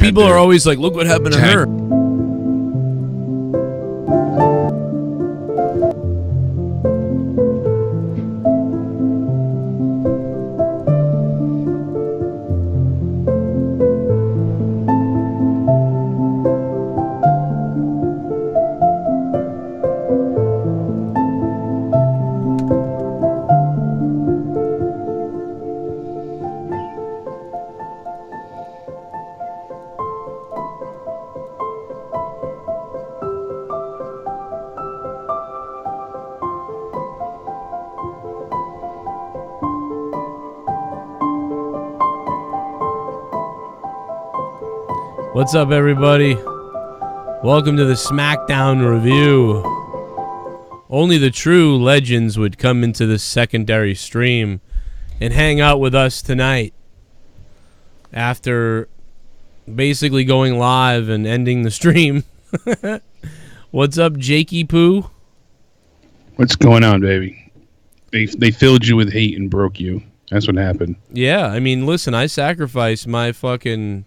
people are always like, look what happened to her. What's up, everybody? Welcome to the SmackDown review. Only the true legends would come into this secondary stream and hang out with us tonight after basically going live and ending the stream. What's up, Jakey Poo? What's going on, baby? They filled you with hate and broke you. That's what happened. Yeah, I mean, listen, I sacrificed my fucking...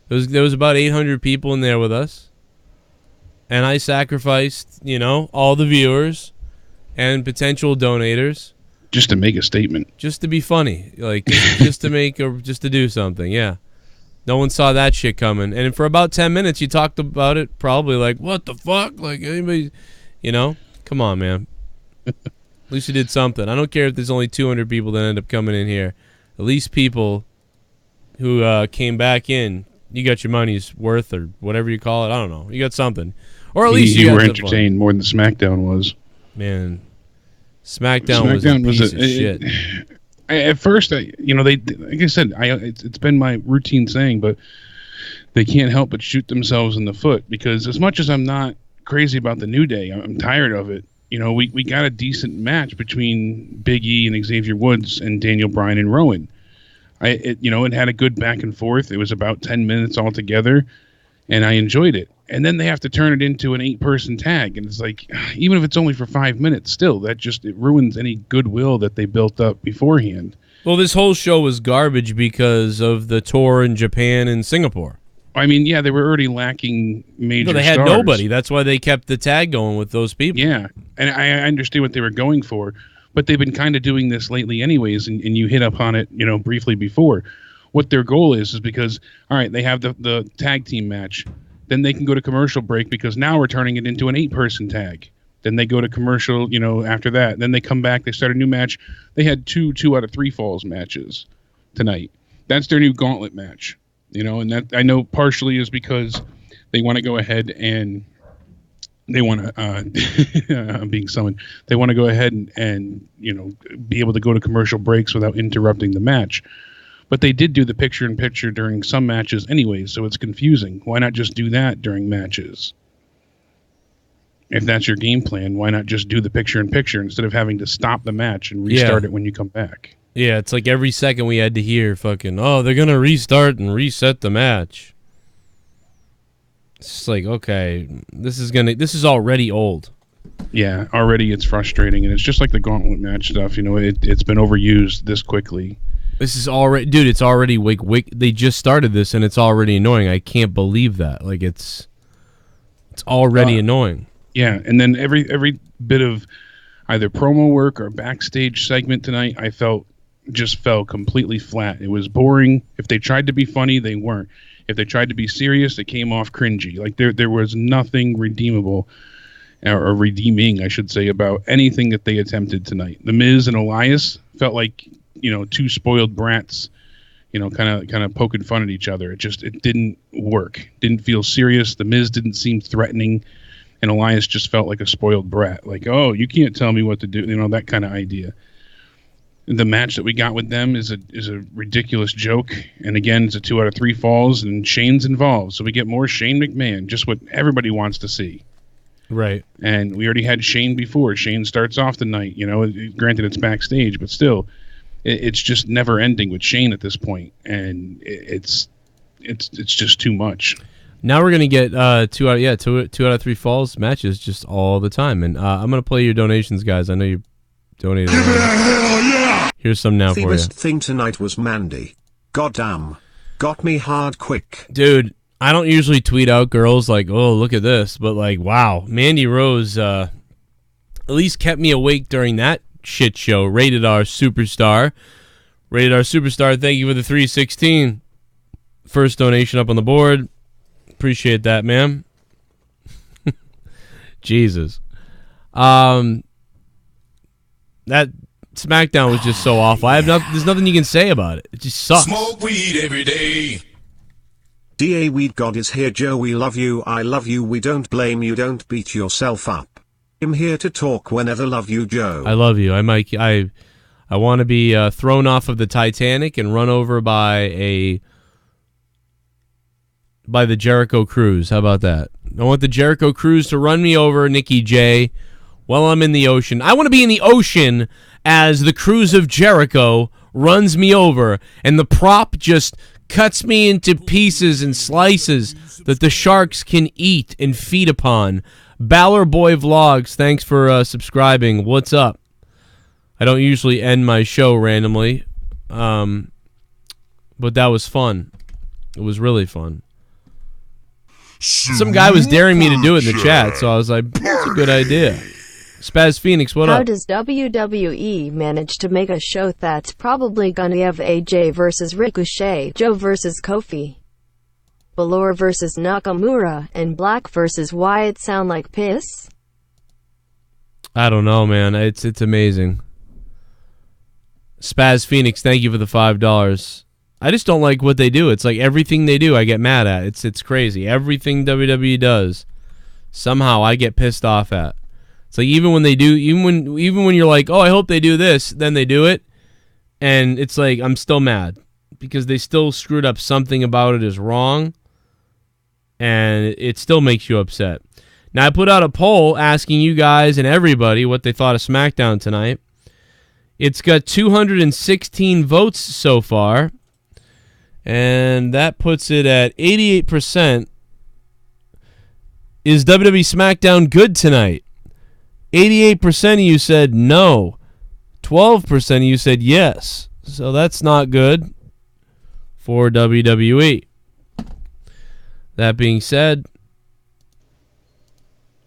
There was about 800 people in there with us. And I sacrificed, you know, all the viewers and potential donators. Just to make a statement. Just to be funny. Like, just to do something, yeah. No one saw that shit coming. And for about 10 minutes, you talked about it probably like, what the fuck? Like, anybody, you know? Come on, man. At least you did something. I don't care if there's only 200 people that end up coming in here. At least people who came back in, you got your money's worth or whatever you call it. I don't know. You got something. Or at least you were entertained more than SmackDown was. Man, SmackDown was a piece of shit. At first, you know, they, like I said, it's been my routine saying, but they can't help but shoot themselves in the foot because as much as I'm not crazy about the New Day, I'm tired of it. You know, we got a decent match between Big E and Xavier Woods and Daniel Bryan and Rowan. You know, it had a good back and forth. It was about 10 minutes altogether, and I enjoyed it. And then they have to turn it into an 8-person tag, and it's like, even if it's only for 5 minutes, still, it ruins any goodwill that they built up beforehand. Well, this whole show was garbage because of the tour in Japan and Singapore. I mean, yeah, they were already lacking major stars. They had nobody. That's why they kept the tag going with those people. Yeah, and I understand what they were going for. But they've been kind of doing this lately anyways, and you hit up on it, you know, briefly before. What their goal is because, all right, they have the tag team match. Then they can go to commercial break because now we're turning it into an 8-person tag. Then they go to commercial, you know, after that. Then they come back. They start a new match. They had two out of 3 falls matches tonight. That's their new gauntlet match, you know, and that I know partially is because they want to go ahead and they want to, I'm being summoned. They want to go ahead and, you know, be able to go to commercial breaks without interrupting the match. But they did do the picture-in-picture during some matches anyways, so it's confusing. Why not just do that during matches? If that's your game plan, why not just do the picture-in-picture instead of having to stop the match and restart it when you come back? Yeah, it's like every second we had to hear fucking, oh, they're going to restart and reset the match. It's like, okay, this is already old. Yeah, already it's frustrating, and it's just like the gauntlet match stuff. You know, it's been overused this quickly. This is already, dude. It's already they just started this, and it's already annoying. I can't believe that. Like it's already annoying. Yeah, and then every bit of either promo work or backstage segment tonight, I felt just fell completely flat. It was boring. If they tried to be funny, they weren't. If they tried to be serious, it came off cringy. Like there was nothing redeemable, or redeeming, I should say, about anything that they attempted tonight. The Miz and Elias felt like, you know, 2 spoiled brats, you know, kind of poking fun at each other. It didn't work. Didn't feel serious. The Miz didn't seem threatening, and Elias just felt like a spoiled brat. Like, oh, you can't tell me what to do. You know, that kind of idea. The match that we got with them is a ridiculous joke, and again, it's a 2 out of 3 falls, and Shane's involved, so we get more Shane McMahon, just what everybody wants to see. Right. And we already had Shane before. Shane starts off the night, you know. Granted, it's backstage, but still, it's just never ending with Shane at this point, and it's just too much. Now we're gonna get 2 out of 3 falls matches just all the time, and I'm gonna play your donations, guys. I know you donated. Give me a hell yeah! Here's some now for you. The best thing tonight was Mandy. Goddamn, got me hard quick. Dude, I don't usually tweet out girls like, oh, look at this. But, like, wow. Mandy Rose at least kept me awake during that shit show. Rated R Superstar. Rated R Superstar, thank you for the 316. First donation up on the board. Appreciate that, ma'am. Jesus. That SmackDown was just so awful. There's nothing you can say about it. It just sucks. Smoke weed every day. DA Weed God is here. Joe, we love you. I love you. We don't blame you. Don't beat yourself up. I'm here to talk whenever. Love you, Joe. I love you. I want to be thrown off of the Titanic and run over by the Jericho Cruise. How about that? I want the Jericho Cruise to run me over, NickY J, while I'm in the ocean. I want to be in the ocean as the Cruise of Jericho runs me over, and the prop just cuts me into pieces and slices that the sharks can eat and feed upon. Balor Boy Vlogs, thanks for subscribing. What's up? I don't usually end my show randomly, but that was fun. It was really fun. Some guy was daring me to do it in the chat, so I was like, that's a good idea. Spaz Phoenix, what up? How does WWE manage to make a show that's probably gonna have AJ versus Ricochet, Joe versus Kofi, Balor versus Nakamura, and Black versus Wyatt sound like piss? I don't know, man. It's amazing. Spaz Phoenix, thank you for the $5. I just don't like what they do. It's like everything they do I get mad at. It's crazy. Everything WWE does, somehow I get pissed off at. It's like even when they do, even when you're like, oh, I hope they do this, then they do it, and it's like I'm still mad because they still screwed up. Something about it is wrong, and it still makes you upset. Now I put out a poll asking you guys and everybody what they thought of SmackDown tonight. It's got 216 votes so far, and that puts it at 88%. Is WWE SmackDown good tonight? 88% of you said no. 12% of you said yes. So that's not good for WWE. That being said,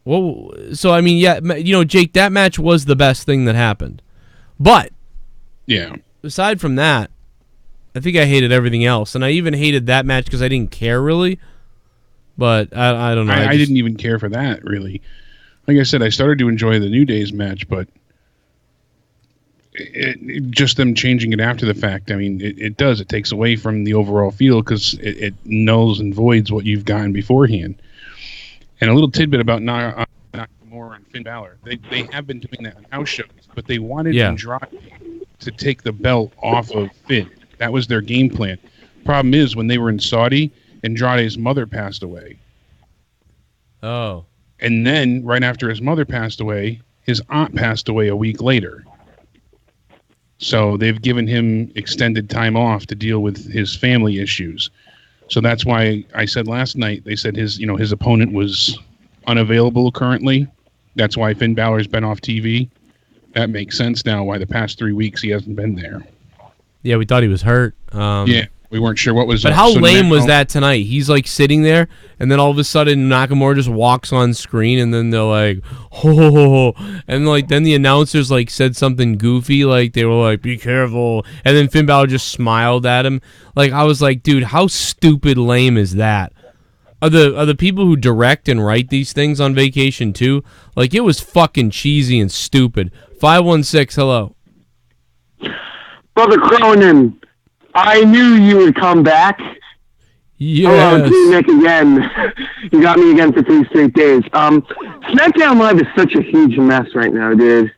well, so I mean, yeah, you know, Jake, that match was the best thing that happened. But yeah, aside from that, I think I hated everything else, and I even hated that match because I didn't care really. But I don't know. I didn't even care for that really. Like I said, I started to enjoy the New Day's match, but it just them changing it after the fact. I mean, it does. It takes away from the overall feel because it nulls and voids what you've gotten beforehand. And a little tidbit about Nakamura and Finn Balor. They have been doing that on house shows, but they wanted Andrade to take the belt off of Finn. That was their game plan. Problem is, when they were in Saudi, Andrade's mother passed away. Oh. And then, right after his mother passed away, his aunt passed away a week later. So they've given him extended time off to deal with his family issues. So that's why I said last night, they said his opponent was unavailable currently. That's why Finn Balor's been off TV. That makes sense now why the past 3 weeks he hasn't been there. Yeah, we thought he was hurt. Yeah. We weren't sure what was But how lame was that tonight? He's like sitting there, and then all of a sudden Nakamura just walks on screen, and then they're like, oh, and like then the announcers like said something goofy, like they were like, be careful, and then Finn Balor just smiled at him. Like I was like, dude, how stupid lame is that? Are the people who direct and write these things on vacation too? Like it was fucking cheesy and stupid. 516, hello. Brother Cronin, I knew you would come back. Yes. Hello, Team Nick again. You got me again for 3 straight days. SmackDown Live is such a huge mess right now, dude.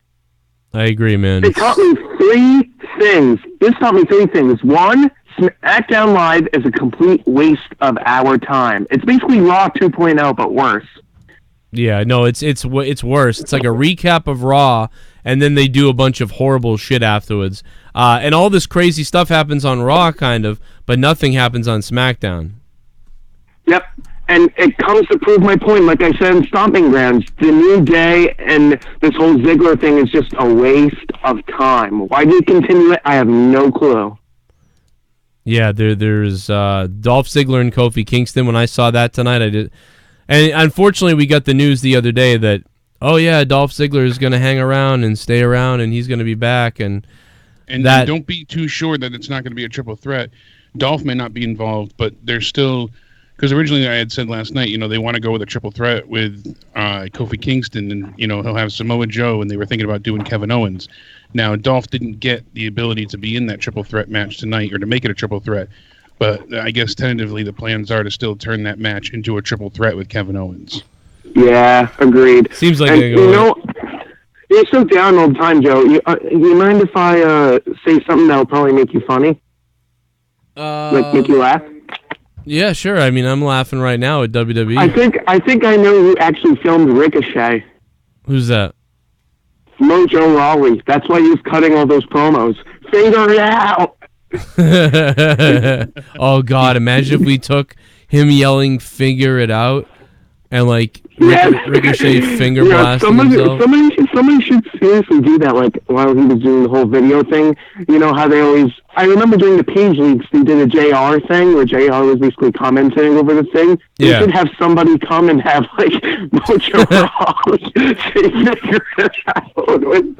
I agree, man. It taught me 3 things. This taught me 3 things. 1, SmackDown Live is a complete waste of our time. It's basically Raw 2.0, but worse. Yeah, no, it's worse. It's like a recap of Raw, and then they do a bunch of horrible shit afterwards. And all this crazy stuff happens on Raw, kind of, but nothing happens on SmackDown. Yep, and it comes to prove my point. Like I said in Stomping Grounds, the New Day and this whole Ziggler thing is just a waste of time. Why do you continue it? I have no clue. But how lame was that tonight? He's like sitting there, and then all of a sudden Nakamura just walks on screen, and then they're like, oh, and then like then the announcers like said something goofy, like they were like, be careful, and then Finn Balor just smiled at him. Like I was like, dude, how Yeah, there's Dolph Ziggler and Kofi Kingston. When I saw that tonight, I did, and unfortunately, we got the news the other day that Dolph Ziggler is going to hang around and stay around, and he's going to be back, and don't be too sure that it's not going to be a triple threat. Dolph may not be involved, but there's still, because originally I had said last night, they want to go with a triple threat with Kofi Kingston, and he'll have Samoa Joe, and they were thinking about doing Kevin Owens. Now, Dolph didn't get the ability to be in that triple threat match tonight, or to make it a triple threat, but I guess tentatively the plans are to still turn that match into a triple threat with Kevin Owens. Yeah, agreed. Seems like you're so down all the time, Joe. You mind if I say something that'll probably make you funny? Like make you laugh? Yeah, sure. I mean, I'm laughing right now at WWE. I think I know who actually filmed Ricochet. Who's that? Mojo Rawley. That's why he was cutting all those promos. Figure it out. Oh God! Imagine if we took him yelling "Figure it out" and like Ricochet finger blasting himself. Somebody should seriously do that. Like while he was doing the whole video thing, how they always. I remember during the page leaks, they did a JR thing where JR was basically commenting over the thing. They should have somebody come and have like Mojo Rawley say "Figure it out." Oh, dude.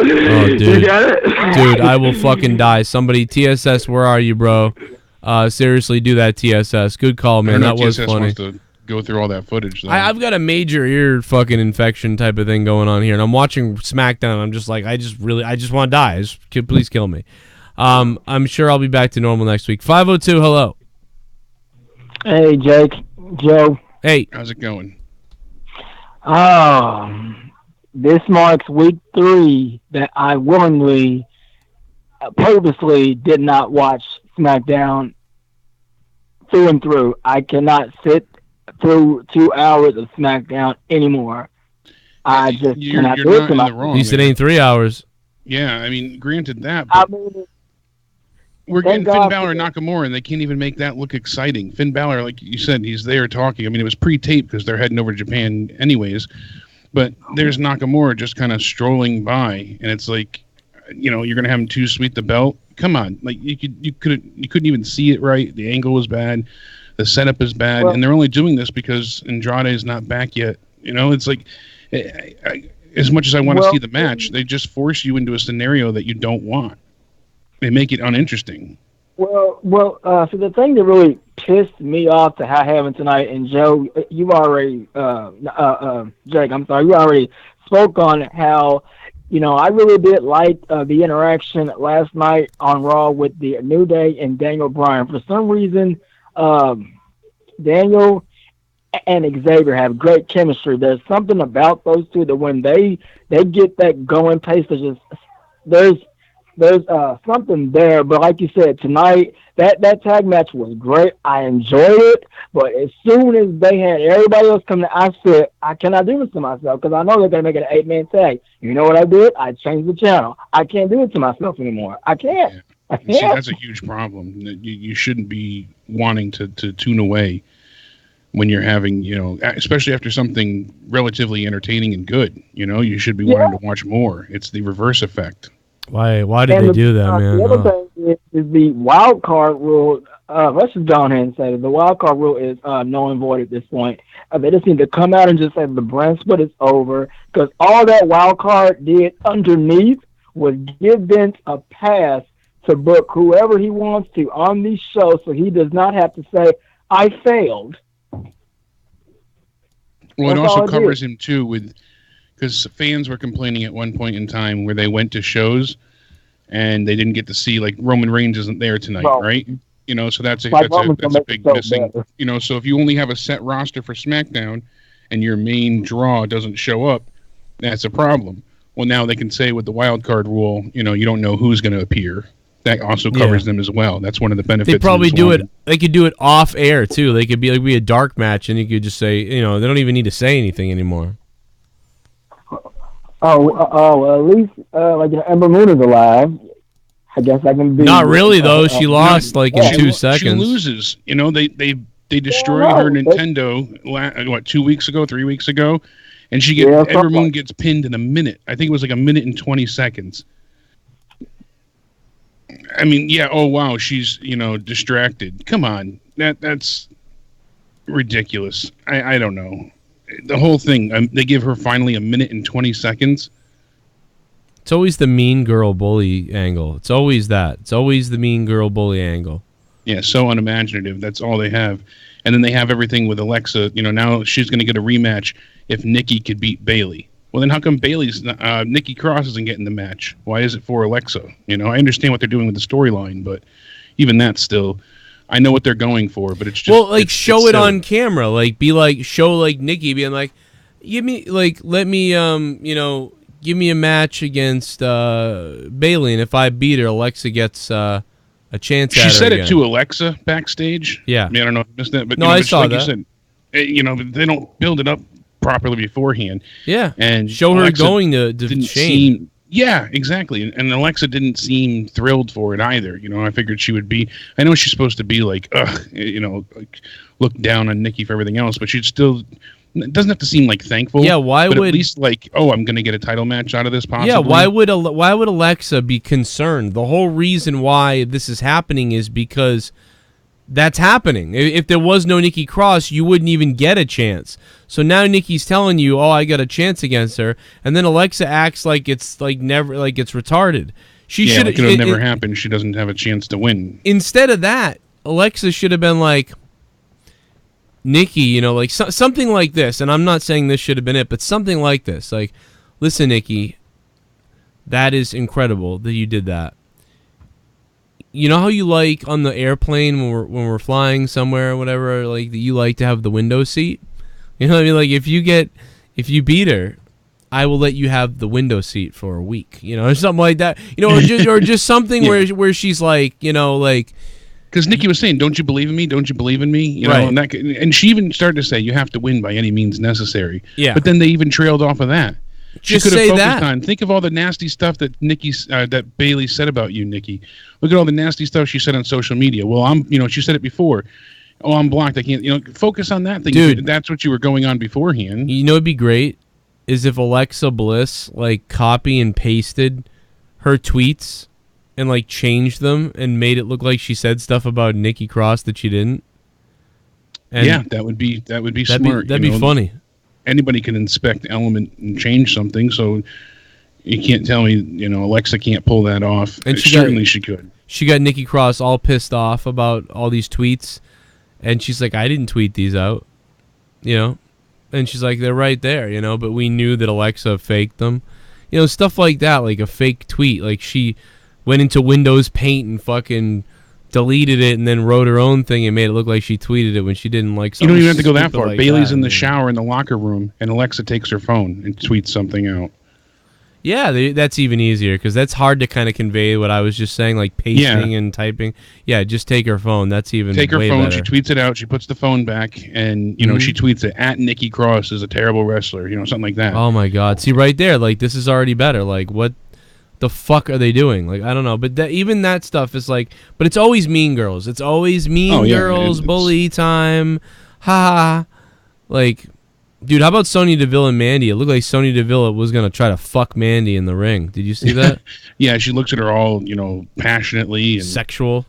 You get it? Dude, I will fucking die. Somebody, TSS, where are you, bro? Seriously, do that, TSS. Good call, man. That was TSS funny. Wants to go through all that footage. I've got a major ear fucking infection type of thing going on here, and I'm watching SmackDown. And I'm just like, I just want to die. Please kill me. I'm sure I'll be back to normal next week. 502, hello. Hey, Jake, Joe. Hey, how's it going? This marks week 3 that I willingly, purposely did not watch SmackDown through and through. I cannot sit through 2 hours of SmackDown anymore. I just cannot do it to myself. At least it ain't 3 hours. Yeah, I mean, granted that, but we're getting Finn Balor and Nakamura, and they can't even make that look exciting. Finn Balor, like you said, he's there talking. I mean, it was pre-taped because they're heading over to Japan anyways. But there's Nakamura just kind of strolling by, and it's like, you're gonna have him too sweet the belt. Come on, like you couldn't even see it right. The angle was bad, the setup is bad, and they're only doing this because Andrade is not back yet. It's like, as much as I want to see the match, they just force you into a scenario that you don't want. They make it uninteresting. So the thing that really pissed me off to how having tonight, and Joe, you've already, Jake, I'm sorry, you already spoke on how, I really did like the interaction last night on Raw with the New Day and Daniel Bryan. For some reason, Daniel and Xavier have great chemistry. There's something about those two that when they get that going pace, there's something there. But like you said, tonight, that tag match was great. I enjoyed it. But as soon as they had everybody else come in, I said, I cannot do this to myself because I know they're going to make it an 8-man tag. You know what I did? I changed the channel. I can't do it to myself anymore. I can't. Yeah. See, that's a huge problem. You shouldn't be wanting to tune away when you're having, especially after something relatively entertaining and good. You should be wanting to watch more. It's the reverse effect. Why did they do that, man? The other thing is the wild card rule. Let's just go ahead and say that the wild card rule is null and void at this point. They just need to come out and just say the brand split is over, because all that wild card did underneath was give Vince a pass to book whoever he wants to on these shows, so he does not have to say, I failed. Well, it also covers him, too, because fans were complaining at one point in time where they went to shows and they didn't get to see, like, Roman Reigns isn't there tonight, right? So that's a big missing. So if you only have a set roster for SmackDown and your main draw doesn't show up, that's a problem. Well, now they can say with the wild card rule, you don't know who's going to appear. That also covers them as well. That's one of the benefits. They probably do it. They could do it off air too. They could be a dark match, and you could just say, they don't even need to say anything anymore. At least like Ember Moon is alive. I guess I can be. Not really though. She lost in 2 seconds. She loses. They destroyed her Nintendo 2 weeks ago, 3 weeks ago, and Ember Moon gets pinned in a minute. I think it was like a minute and 20 seconds. I mean, yeah. Oh wow, she's distracted. Come on, that's ridiculous. I don't know. The whole thing. They give her finally 1 minute and 20 seconds. It's always the mean girl bully angle. It's always that. It's always the mean girl bully angle. Yeah, so unimaginative. That's all they have. And then they have everything with Alexa. Now she's going to get a rematch if Nikki could beat Bayley. Well, then how come Nikki Cross isn't getting the match? Why is it for Alexa? I understand what they're doing with the storyline, but even that still, I know what they're going for, but it's just... Well, show it on camera. Show Nikki being like, give me a match against Bayley, and if I beat her, Alexa gets a chance at her. She said again. it to Alexa backstage. Yeah. I don't know if you missed that, but no, I saw like that. You said, they don't build it up properly beforehand. Yeah. And show her Alexa going to Shane. Yeah, exactly. And Alexa didn't seem thrilled for it either. I figured she would be. I know she's supposed to be like, look down on Nikki for everything else, but she'd still. It doesn't have to seem like thankful. Yeah, why would at least I'm going to get a title match out of this possibly? Yeah, why would Alexa be concerned? The whole reason why this is happening is because that's happening. If there was no Nikki Cross, you wouldn't even get a chance. So now Nikki's telling you, "Oh, I got a chance against her," and then Alexa acts like it's never, like it's retarded. She should. It could have never happened. She doesn't have a chance to win. Instead of that, Alexa should have been like, Nikki, something like this, and I'm not saying this should have been it, but something like this. Like, listen, Nikki, that is incredible that you did that. You know how you like on the airplane when we're flying somewhere or whatever, like that you like to have the window seat? You know what I mean? Like if you beat her, I will let you have the window seat for a week, or something like that. Or just something where she's like, because Nikki was saying, "Don't you believe in me? Don't you believe in me?" Right. And she even started to say, "You have to win by any means necessary." Yeah. But then they even trailed off of that. Just she could have say focused that. on. Think of all the nasty stuff that that Bayley said about you, Nikki. Look at all the nasty stuff she said on social media. Well, she said it before. Oh, I'm blocked. I can't. Focus on that thing. Dude, that's what you were going on beforehand. It'd be great is if Alexa Bliss copy and pasted her tweets and changed them and made it look like she said stuff about Nikki Cross that she didn't. And yeah, that would be smart. That'd be funny. Anybody can inspect Element and change something, so you can't tell me, Alexa can't pull that off. And certainly she could. She got Nikki Cross all pissed off about all these tweets, and she's like, I didn't tweet these out, and she's like, they're right there, but we knew that Alexa faked them. Stuff like that, like a fake tweet, like she went into Windows Paint and fucking deleted it and then wrote her own thing and made it look like she tweeted it when she didn't like something. You don't even have to go that far. Like Bayley's in the shower in the locker room, and Alexa takes her phone and tweets something out. Yeah, that's even easier because that's hard to kind of convey what I was just saying, like pasting and typing. Yeah, just take her phone. That's even take her way phone. better. She tweets it out. She puts the phone back, and she tweets it at Nikki Cross is a terrible wrestler. Something like that. Oh my God! See right there, this is already better. What the fuck are they doing? I don't know. But even that stuff is but it's always Mean Girls. It's always Mean Girls, bully time. Ha ha. Dude, how about Sonya Deville and Mandy? It looked like Sonya Deville was going to try to fuck Mandy in the ring. Did you see that? Yeah, she looks at her all, passionately. And sexual.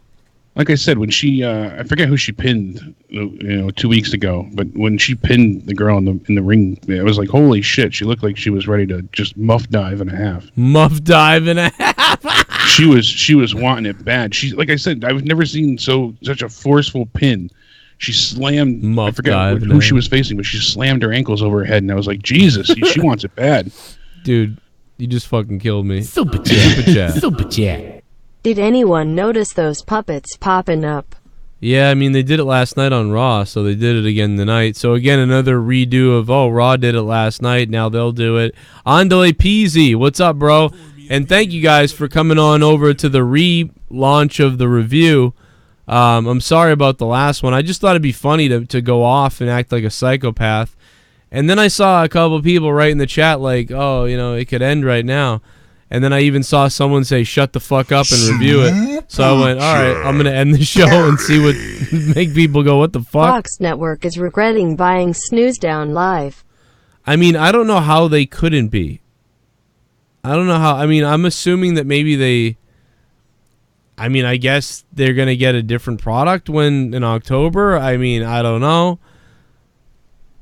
Like I said, when she, I forget who she pinned, 2 weeks ago, but when she pinned the girl in the ring, it was like, holy shit, she looked like she was ready to just muff dive and a half. Muff dive and a half. She was wanting it bad. She, like I said, I've never seen such a forceful pin. She slammed, I forget who she was facing, but she slammed her ankles over her head, and I was like, Jesus, she wants it bad. Dude, you just fucking killed me. Super chat. Super chat. Did anyone notice those puppets popping up? Yeah, I mean, they did it last night on Raw, so they did it again tonight. So again, another redo of, Raw did it last night, now they'll do it. Andale Peasy, what's up, bro? And thank you guys for coming on over to the relaunch of the review. I'm sorry about the last one. I just thought it'd be funny to go off and act like a psychopath. And then I saw a couple of people write in the chat it could end right now. And then I even saw someone say, shut the fuck up and review it. So I went, all right, I'm going to end the show and see what make people go, what the fuck? Fox Network is regretting buying SmackDown Live. I mean, I don't know how they couldn't be. I don't know how. I mean, I'm assuming that maybe they... I mean, I guess they're going to get a different product when in October. I mean, I don't know.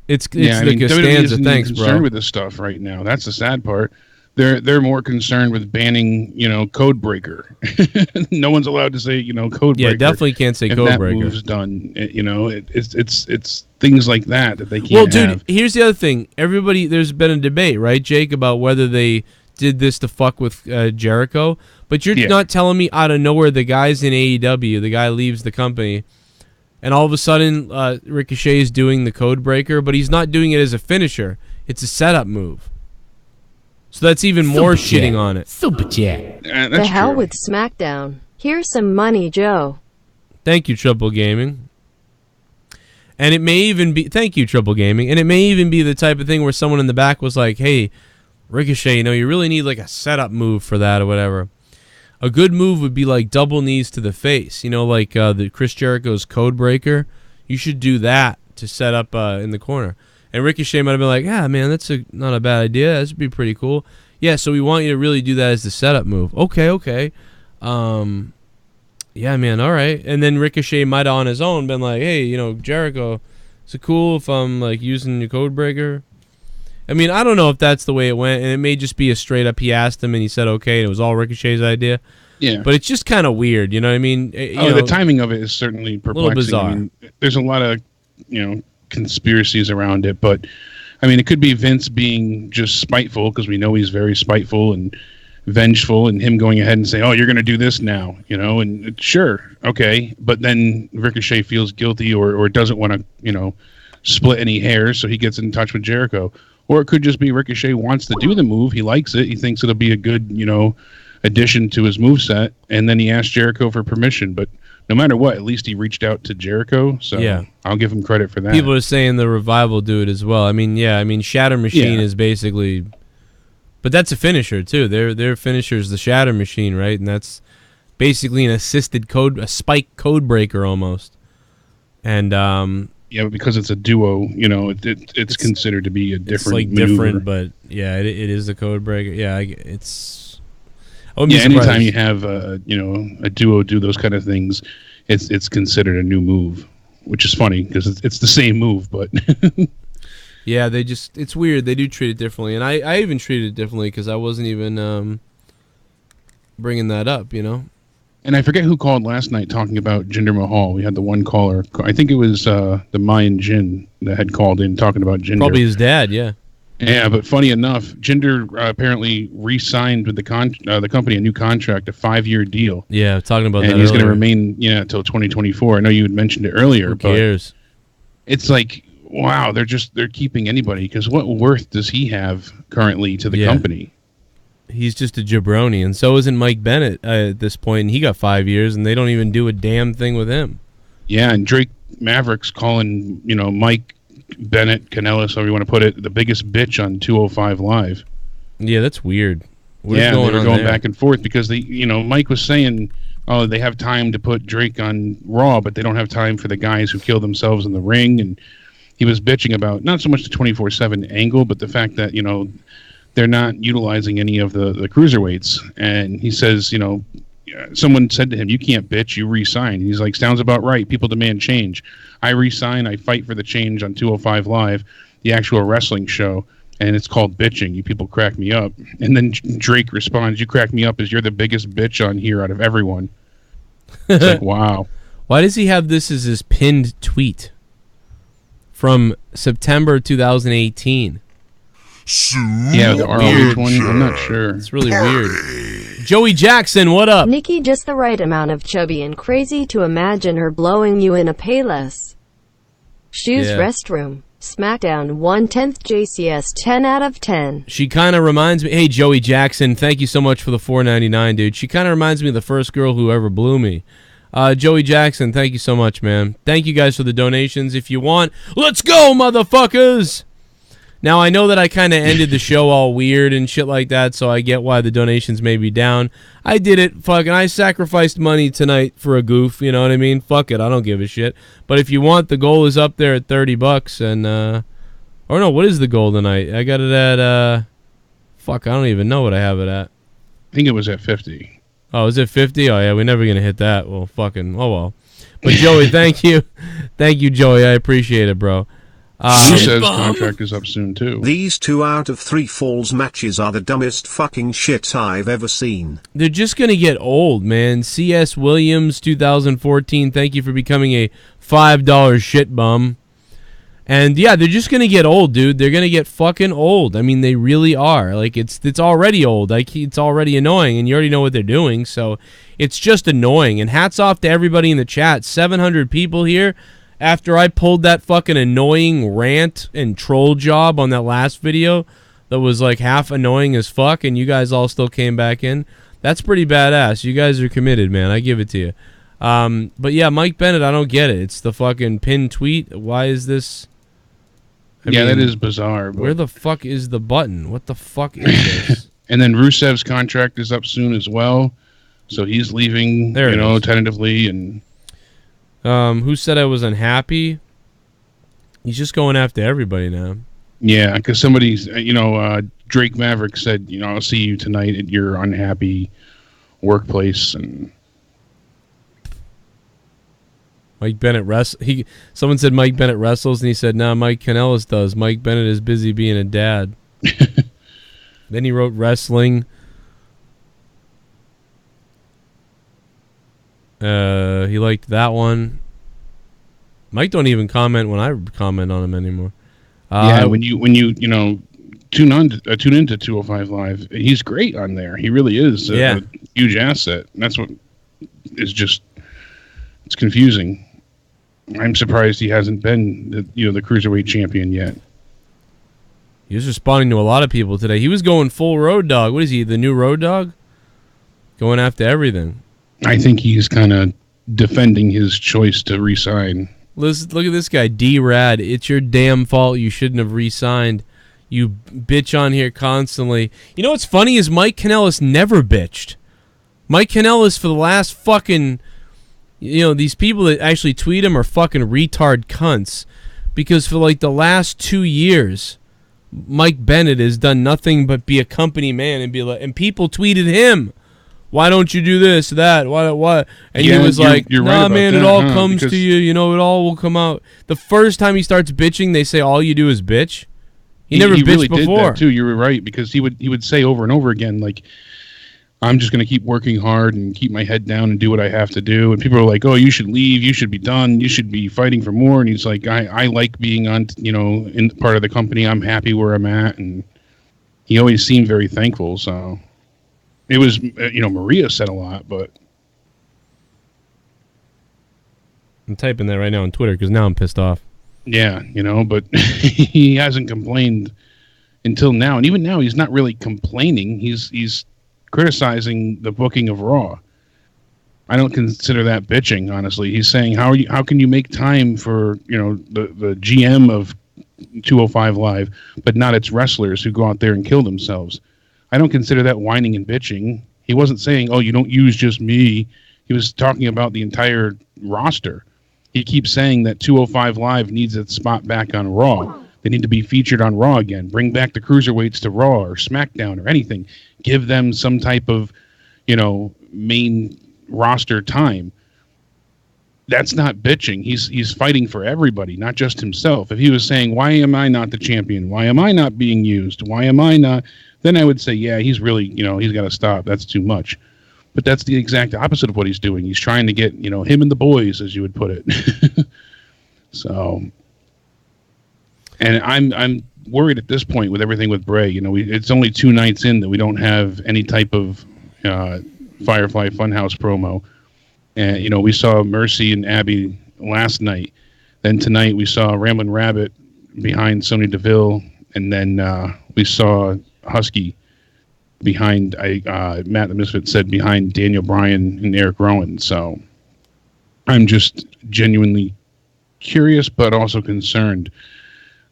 It's the Costanza. Thanks, bro. Concerned with this stuff right now. That's the sad part. They're more concerned with banning, code breaker. No one's allowed to say, code breaker. Yeah, definitely can't say code breaker. If that move's done, it's things like that they can't. Well, dude, here's the other thing. There's been a debate, right, Jake, about whether they did this to fuck with Jericho. But you're not telling me out of nowhere the guy's in AEW, the guy leaves the company, and all of a sudden Ricochet is doing the code breaker, but he's not doing it as a finisher. It's a setup move. So that's even more shitting on it. Super chat. The hell with SmackDown. Here's some money, Joe. Thank you, Triple Gaming. And it may even be... Thank you, Triple Gaming. And it may even be the type of thing where someone in the back was like, hey, Ricochet, you really need like a setup move for that or whatever. A good move would be like double knees to the face. Like the Chris Jericho's code breaker. You should do that to set up in the corner. And Ricochet might have been like, yeah, man, that's not a bad idea. That would be pretty cool. Yeah, so we want you to really do that as the setup move. Okay. Yeah, man, all right. And then Ricochet might have on his own been like, hey, Jericho, is it cool if I'm like using the code breaker? I mean, I don't know if that's the way it went, and it may just be a straight up he asked him and he said okay, and it was all Ricochet's idea. Yeah. But it's just kind of weird, you know what I mean? The timing of it is certainly perplexing. A little bizarre. I mean, there's a lot of, conspiracies around it, but I mean, it could be Vince being just spiteful because we know he's very spiteful and vengeful, and him going ahead and saying, oh, you're going to do this now, and sure, okay, but then Ricochet feels guilty or doesn't want to, split any hairs, so he gets in touch with Jericho. Or it could just be Ricochet wants to do the move, he likes it, he thinks it'll be a good, addition to his moveset, and then he asked Jericho for permission, but no matter what, at least he reached out to Jericho, so yeah. I'll give him credit for that. People are saying the Revival do it as well. I mean, Shatter Machine is basically... But that's a finisher, too. Their finisher is the Shatter Machine, right? And that's basically an assisted a spike code breaker almost. And... yeah, but because it's a duo, it's considered to be a different It's like maneuver. different, but yeah, it is a code breaker. Yeah, it's... anytime you have a duo do those kind of things, it's considered a new move, which is funny because it's the same move, but yeah, it's weird. They do treat it differently, and I even treated it differently because I wasn't even bringing that up, And I forget who called last night talking about Jinder Mahal. We had the one caller. I think it was the Mayan Jin that had called in talking about Jinder. Probably his dad, yeah. Yeah, but funny enough, Jinder apparently re-signed with the company a new contract, a 5-year deal. Yeah, talking about that. And he's going to remain, until 2024. I know you had mentioned it earlier. Who cares? But it's like, wow, they're keeping anybody because what worth does he have currently to the company? He's just a jabroni, and so isn't Mike Bennett at this point, and he got 5 years, and they don't even do a damn thing with him. Yeah, and Drake Maverick's calling, Mike Bennett, Kanellis, however you want to put it, the biggest bitch on 205 Live. Yeah, that's weird. They were going back and forth because Mike was saying, oh, they have time to put Drake on Raw, but they don't have time for the guys who kill themselves in the ring. And he was bitching about not so much the 24/7 angle, but the fact that they're not utilizing any of the cruiserweights. And he says, someone said to him, you can't bitch, you re-sign. He's like, sounds about right. People demand change. I re-sign, I fight for the change on 205 Live, the actual wrestling show, and it's called bitching. You people crack me up. And then Drake responds, you crack me up as you're the biggest bitch on here out of everyone. It's like, wow. Why does he have this as his pinned tweet from September 2018? Yeah, the ROH one, I'm not sure. It's really weird. Joey Jackson, what up? Nikki, just the right amount of chubby and crazy to imagine her blowing you in a Payless. Shoes restroom. SmackDown 1/10 JCS 10 out of 10. She kind of reminds me... Hey, Joey Jackson, thank you so much for the $4.99, dude. She kind of reminds me of the first girl who ever blew me. Joey Jackson, thank you so much, man. Thank you guys for the donations. If you want, let's go, motherfuckers! Now, I know that I kind of ended the show all weird and shit like that, so I get why the donations may be down. I did it. Fucking, I sacrificed money tonight for a goof, you know what I mean? Fuck it, I don't give a shit. But if you want, the goal is up there at $30, and, or no, what is the goal tonight? I got it at, fuck, I don't even know what I have it at. I think it was at 50. Oh, is it 50? Oh, yeah, we're never going to hit that. Well, fucking, oh, well. But, Joey, thank you. Thank you, Joey. I appreciate it, bro. Says contract is up soon, too. These 2 out of 3 falls matches are the dumbest fucking shit I've ever seen. They're just going to get old, man. C.S. Williams, 2014, thank you for becoming a $5 shit bum. And, yeah, they're just going to get old, dude. They're going to get fucking old. I mean, they really are. Like, it's already old. Like, it's already annoying, and you already know what they're doing. So it's just annoying. And hats off to everybody in the chat. 700 people here. After I pulled that fucking annoying rant and troll job on that last video that was, like, half annoying as fuck, and you guys all still came back in, that's pretty badass. You guys are committed, man. I give it to you. But, yeah, Mike Bennett, I don't get it. It's the fucking pinned tweet. Why is this... I mean, that is bizarre. Where the fuck is the button? What the fuck is this? And then Rusev's contract is up soon as well, so he's leaving, tentatively. And who said I was unhappy? He's just going after everybody now. Yeah, because somebody's, Drake Maverick said, I'll see you tonight at your unhappy workplace, and Mike Bennett someone said Mike Bennett wrestles, and he said, nah, Mike Kanellis does. Mike Bennett is busy being a dad. Then he wrote wrestling. He liked that one. Mike don't even comment when I comment on him anymore. When you tune into 205 Live, he's great on there. He really is a huge asset. And that's what is just, it's confusing. I'm surprised he hasn't been the cruiserweight champion yet. He was responding to a lot of people today. He was going full Road Dogg. What is he, the new Road Dogg? Going after everything. I think he's kind of defending his choice to re-sign. Look at this guy, D-Rad. It's your damn fault you shouldn't have re-signed. You bitch on here constantly. You know what's funny is Mike Kanellis never bitched. Mike Kanellis for the last fucking... these people that actually tweet him are fucking retard cunts. Because for like the last 2 years, Mike Bennett has done nothing but be a company man and be like, and people tweeted him, why don't you do this, that, why? And he was like, you're nah, right man, that, it all comes to you. It all will come out. The first time he starts bitching, they say all you do is bitch. He never bitched really before. Did that too. You were right, because he would say over and over again, like, I'm just going to keep working hard and keep my head down and do what I have to do. And people are like, oh, you should leave. You should be done. You should be fighting for more. And he's like, I like being on, in part of the company. I'm happy where I'm at. And he always seemed very thankful. So it was, Maria said a lot, but. I'm typing that right now on Twitter because now I'm pissed off. Yeah, but he hasn't complained until now. And even now, he's not really complaining. He's criticizing the booking of Raw. I don't consider that bitching, honestly. He's saying, how can you make time for, the GM of 205 Live, but not its wrestlers who go out there and kill themselves? I don't consider that whining and bitching. He wasn't saying, oh, you don't use just me. He was talking about the entire roster. He keeps saying that 205 Live needs its spot back on Raw. They need to be featured on Raw again. Bring back the cruiserweights to Raw or SmackDown or anything. Give them some type of, main roster time. That's not bitching. He's fighting for everybody, not just himself. If he was saying, why am I not the champion? Why am I not being used? Why am I not? Then I would say, yeah, he's really, he's got to stop. That's too much. But that's the exact opposite of what he's doing. He's trying to get, him and the boys, as you would put it. So... And I'm worried at this point with everything with Bray. It's only 2 nights in that we don't have any type of Firefly Funhouse promo. And, we saw Mercy and Abby last night. Then tonight we saw Ramblin' Rabbit behind Sonya Deville. And then we saw Husky behind, Matt the Misfit said, behind Daniel Bryan and Eric Rowan. So I'm just genuinely curious, but also concerned.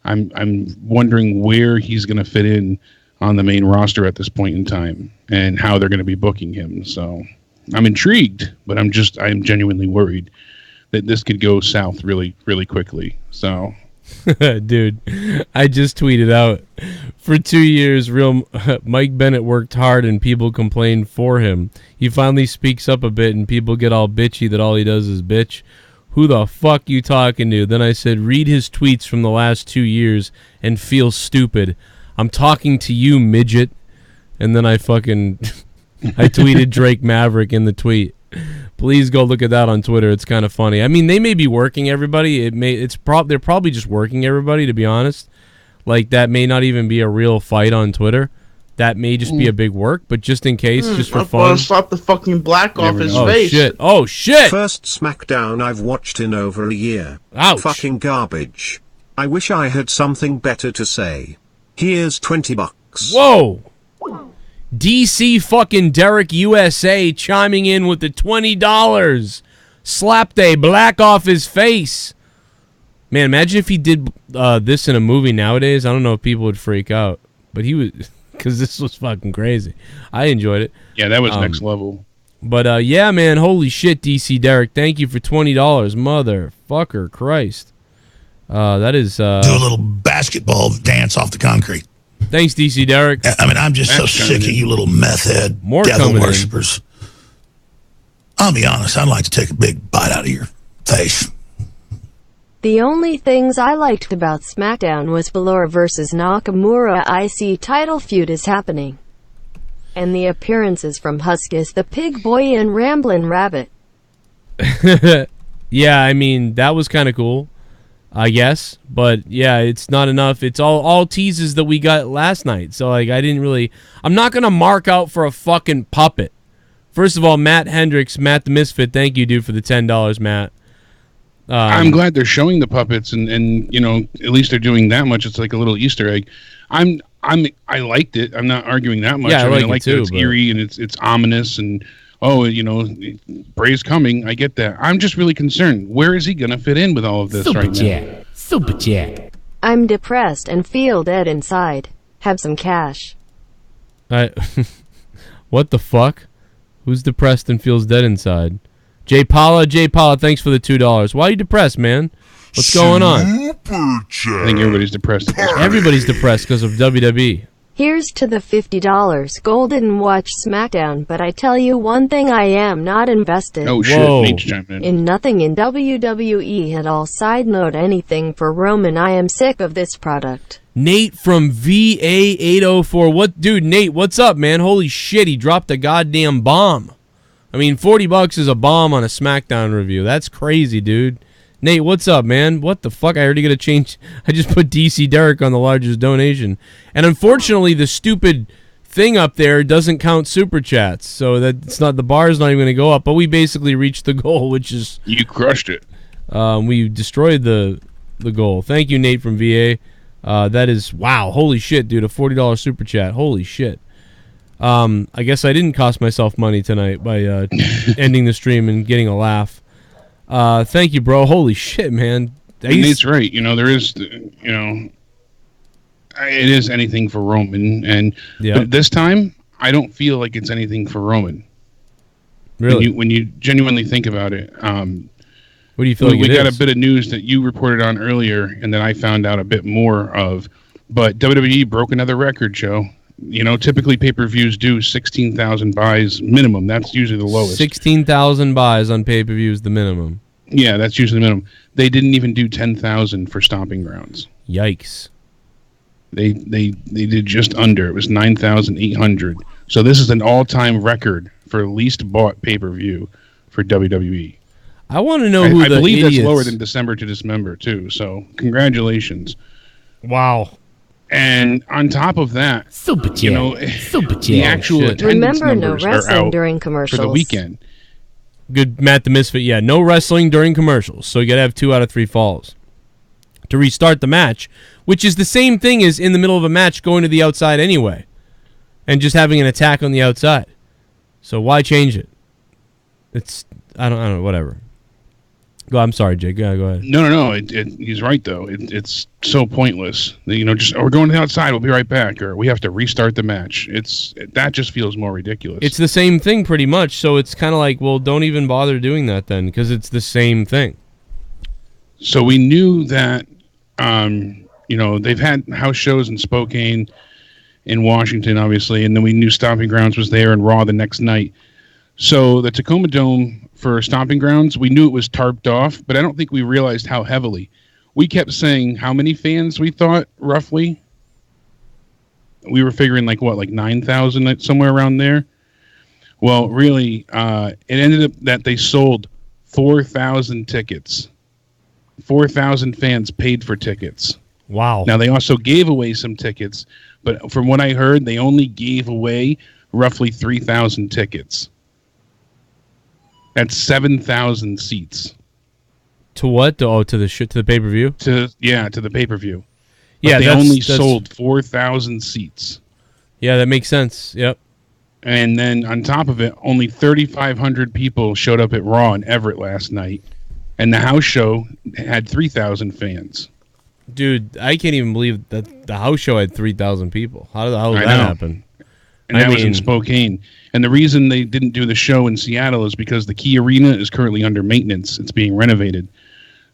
I'm wondering where he's going to fit in on the main roster at this point in time and how they're going to be booking him. So I'm intrigued, but I'm genuinely worried that this could go south really, really quickly. So Dude, I just tweeted out, for 2 years, Mike Bennett worked hard and people complained for him. He finally speaks up a bit and people get all bitchy that all he does is bitch. Who the fuck you talking to? Then I said, read his tweets from the last 2 years and feel stupid. I'm talking to you, midget. And then I tweeted Drake Maverick in the tweet. Please go look at that on Twitter. It's kind of funny. I mean, they may be working everybody. They're probably just working everybody, to be honest. Like, that may not even be a real fight on Twitter. That may just be a big work, but just in case, just for fun. Slap the fucking black off his face. Shit. Oh, shit! First SmackDown I've watched in over a year. Ouch. Fucking garbage. I wish I had something better to say. Here's $20. Whoa! DC fucking Derek USA chiming in with the $20. Slapped a black off his face. Man, imagine if he did this in a movie nowadays. I don't know if people would freak out. But he was... Because this was fucking crazy. I enjoyed it. Yeah, that was next level. But, yeah, man, holy shit, DC Derek. Thank you for $20. Motherfucker, Christ. That is... Do a little basketball dance off the concrete. Thanks, DC Derek. I mean, I'm just so sick of you little meth head More devil worshippers. I'll be honest, I'd like to take a big bite out of your face. The only things I liked about SmackDown was Balor versus Nakamura IC title feud is happening. And the appearances from Huskus the Pig Boy and Ramblin' Rabbit. Yeah, I mean, that was kind of cool, I guess. But, yeah, it's not enough. It's all teases that we got last night. So, like, I'm not going to mark out for a fucking puppet. First of all, Matt the Misfit, thank you, dude, for the $10, Matt. I'm glad they're showing the puppets, and you know, at least they're doing that much. It's like a little Easter egg. I liked it. I'm not arguing that much. Yeah, I like it too, it's eerie and it's ominous, and you know, Bray's coming. I get that. I'm just really concerned. Where is he gonna fit in with all of this now? Super chat. I'm depressed and feel dead inside. Have some cash. What the fuck? Who's depressed and feels dead inside? J Paula, thanks for the $2. Why are you depressed, man? What's going on? I think everybody's depressed. Everybody's depressed because of WWE. Here's to the $50. Gold didn't watch SmackDown, but I tell you one thing, I am not invested. Oh shit, in nothing in WWE at all. Side note, anything for Roman. I am sick of this product. Nate from VA804. What, dude, Nate, what's up, man? Holy shit, he dropped a goddamn bomb. I mean, $40 is a bomb on a SmackDown review. That's crazy, dude. Nate, what's up, man? What the fuck? I already got to change. I just put DC Derek on the largest donation. And unfortunately, the stupid thing up there doesn't count super chats. So that it's not, the bar is not even going to go up. But we basically reached the goal, which is... You crushed it. We destroyed the goal. Thank you, Nate from VA. That is, wow, holy shit, dude. A $40 super chat. Holy shit. I guess I didn't cost myself money tonight by ending the stream and getting a laugh. Thank you, bro. Holy shit, man. Nate's right. You know, there is, you know, it is anything for Roman. But this time, I don't feel like it's anything for Roman. Really? When you genuinely think about it. What do you feel like we got a bit of news that you reported on earlier and then I found out a bit more of. But WWE broke another record, Joe. You know, typically pay-per-views do 16,000 buys minimum. That's usually the lowest. 16,000 buys on pay-per-view is the minimum. Yeah, that's usually the minimum. They didn't even do 10,000 for Stomping Grounds. Yikes. They did just under. It was 9,800. So this is an all-time record for least bought pay-per-view for WWE. I want to know who I the believe idiots... that's lower than December to Dismember, too. So congratulations. Wow. And on top of that, you know, the actual attendance Remember, no numbers are wrestling out during commercials for the weekend. Good, Matt the Misfit. Yeah, no wrestling during commercials. So you got to have 2 out of 3 falls to restart the match, which is the same thing as in the middle of a match going to the outside anyway and just having an attack on the outside. So why change it? It's, I don't know, whatever. I'm sorry, Jake. Go ahead. No. He's right though. It's so pointless. You know, just we're going to the outside. We'll be right back, or we have to restart the match. That just feels more ridiculous. It's the same thing pretty much. So it's kind of like, well, don't even bother doing that then, because it's the same thing. So we knew that they've had house shows in Spokane, in Washington, obviously, and then we knew Stomping Grounds was there and Raw the next night. So the Tacoma Dome for Stomping Grounds, we knew it was tarped off, but I don't think we realized how heavily. We kept saying how many fans we thought, roughly. We were figuring like 9,000, somewhere around there. Well, really, it ended up that they sold 4,000 tickets. 4,000 fans paid for tickets. Wow. Now, they also gave away some tickets, but from what I heard, they only gave away roughly 3,000 tickets. That's 7,000 seats. To what? To the pay-per-view? To the pay-per-view. But Yeah, they only sold 4,000 seats. Yeah, that makes sense. Yep. And then on top of it, only 3,500 people showed up at Raw in Everett last night, and the house show had 3,000 fans. Dude, I can't even believe that the house show had 3,000 people. How did that happen? And that was in Spokane. And the reason they didn't do the show in Seattle is because the Key Arena is currently under maintenance. It's being renovated.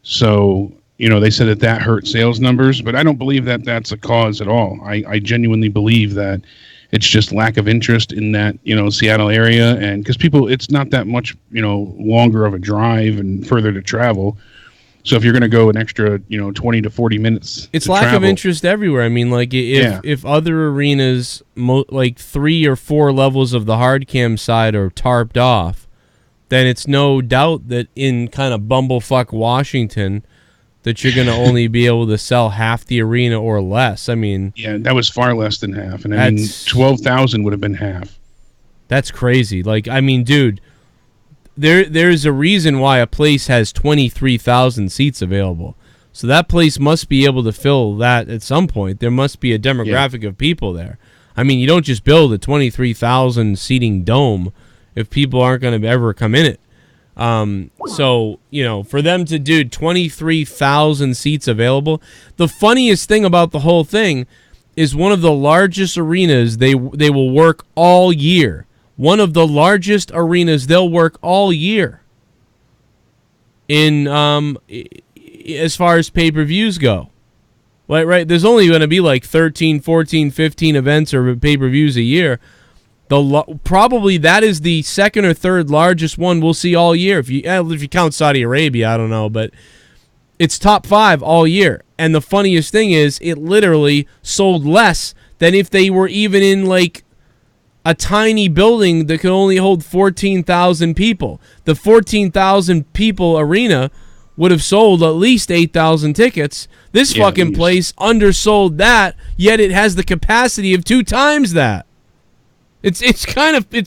So, they said that hurt sales numbers, but I don't believe that that's a cause at all. I genuinely believe that it's just lack of interest in that, Seattle area. And because people, it's not that much, longer of a drive and further to travel. So if you're going to go an extra, 20 to 40 minutes, it's lack of interest everywhere. I mean, like if other arenas, like 3 or 4 levels of the hard cam side are tarped off, then it's no doubt that in kind of bumblefuck Washington, that you're going to only be able to sell half the arena or less. I mean, yeah, that was far less than half, and 12,000 would have been half. That's crazy. Like, I mean, dude. There's a reason why a place has 23,000 seats available. So that place must be able to fill that at some point. There must be a demographic of people there. I mean, you don't just build a 23,000 seating dome if people aren't going to ever come in it. So, for them to do 23,000 seats available, the funniest thing about the whole thing is one of the largest arenas they will work all year. One of the largest arenas they'll work all year in as far as pay-per-views go. Right? There's only going to be like 13, 14, 15 events or pay-per-views a year. Probably that is the second or third largest one we'll see all year. If you count Saudi Arabia, I don't know, but it's top 5 all year. And the funniest thing is it literally sold less than if they were even in like a tiny building that could only hold 14,000 people. The 14,000 people arena would have sold at least 8,000 tickets. This fucking place undersold that, yet it has the capacity of 2 times that. It's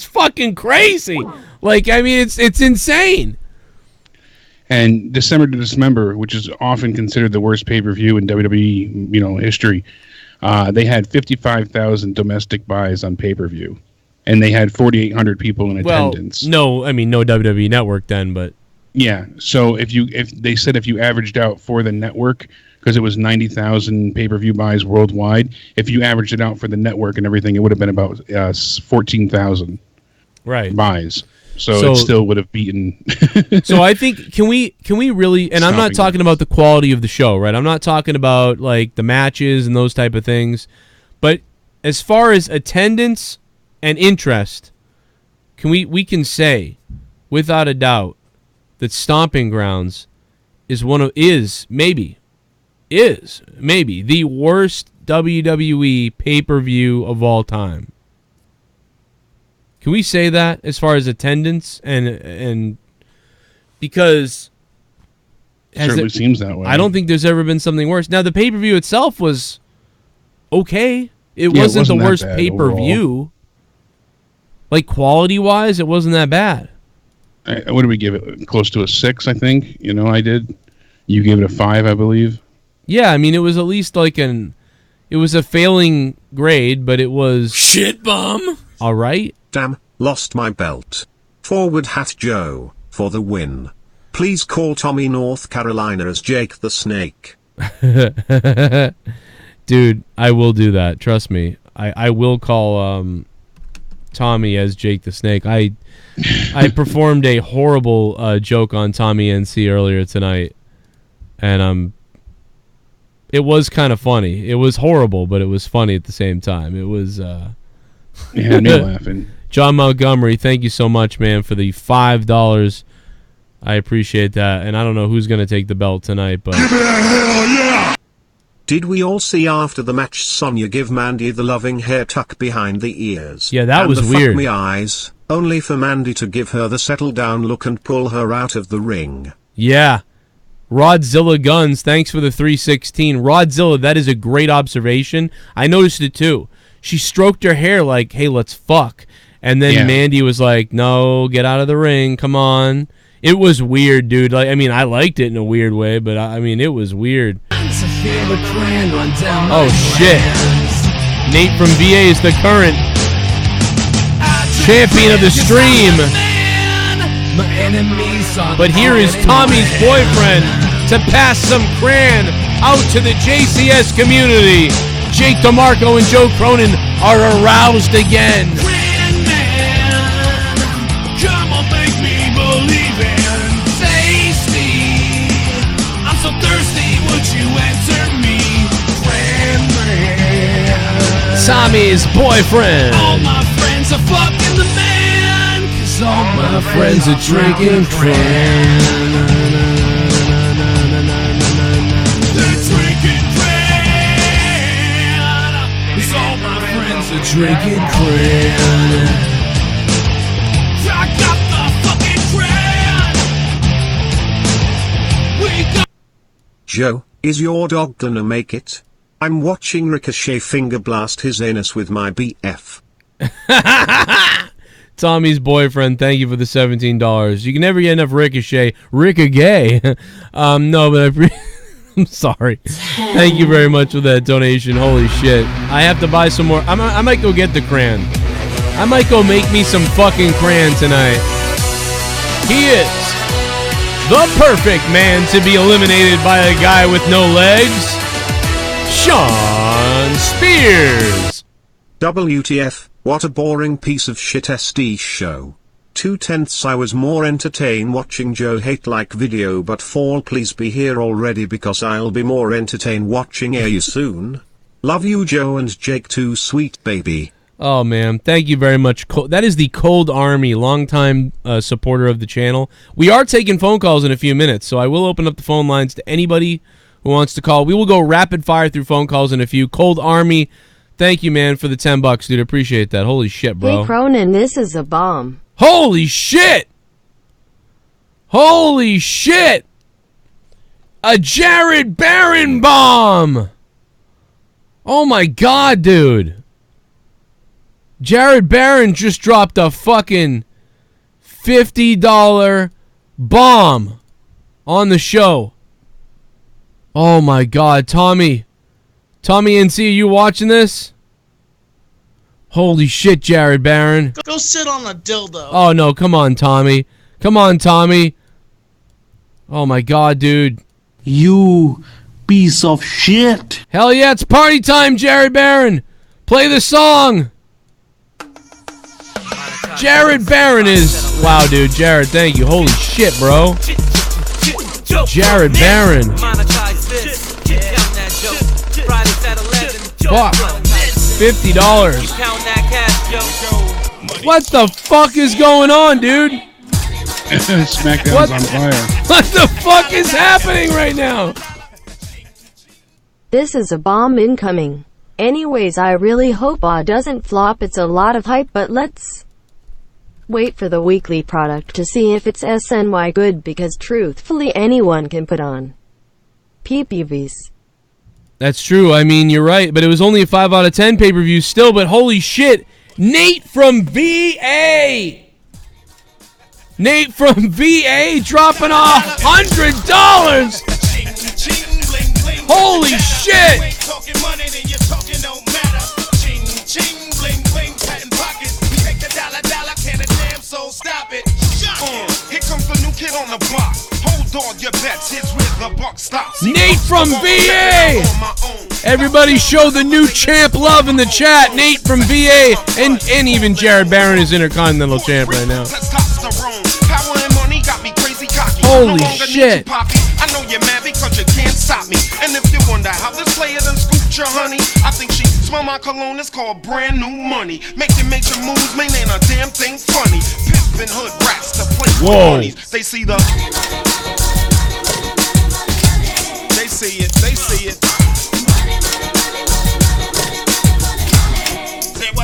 fucking crazy. Like, I mean, it's insane. And December to Dismember, which is often considered the worst pay-per-view in WWE, history, they had 55,000 domestic buys on pay-per-view. And they had 4,800 people in attendance. No WWE Network then, but yeah. So if they said if you averaged out for the network, because it was 90,000 pay-per-view buys worldwide, if you averaged it out for the network and everything, it would have been about 14,000 buys. So it still would have beaten. So I think can we really? And I'm not talking about the quality of the show, right? I'm not talking about like the matches and those type of things, but as far as attendance and interest, we can say without a doubt that Stomping Grounds is maybe the worst WWE pay-per-view of all time. Can we say that as far as attendance and because certainly seems that way. I don't think there's ever been something worse. Now the pay-per-view itself was okay. It wasn't the worst pay-per-view. Overall. Like quality-wise, it wasn't that bad. What did we give it? Close to a 6, I think. I did. You gave it a 5, I believe. Yeah, I mean, it was at least like it was a failing grade, but it was shit bum. All right. Damn, lost my belt. Forward Hat Joe for the win. Please call Tommy North Carolina as Jake the Snake. Dude, I will do that. Trust me. I will call Tommy as Jake the Snake. I performed a horrible joke on Tommy NC earlier tonight, and it was kind of funny. It was horrible, but it was funny at the same time. It was. It had me laughing. John Montgomery, thank you so much, man, for the $5. I appreciate that, and I don't know who's going to take the belt tonight, but... Give it a hell yeah! Did we all see after the match Sonya give Mandy the loving hair tuck behind the ears? Yeah, that and was the weird. Fuck me eyes, only for Mandy to give her the settle down look and pull her out of the ring. Yeah. Rodzilla Guns, thanks for the 316. Rodzilla, that is a great observation. I noticed it too. She stroked her hair like, hey, let's fuck. And then Mandy was like, no, get out of the ring, come on. It was weird, dude. Like, I mean, I liked it in a weird way, but I mean, it was weird. Oh, shit. Nate from VA is the current champion of the stream. But here is Tommy's boyfriend to pass some cran out to the JCS community. Jake DeMarco and Joe Cronin are aroused again. Come on, make me believe in tasty. I'm so thirsty, would you answer me? Tommy's boyfriend. All my friends are fucking the man, 'cause all my friends are drinking cran. They're drinking cran. 'Cause all my friends are drinking cran. Joe, is your dog gonna make it? I'm watching Ricochet finger blast his anus with my BF. Tommy's boyfriend, thank you for the $17. You can never get enough Ricochet. Rick-a-gay. No, but I'm sorry. Thank you very much for that donation. Holy shit. I have to buy some more. I might go get the crayon. I might go make me some fucking crayon tonight. He is the perfect man to be eliminated by a guy with no legs. Sean Spears. WTF, what a boring piece of shit SD show. 2/10 I was more entertained watching Joe hate like video, but Fall please be here already because I'll be more entertained watching you soon. Love you Joe and Jake too, sweet baby. Oh man, thank you very much. That is the Cold Army, longtime supporter of the channel. We are taking phone calls in a few minutes, so I will open up the phone lines to anybody who wants to call. We will go rapid fire through phone calls in a few. Cold Army, thank you, man, for the $10, dude. Appreciate that. Holy shit, bro. Hey, Cronin, this is a bomb. Holy shit! Holy shit! A Jared Barron bomb! Oh my god, dude. Jared Barron just dropped a fucking $50 bomb on the show. Oh my god, Tommy. Tommy NC, are you watching this? Holy shit, Jared Barron. Go sit on a dildo. Oh no, come on, Tommy. Come on, Tommy. Oh my god, dude. You piece of shit. Hell yeah, it's party time, Jared Barron. Play the song. Jared Barron is... Wow, dude. Jared, thank you. Holy shit, bro. Jared Barron. Fuck. $50. What the fuck is going on, dude? SmackDown's on fire. What the fuck is happening right now? This is a bomb incoming. Anyways, I really hope AW doesn't flop. It's a lot of hype, but let's wait for the weekly product to see if it's SNY good, because truthfully anyone can put on PPVs. That's true. I mean, you're right, but it was only a 5 out of 10 pay-per-view still, but holy shit. Nate from VA. Nate from VA dropping $100. Holy shit. Stop it. Here comes the new kid on the block. Hold on your bets. Here's where the buck stops. Nate from VA. Everybody show the new champ love in the chat. Nate from VA. And even Jared Barron is Intercontinental champ right now. Holy shit. I know you're mad because you can't stop me. And if you wonder how how this player done scooped your honey. I think she smell my cologne, it's called brand new money. Making major moves, man, ain't a damn thing funny. Pimpin' hood rats to play with honeys. They see the... They see it, they see it.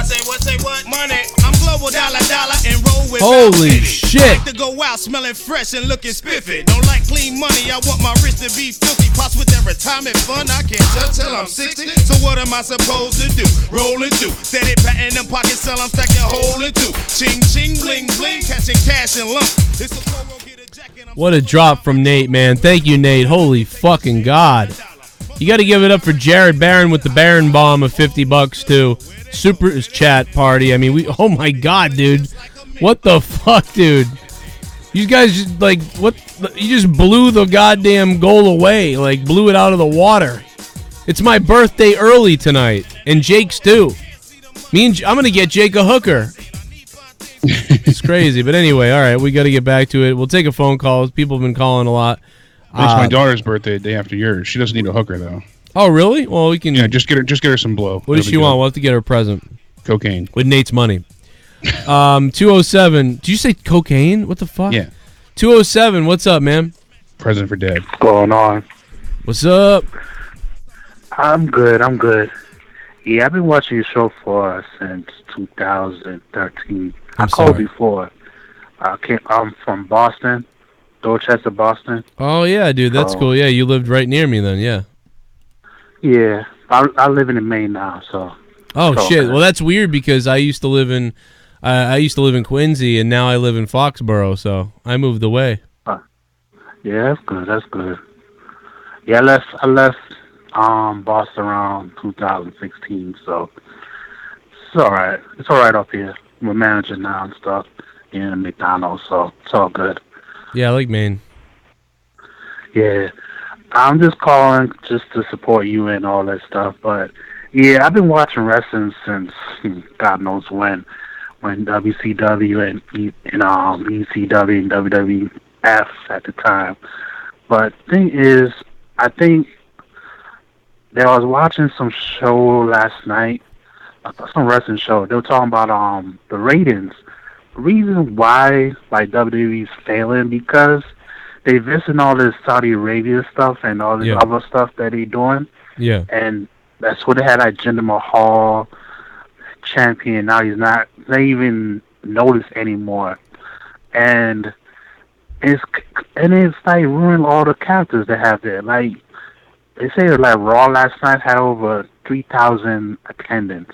Say what? Money. I'm global dollar and roll with. Holy shit. Like to go out smelling fresh and looking spiffy. Don't like clean money, I want my wrist to be filthy. Pops with that retirement fund, I can't tell till I'm 60. So what am I supposed to do? Roll and do. Steady patting them pockets, sell I'm stacking hole and two. Ching ching bling bling, catching cash and lump. It's a polo, get a jacket. What a drop from Nate, man. Thank you, Nate. Holy fucking God. You got to give it up for Jared Barron with the Barron bomb of $50 too. Super chat party. I mean, oh my God, dude. What the fuck, dude? You guys just, like, what? You just blew the goddamn goal away. Like, blew it out of the water. It's my birthday early tonight. And Jake's too. I'm going to get Jake a hooker. It's crazy. But anyway, all right, we got to get back to it. We'll take a phone call. People have been calling a lot. It's my daughter's birthday, the day after yours. She doesn't need a hooker, though. Oh, really? Well, we can... Yeah, just get her some blow. What does she want? We'll have to get her a present. Cocaine. With Nate's money. 207. Did you say cocaine? What the fuck? Yeah. 207, what's up, man? Present for Dad. What's going on? What's up? I'm good. Yeah, I've been watching your show since 2013. I called before. I'm from Boston. Dorchester, Boston. Oh, yeah, dude, that's cool. Yeah, you lived right near me then, yeah. Yeah, I live in Maine now, so. Oh, shit. Well, that's weird because I used to live in Quincy, and now I live in Foxborough, so I moved away. Yeah, that's good. Yeah, I left Boston around 2016, so it's all right. It's all right up here. I'm a manager now and stuff in McDonald's, so it's all good. Yeah, I like Maine. Yeah, I'm just calling just to support you and all that stuff. But yeah, I've been watching wrestling since God knows when WCW and ECW and WWF at the time. But thing is, I think that I was watching some show last night, some wrestling show. They were talking about the ratings. The reason why like WWE's failing because they visiting all this Saudi Arabia stuff and all this other stuff that they doing. Yeah. And that's what they had like Jinder Mahal champion. Now he's not even noticed anymore. And it's like ruining all the characters they have there. Like they say like Raw last night had over 3,000 attendance.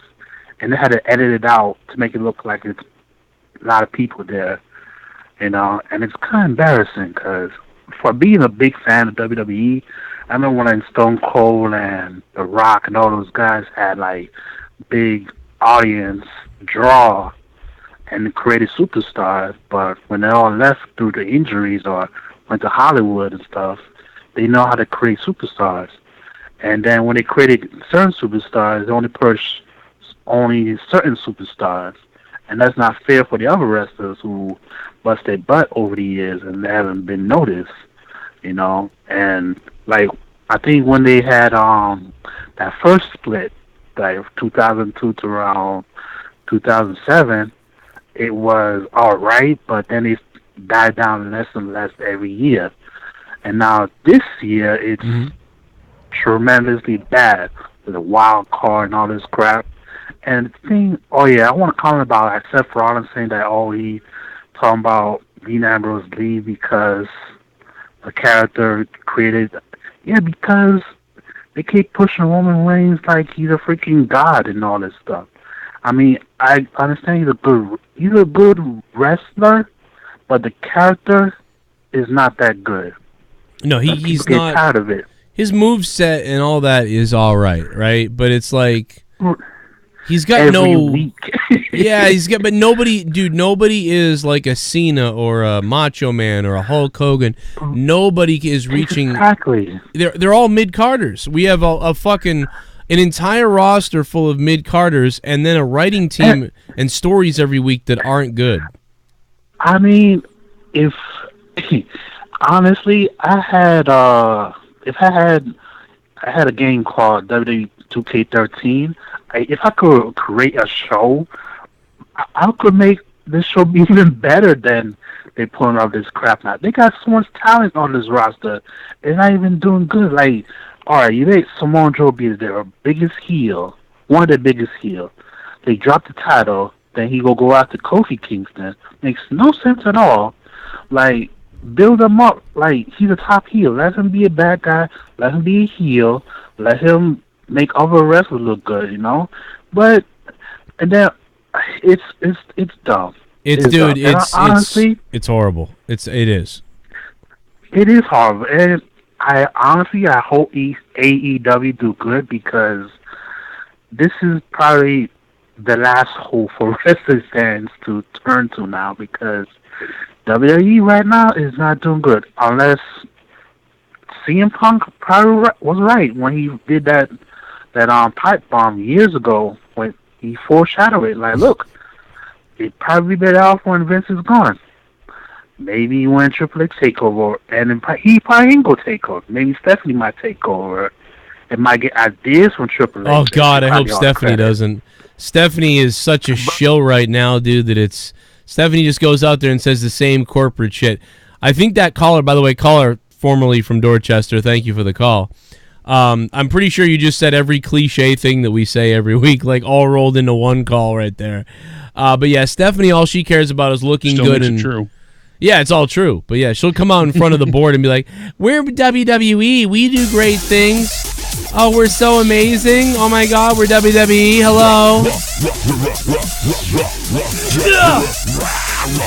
And they had to edit it out to make it look like it's a lot of people there, you know, and it's kind of embarrassing because for being a big fan of WWE, I remember when Stone Cold and The Rock and all those guys had like big audience draw and created superstars, but when they all left through the injuries or went to Hollywood and stuff, they know how to create superstars. And then when they created certain superstars, they only push only certain superstars. And that's not fair for the other wrestlers who bust their butt over the years and they haven't been noticed, you know. And like I think when they had that first split, like 2002 to around 2007, it was all right, but then it died down less and less every year. And now this year it's tremendously bad with the wild card and all this crap. And the thing, I want to comment about Seth Rollins saying that, he talking about Dean Ambrose leave because the character created, because they keep pushing Roman Reigns like he's a freaking god and all this stuff. I mean, I understand he's a good wrestler, but the character is not that good. No, he's not. Tired of it. His moveset and all that is all right? But it's like he's got every week. but nobody is like a Cena or a Macho Man or a Hulk Hogan. Nobody is reaching. Exactly. They're all mid-carders. We have a fucking an entire roster full of mid-carders and then a writing team and stories every week that aren't good. I mean, honestly, I I had a game called WWE 2K13. If I could create a show, I could make this show be even better than they pulling off this crap now. They got so much talent on this roster. They're not even doing good. Like, all right, you made Samoa Joe be their biggest heel, one of their biggest heel. They dropped the title, then he go after Kofi Kingston. Makes no sense at all. Like, build him up like he's a top heel. Let him be a bad guy. Let him be a heel. Let him make other wrestlers look good, you know. But and then it's dumb. It's horrible. It is. It is horrible, and I hope AEW do good, because this is probably the last hope for wrestling fans to turn to now, because WWE right now is not doing good, unless CM Punk probably was right when he did that pipe bomb years ago, when he foreshadowed it. Like, look, it'd probably be better off when Vince is gone. Maybe when Triple H take over, and then he probably ain't gonna take over. Maybe Stephanie might take over. It might get ideas from Triple H. Oh God, I hope Stephanie doesn't. Stephanie is such a shill right now, dude, that it's Stephanie just goes out there and says the same corporate shit. I think that caller, by the way, formerly from Dorchester, thank you for the call. I'm pretty sure you just said every cliche thing that we say every week, like all rolled into one call right there. But yeah, Stephanie, all she cares about is looking Still good makes and it true. Yeah, it's all true. But yeah, she'll come out in front of the board and be like, "We're WWE. We do great things. Oh, we're so amazing. Oh my God, we're WWE. Hello."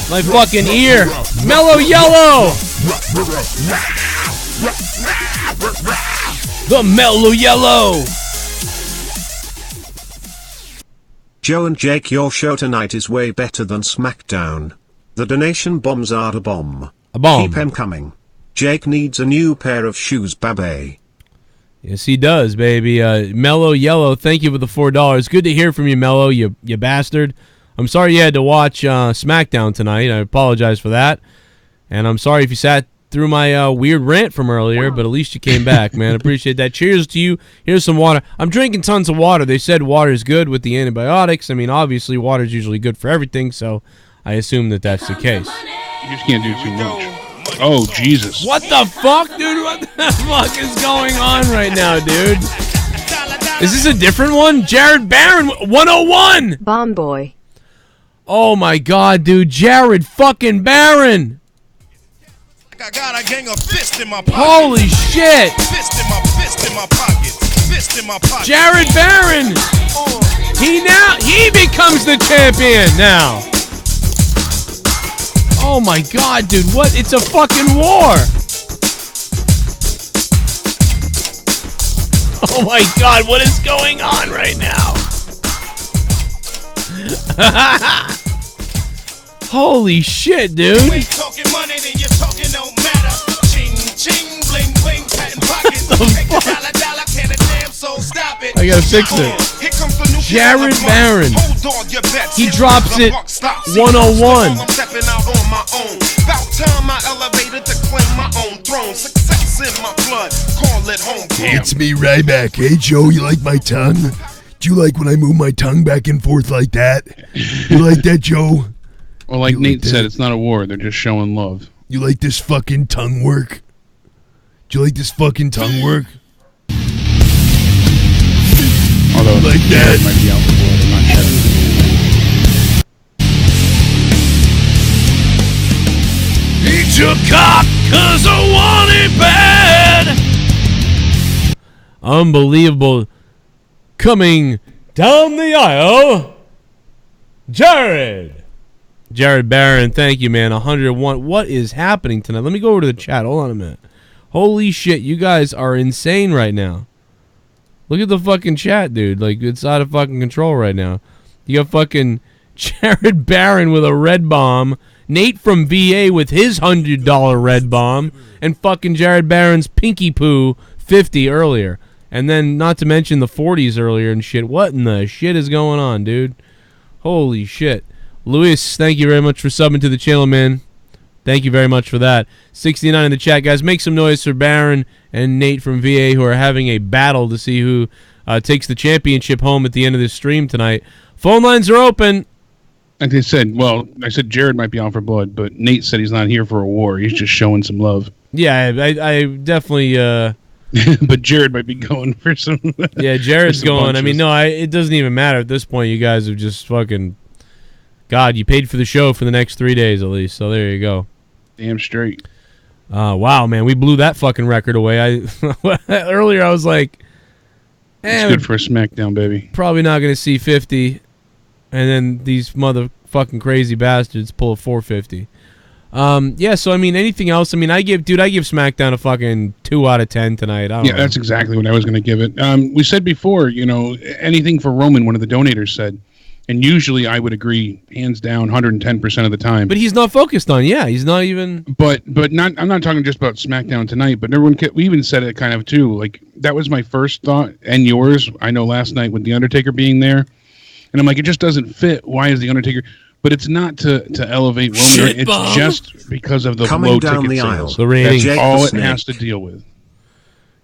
My fucking ear. Mellow Yellow. The Mellow Yellow. Joe and Jake, your show tonight is way better than SmackDown. The donation bombs are a bomb. A bomb. Keep them coming. Jake needs a new pair of shoes, babe. Yes, he does, baby. Mellow Yellow, thank you for the $4. Good to hear from you, Mellow, you bastard. I'm sorry you had to watch SmackDown tonight. I apologize for that. And I'm sorry if you sat through my weird rant from earlier, but at least you came back, man. Appreciate that. Cheers to you. Here's some water. I'm drinking tons of water. They said water is good with the antibiotics. I mean, obviously, water is usually good for everything, so I assume that that's the case. You just can't do too much. Oh, Jesus. What the fuck, dude? What the fuck is going on right now, dude? Is this a different one? Jared Barron, 101. Bomb Boy. Oh, my God, dude. Jared fucking Barron. I got a gang of fists in my pocket. Holy shit. Fist in my pocket. Fist in my pocket. Jared Barron. He becomes the champion now. Oh my God, dude, what? It's a fucking war. Oh my God, what is going on right now? Holy shit, dude. You ain't talking money, then you're talking no matter. Ching, ching, bling, bling, patent pockets. Take the dollar, can a damn soul stop it. I gotta fix it. Here comes the new Jared Barron. Hold on, you bet. He drops it 101. I'm stepping out on my own. About time I elevated to claim my own throne. Success in my blood. Call it home. It's me, Ryback. Hey, Joe, you like my tongue? Do you like when I move my tongue back and forth like that? You like that, Joe? Well, like Nate said, it's not a war. They're just showing love. You like this fucking tongue work? Do you like this fucking tongue work? Although like that might be out for it. I'm not sure. Eat your cock, 'cause I want it bad. Unbelievable. Coming down the aisle, Jared Barron, thank you, man. 101. What is happening tonight? Let me go over to the chat. Hold on a minute. Holy shit, you guys are insane right now. Look at the fucking chat, dude. Like, it's out of fucking control right now. You got fucking Jared Barron with a red bomb, Nate from VA with his $100 red bomb, and fucking Jared Barron's Pinky Poo 50 earlier. And then, not to mention the 40s earlier and shit. What in the shit is going on, dude? Holy shit. Luis, thank you very much for subbing to the channel, man. Thank you very much for that. 69 in the chat, guys. Make some noise for Baron and Nate from VA, who are having a battle to see who takes the championship home at the end of this stream tonight. Phone lines are open. Like I said, Jared might be on for blood, but Nate said he's not here for a war. He's just showing some love. Yeah, I definitely... but Jared might be going for some... yeah, Jared's going. Punches. I mean, no, it doesn't even matter at this point. You guys have just fucking... God, you paid for the show for the next 3 days at least, so there you go. Damn straight. Wow, man, we blew that fucking record away. Earlier I was like... It's good for a SmackDown, baby. Probably not going to see 50, and then these motherfucking crazy bastards pull a 450. Yeah, so I mean, anything else? I mean, I give SmackDown a fucking 2 out of 10 tonight. I don't know. That's exactly what I was going to give it. We said before, anything for Roman, one of the donators said, and usually I would agree, hands down, 110% of the time. But he's not focused on. Yeah, he's not even. But not. I'm not talking just about SmackDown tonight. But we even said it kind of too. Like that was my first thought and yours. I know last night with the Undertaker being there, and I'm like, it just doesn't fit. Why is the Undertaker? But it's not to elevate Roman. It's just because of the low ticket sales. The ratings. That's all it has to deal with.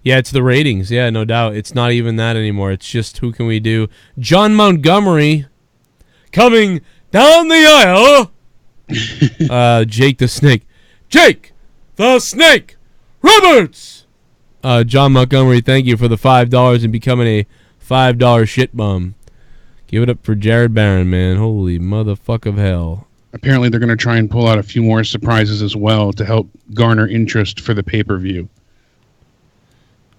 Yeah, it's the ratings. Yeah, no doubt. It's not even that anymore. It's just who can we do? John Montgomery coming down the aisle. Jake the Snake. Jake the Snake Roberts. John Montgomery, thank you for the $5 and becoming a $5 shit bum. Give it up for Jared Barron, man. Holy motherfuck of hell. Apparently they're going to try and pull out a few more surprises as well to help garner interest for the pay-per-view.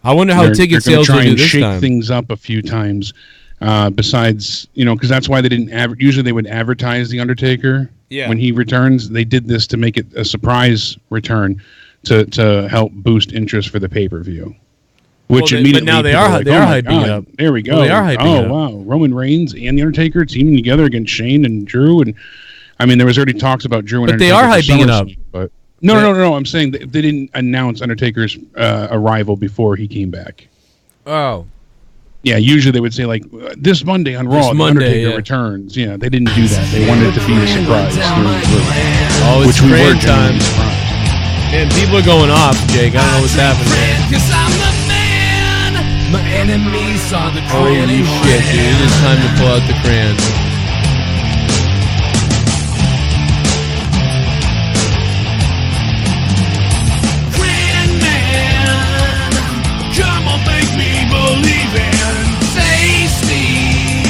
I wonder how ticket sales will do this time. They're going to try and shake things up a few times. Besides, because that's why they didn't usually they would advertise the Undertaker when he returns. They did this to make it a surprise return to help boost interest for the pay-per-view. Which immediately, but now they are hyping it up. There we go. Well, they are hyping it up. Wow, Roman Reigns and the Undertaker teaming together against Shane and Drew, and I mean there was already talks about Drew and but Undertaker. But they are hyping it up. But no. I'm saying they didn't announce Undertaker's arrival before he came back. Oh. Yeah, usually they would say like this Monday on Raw, the Undertaker returns. Yeah, they didn't do that. They wanted it to be a surprise. Oh, it's train time. Man, people are going off, Jake. I don't know what's happening. My enemies are the holy shit, dude. It is time to pull out the crayon. Crayon man, come on, make me believe in tasty.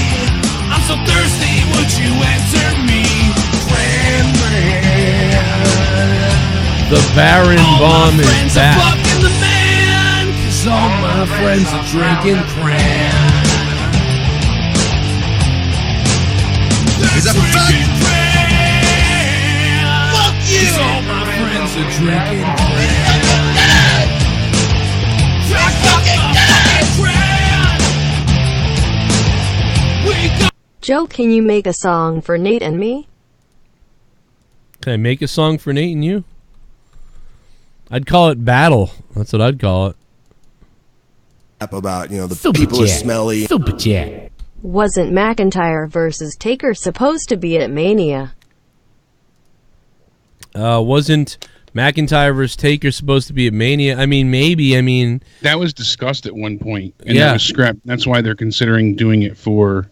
I'm so thirsty, would you answer me? Crayon man. The Baron Bomb is back. All my friends are drinking cran. Is that fuck you? All my friends are drinking cran. Joe, can you make a song for Nate and me? Can I make a song for Nate and you? I'd call it Battle. That's what I'd call it. About, the people are smelly. Super chat. Wasn't McIntyre versus Taker supposed to be at Mania? Wasn't McIntyre versus Taker supposed to be at Mania? I mean, maybe. I mean, that was discussed at one point, and that was scrapped. That's why they're considering doing it for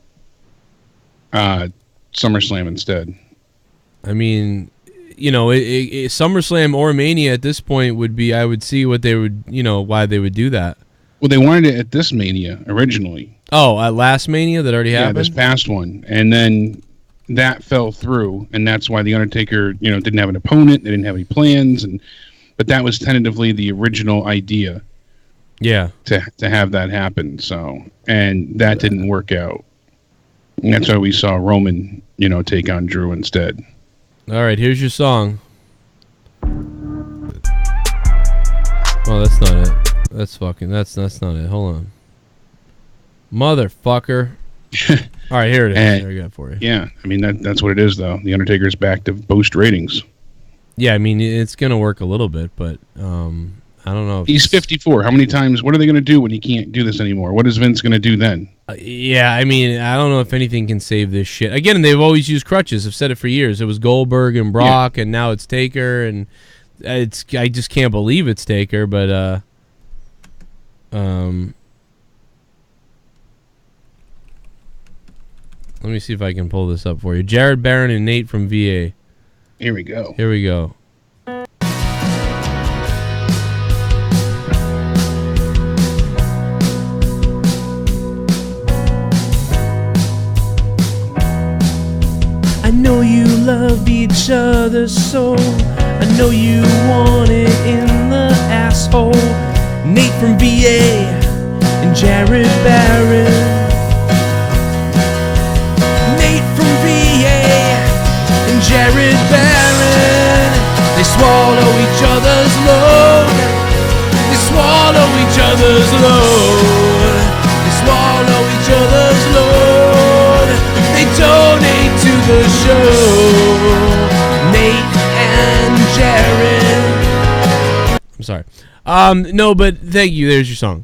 SummerSlam instead. I mean, SummerSlam or Mania at this point would be. I would see what they would, why they would do that. Well, they wanted it at this Mania originally. Oh, at last Mania that already happened? Yeah, this past one. And then that fell through, and that's why The Undertaker, didn't have an opponent. They didn't have any plans, but that was tentatively the original idea. Yeah. To have that happen, so. And that didn't work out. And that's why we saw Roman, take on Drew instead. All right, here's your song. Oh, that's not it. That's not it. Hold on. Motherfucker. All right, here it is. There I got it for you. Yeah, I mean, that's what it is, though. The Undertaker's back to boost ratings. Yeah, I mean, it's going to work a little bit, but I don't know. He's 54. How many times? What are they going to do when he can't do this anymore? What is Vince going to do then? Yeah, I mean, I don't know if anything can save this shit. Again, they've always used crutches. I've said it for years. It was Goldberg and Brock, and now it's Taker, and I just can't believe it's Taker, but let me see if I can pull this up for you. Jared Barron and Nate from VA. Here we go. Here we go. I know you love each other so. I know you want it in the asshole. Nate from VA and Jared Barron. Nate from VA and Jared Barron. They swallow each other's load. They swallow each other's load. They swallow each other's load. They donate to the show. Nate and Jared. I'm sorry. No, but thank you. There's your song.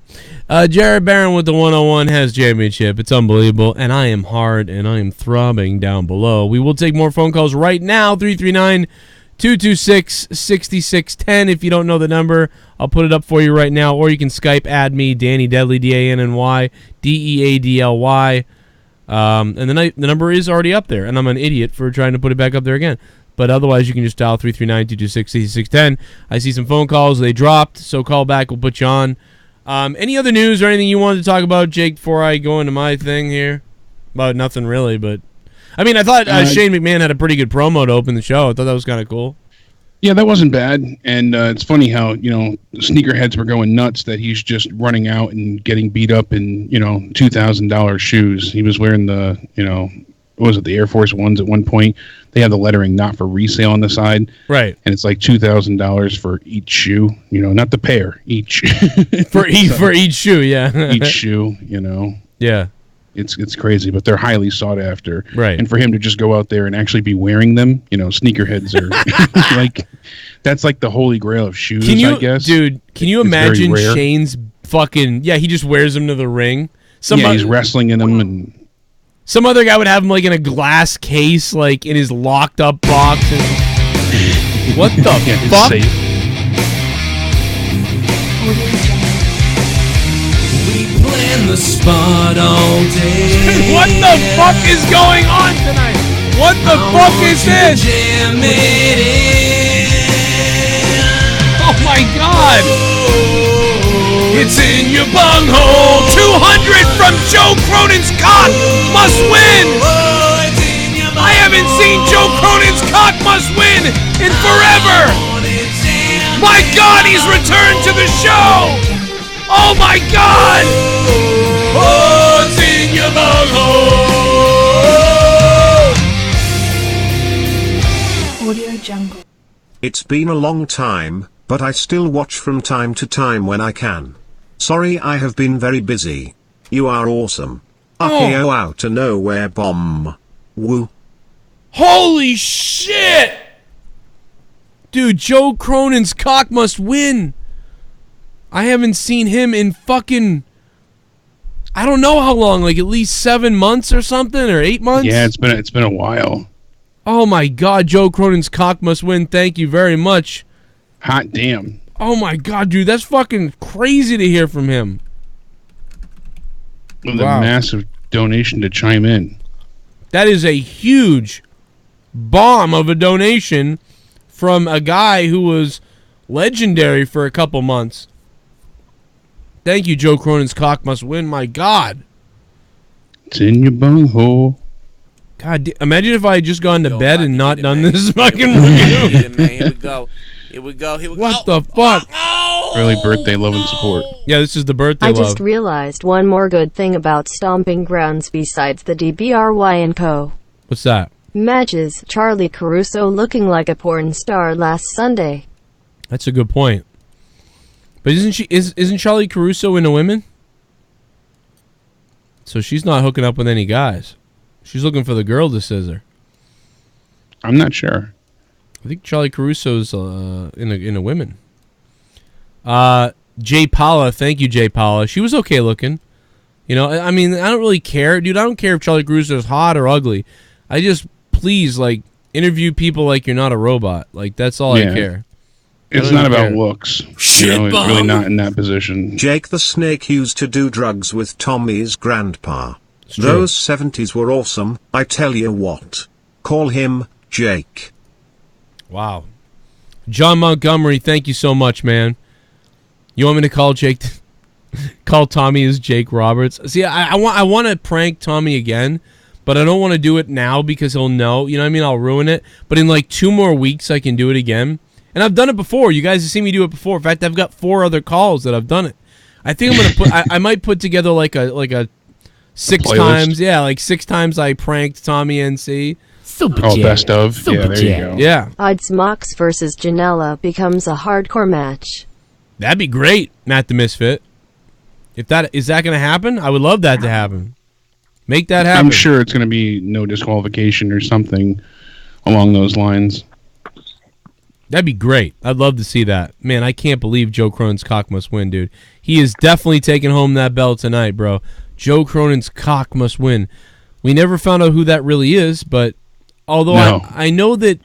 Jared Barron with the 101 has championship. It's unbelievable, and I am hard, and I am throbbing down below. We will take more phone calls right now, 339-226-6610. If you don't know the number, I'll put it up for you right now, or you can Skype add me, Danny Deadly, D-A-N-N-Y, D-E-A-D-L-Y. And the number is already up there, and I'm an idiot for trying to put it back up there again. But otherwise, you can just dial 339-226-6610. I see some phone calls. They dropped, so call back. We'll put you on. Any other news or anything you wanted to talk about, Jake, before I go into my thing here? About nothing really, but... I mean, I thought Shane McMahon had a pretty good promo to open the show. I thought that was kind of cool. Yeah, that wasn't bad. And it's funny how, sneakerheads were going nuts that he's just running out and getting beat up in, $2,000 shoes. He was wearing the, what was it, the Air Force Ones at one point. They have the lettering not for resale on the side. Right. And it's like $2,000 for each shoe, not the pair, each. for each shoe, yeah. Each shoe, Yeah. It's crazy, but they're highly sought after. Right. And for him to just go out there and actually be wearing them, sneakerheads are like, that's like the holy grail of shoes, I guess. Dude, can you imagine Shane's fucking, he just wears them to the ring. He's wrestling in them, and some other guy would have him like in a glass case, like in his locked up box. And what the fuck? We plan the spot all day. What the fuck is going on tonight? What the fuck is this? Oh my god! It's in your bunghole. 200 from Joe Cronin's cock must win. I haven't seen Joe Cronin's cock must win in forever. My god, he's returned to the show. Oh my god. Oh, it's in your bunghole. Audio Jungle. It's been a long time, but I still watch from time to time when I can. Sorry, I have been very busy. You are awesome. RKO out of nowhere bomb. Woo. Holy shit! Dude, Joe Cronin's cock must win. I haven't seen him in fucking... I don't know how long, like at least 7 months or something, or 8 months? Yeah, it's been a while. Oh my god, Joe Cronin's cock must win. Thank you very much. Hot damn. Oh my god, dude, that's fucking crazy to hear from him. With a massive donation to chime in. That is a huge bomb of a donation from a guy who was legendary for a couple months. Thank you, Joe Cronin's cock must win. My god. It's in your bunghole. God, imagine if I had just gone to bed and not done this fucking review. Here we go. Here we go. What the fuck? Early birthday love and support. Yeah, this is the birthday love. I just realized one more good thing about Stomping Grounds besides the DBRY and Co. What's that? Matches. Charlie Caruso looking like a porn star last Sunday. That's a good point. But isn't Charlie Caruso into women? So she's not hooking up with any guys. She's looking for the girl to scissor. I'm not sure. I think Charlie Caruso's into women. Jay Paula, thank you, Jay Paula. She was okay looking. You know, I mean, I don't really care, dude. I don't care if Charlie Caruso is hot or ugly. I just, please, like, interview people like you're not a robot. Like, that's all I care. It's not about looks. Shit, you know, it's really not in that position. Jake the Snake used to do drugs with Tommy's grandpa. It's true. Those 70s were awesome, I tell you what. Call him Jake. Wow. John Montgomery, thank you so much, man. You want me to call Jake... call Tommy as Jake Roberts? See, I want to prank Tommy again, but I don't want to do it now because he'll know. You know what I mean? I'll ruin it. But in like 2 more weeks, I can do it again. And I've done it before. You guys have seen me do it before. In fact, I've got 4 other calls that I've done it. I think I'm gonna put. I might put together like a 6 times. Yeah, like 6 times I pranked Tommy NC. Best of. Super there you go. Yeah. Odds Mox versus Janela becomes a hardcore match. That'd be great, Matt the Misfit. Is that going to happen? I would love that to happen. Make that happen. I'm sure it's going to be no disqualification or something along those lines. That'd be great. I'd love to see that. Man, I can't believe Joe Cronin's cock must win, dude. He is definitely taking home that belt tonight, bro. Joe Cronin's cock must win. We never found out who that really is, but although I know that...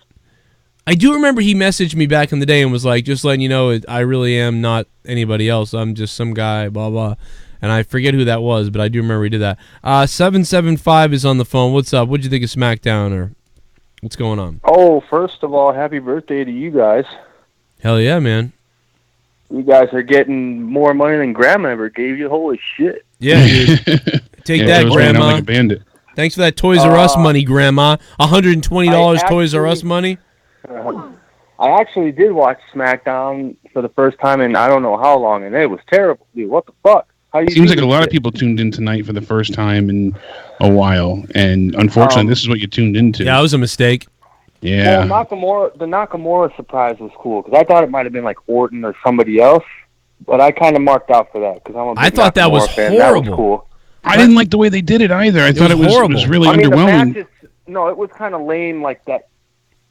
I do remember he messaged me back in the day and was like, just letting you know, I really am not anybody else. I'm just some guy, blah, blah. And I forget who that was, but I do remember he did that. 775 is on the phone. What's up? What'd you think of SmackDown, or what's going on? Oh, first of all, happy birthday to you guys. Hell yeah, man. You guys are getting more money than Grandma ever gave you. Holy shit. Yeah, dude. Take that, Grandma. Like a bandit. Thanks for that Toys R Us money, Grandma. $120 Toys R Us money. I actually did watch SmackDown for the first time in I don't know how long, and it was terrible, dude. What the fuck? Seems like a lot of people tuned in tonight for the first time in a while, and unfortunately, this is what you tuned into. Yeah, it was a mistake. Yeah. Well, the Nakamura surprise was cool, because I thought it might have been like Orton or somebody else, but I kind of marked out for that, because I'm a big thought that was fan. horrible. That was cool. I didn't like the way they did it either. I thought it was horrible. It was really underwhelming. The match it was kind of lame like that.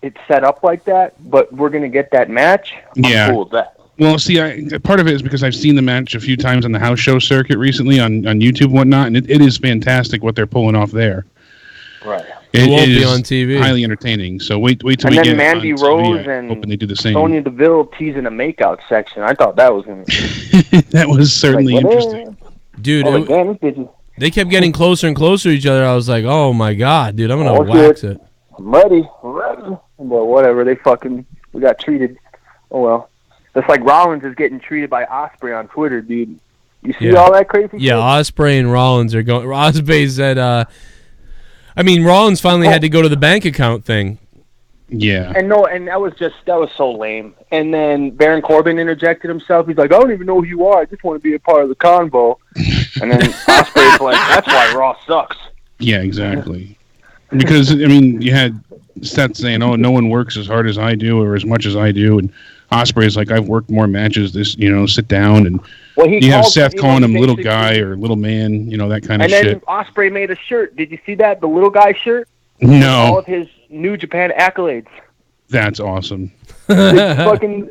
It's set up like that, but we're going to get that match. I'm cool with that. Well, see, part of it is because I've seen the match a few times on the house show circuit recently on YouTube and whatnot, and it is fantastic what they're pulling off there. Right. It won't be on TV. Highly entertaining. So wait till we get and then Mandy Rose and hoping they do the same. Sonya Deville teasing a makeout section. I thought that was going to be... That was certainly interesting. Dude, they kept getting closer and closer to each other. I was like, oh my God, dude, I'm going to wax it. Ready. But whatever, we got treated. Oh well. It's like Rollins is getting treated by Ospreay on Twitter, dude. You see all that crazy shit? Yeah, Ospreay and Rollins are going. Ospreay said, Rollins finally had to go to the bank account thing. Yeah. And that was so lame. And then Baron Corbin interjected himself. He's like, I don't even know who you are. I just want to be a part of the convo. And then Ospreay's like, that's why Raw sucks. Yeah, exactly. Because, you had Seth saying, oh, no one works as hard as I do or as much as I do. And Ospreay's like, I've worked more matches, sit down. And you have Seth calling him little guy or little man, that kind of shit. And then Ospreay made a shirt. Did you see that? The little guy shirt? No. All of his New Japan accolades. That's awesome. And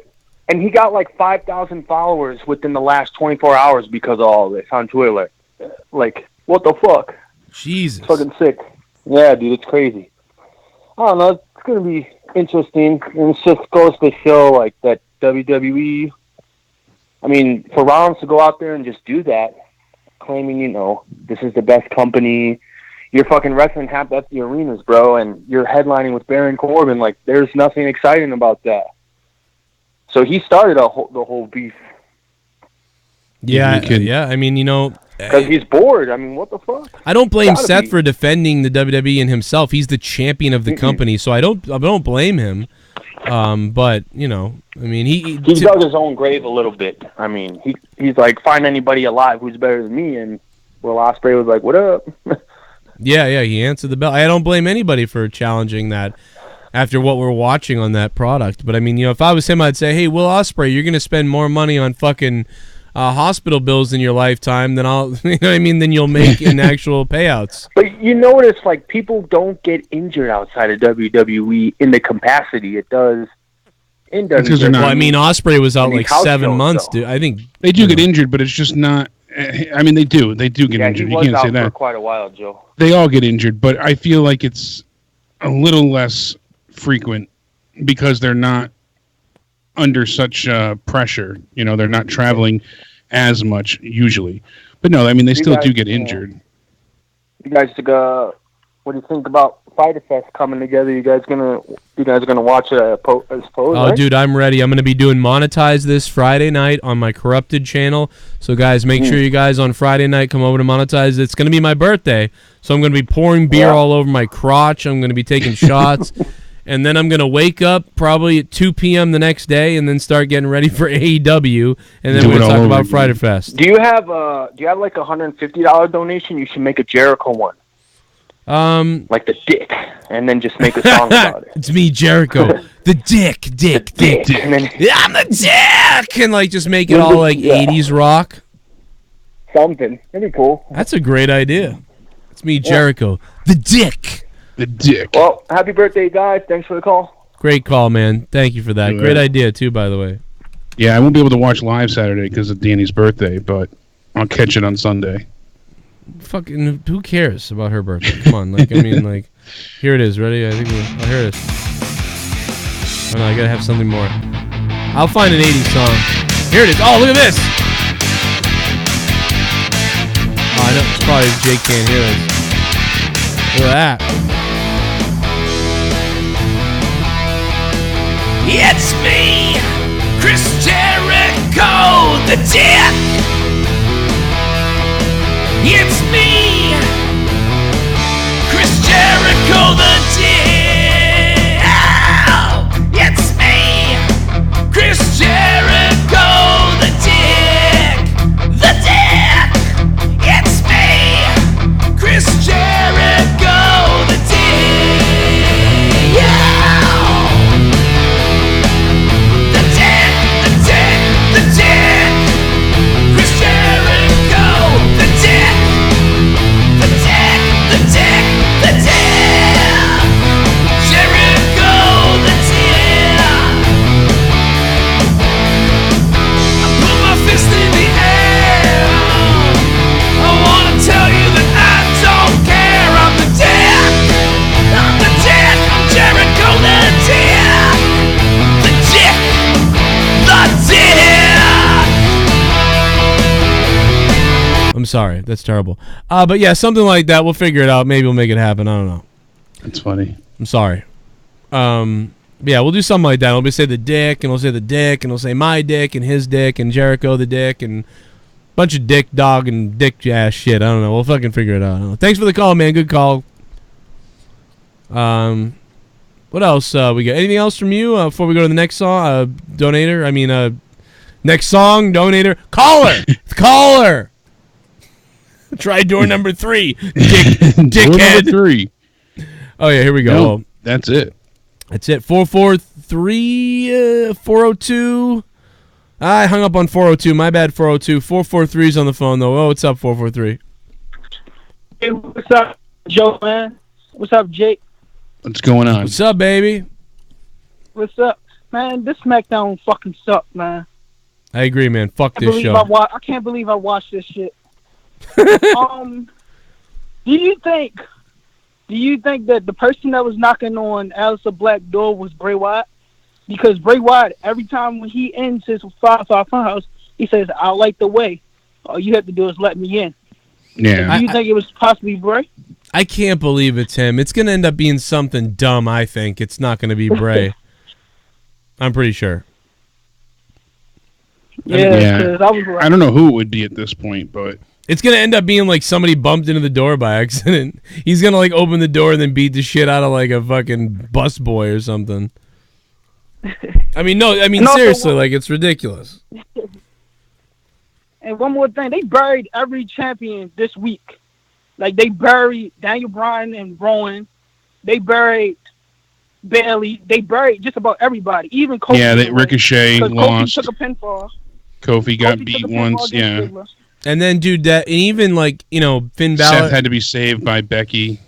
he got like 5,000 followers within the last 24 hours because of all this on Twitter. Like, what the fuck? Jesus. Fucking sick. Yeah, dude, it's crazy. I don't know. It's going to be interesting. And it just goes to show, like, that WWE... for Rollins to go out there and just do that, claiming, this is the best company... You're fucking wrestling half at the arenas, bro, and you're headlining with Baron Corbin. Like, there's nothing exciting about that. So he started the whole beef. Yeah, because he's bored. What the fuck? I don't blame Seth for defending the WWE and himself. He's the champion of the company, so I don't blame him. But he dug his own grave a little bit. He's like, find anybody alive who's better than me, and Will Ospreay was like, what up? Yeah, he answered the bell. I don't blame anybody for challenging that after what we're watching on that product. But if I was him, I'd say, hey, Will Ospreay, you're gonna spend more money on fucking hospital bills in your lifetime than than you'll make in actual payouts. But you notice, like, people don't get injured outside of WWE in the capacity it does in WWE. Well, Ospreay was out like 7 months, dude. I think they do get injured, but it's just not I mean, they do get injured. He You was can't out say that. for quite a while, Joe. They all get injured, but I feel like it's a little less frequent because they're not under such pressure. You know, they're not traveling as much usually. But no, I mean, they still do get injured. You guys, what do you think about Fighter Fest coming together? You guys gonna watch it? I suppose. Oh, right? dude, I'm ready. I'm gonna be doing Monetize this Friday night on my Corrupted channel. So, guys, make sure you guys on Friday night come over to Monetize. It's gonna be my birthday, so I'm gonna be pouring beer all over my crotch. I'm gonna be taking shots, and then I'm gonna wake up probably at 2 p.m. the next day, and then start getting ready for AEW, and then we're gonna talk about Friday Fest. Do you have like a $150 donation? You should make a Jericho one. Like the dick, and then just make a song about it. It's me, Jericho. The dick. And then, I'm the dick! And like just make it all like 80s rock. Something. That'd be cool. That's a great idea. It's me, Jericho. The dick. The dick. Well, happy birthday, guys. Thanks for the call. Great call, man. Thank you for that. Great idea, too, by the way. Yeah, I won't be able to watch live Saturday because of Danny's birthday, but I'll catch it on Sunday. Fucking, who cares about her birthday? Come on, like, I mean, like, here it is. Ready? I think here it is. Oh, no, I gotta have something more. I'll find an 80s song. Here it is. Oh, look at this. Oh, I know. It's probably Jake can't hear this. Look at that. It's me, Chris Jericho, the dick. It's me, Chris Jericho, the dick. It's me, Chris Jericho, the dick. The dick. It's me, Chris Jericho, the dick. The dick, the dick, the dick. Chris Jericho, the dick. The dick, the dick, the dick. Jericho, the dick. I put my fist in the air. I wanna tell you that I don't care. I'm the dick. I'm the dick. I'm Jericho, the dick. The dick. The dick. I'm sorry. That's terrible. But yeah, something like that. We'll figure it out. Maybe we'll make it happen. I don't know. That's funny. I'm sorry. Yeah, we'll do something like that. We'll say the dick, and we'll say the dick, and we'll say my dick, and his dick, and Jericho the dick, and a bunch of dick, dog, and dick ass shit. I don't know. We'll fucking figure it out. I don't know. Thanks for the call, man. Good call. What else we got? Anything else from you before we go to the next song? Donator? I mean, next song, donator. Caller! Caller! Try door number 3. Dickhead. Door number 3. Oh, yeah, here we go. No, that's it. That's it. 443, 402. I hung up on 402. My bad, 402. 443's on the phone, though. Oh, what's up, 443? Hey, what's up, Joe, man? What's up, Jake? What's going on? What's up, baby? What's up? Man, this SmackDown fucking sucked, man. I agree, man. Fuck this show. I can't believe I watched this shit. Do you think that the person that was knocking on Aleister Black's door was Bray Wyatt? Because Bray Wyatt, every time when he ends his 5-5 Funhouse, he says, "I like the way. All you have to do is let me in." Yeah. Do you think it was possibly Bray? I can't believe it's him. It's going to end up being something dumb, I think. It's not going to be Bray. I'm pretty sure. Yeah. I don't know who it would be at this point, but it's going to end up being like somebody bumped into the door by accident. He's going to like open the door and then beat the shit out of like a fucking bus boy or something. Seriously, like it's ridiculous. And one more thing, they buried every champion this week. Like they buried Daniel Bryan and Rowan. They buried Bailey. They buried just about everybody, even Kofi. Yeah, Ricochet lost. Kofi took a pinfall. Kofi got beat once. Yeah. And then, dude, even like Finn Balor Seth had to be saved by Becky.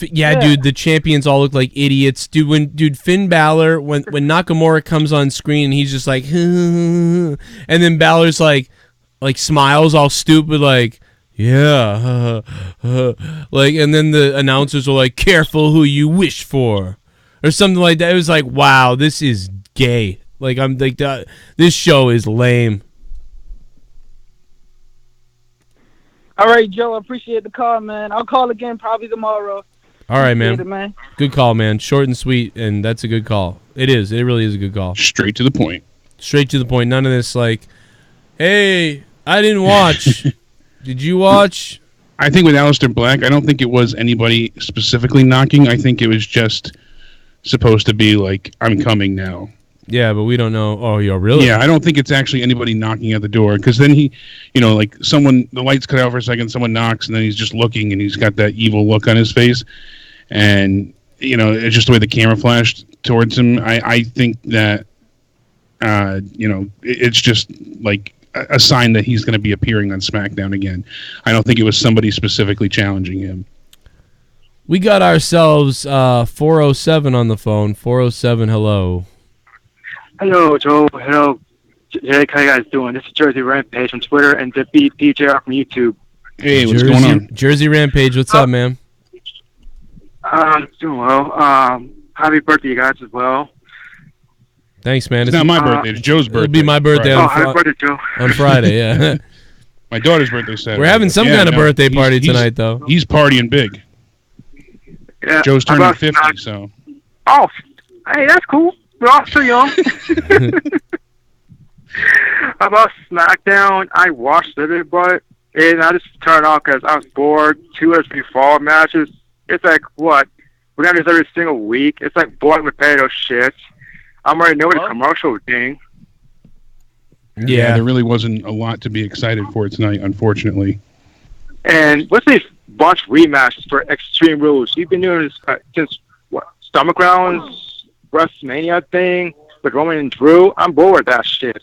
Yeah, dude, the champions all look like idiots. Dude, Finn Balor, when Nakamura comes on screen, he's just like, and then Balor's like, like smiles all stupid, like, yeah, like, and then the announcers were like, careful who you wish for, or something like that. It was like, wow, this is gay. Like, I'm like, this show is lame. All right, Joe, I appreciate the call, man. I'll call again probably tomorrow. All right, man. Appreciate it, man. Good call, man. Short and sweet, and that's a good call. It is. It really is a good call. Straight to the point. Straight to the point. None of this like, hey, I didn't watch. Did you watch? I think with Aleister Black, I don't think it was anybody specifically knocking. I think it was just supposed to be like, I'm coming now. Yeah, but we don't know. Oh, yeah, really? Yeah, I don't think it's actually anybody knocking at the door, because then he, you know, like someone, the lights cut out for a second, someone knocks, and then he's just looking, and he's got that evil look on his face, and, you know, it's just the way the camera flashed towards him. I think that, you know, it's just like a sign that he's going to be appearing on SmackDown again. I don't think it was somebody specifically challenging him. We got ourselves 407 on the phone. 407, hello. Hello, Joe. Hello, Jake. How you guys doing? This is Jersey Rampage from Twitter and the BPJR from YouTube. Hey, what's going on? Jersey Rampage, what's up, man? Doing well. Happy birthday, you guys, as well. Thanks, man. It's not my birthday. It's Joe's birthday. It'll be my birthday happy birthday, Joe. on Friday, yeah. My daughter's birthday Saturday. We're having some kind of birthday party tonight, though. He's partying big. Yeah, Joe's turning 50, so. Oh, hey, that's cool. We're all still young. About SmackDown, I watched it, but and I just turned off because I was bored. 2 or 3 fall matches. It's like, what? We're going to do this every single week. It's like boring repetitive shit. I'm already knowing the commercial thing. Yeah, there really wasn't a lot to be excited for tonight, unfortunately. And what's these bunch rematches for Extreme Rules? You've been doing this since, what, Stomach Rounds? WrestleMania thing with Roman and Drew. I'm bored with that shit.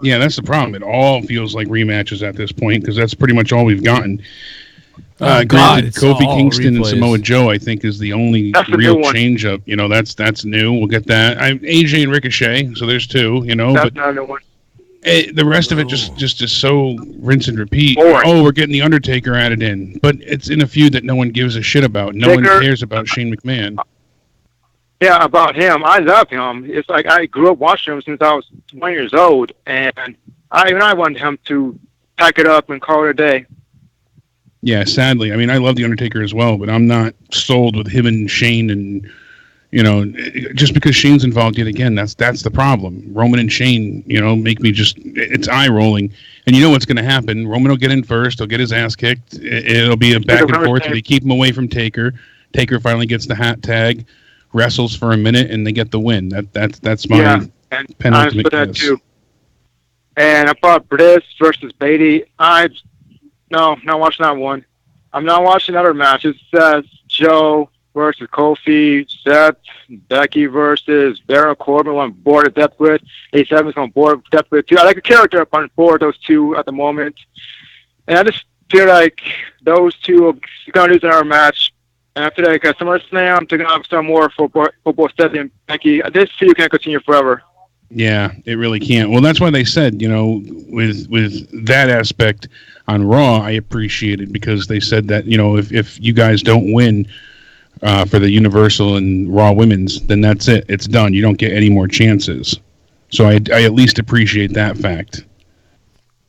Yeah, that's the problem. It all feels like rematches at this point, because that's pretty much all we've gotten. Granted, Kofi Kingston and Samoa Joe, I think, is the only real change-up. You know, that's new. We'll get that. AJ and Ricochet, so there's 2. You know, that's but another one. The rest of it just is so rinse and repeat. Boring. Oh, we're getting the Undertaker added in, but it's in a feud that no one gives a shit about. No one cares about Shane McMahon. Yeah, about him. I love him. It's like I grew up watching him since I was 20 years old, and I wanted him to pack it up and call it a day. Yeah, sadly. I mean, I love The Undertaker as well, but I'm not sold with him and Shane, and, you know, just because Shane's involved yet again, that's the problem. Roman and Shane, you know, make me just, it's eye-rolling. And you know what's going to happen. Roman will get in first. He'll get his ass kicked. It'll be a back and forth where they keep him away from Taker. Taker finally gets the hat tag, wrestles for a minute, and they get the win. That's my penultimate guess. Too. And about Bliss versus Beatty, no, not watching that one. I'm not watching other matches. It says Joe versus Kofi, Seth, Becky versus Baron Corbin, I'm bored to death with. A7's on board to death with too. I like the character up on board those 2 at the moment. And I just feel like those 2 are going to lose another match. And after that, SummerSlam, they're going to have some more football Seth and Becky. This feud can't continue forever. Yeah, it really can't. Well, that's why they said, you know, with that aspect on Raw, I appreciate it, because they said that, you know, if you guys don't win for the Universal and Raw Women's, then that's it. It's done. You don't get any more chances. So I at least appreciate that fact.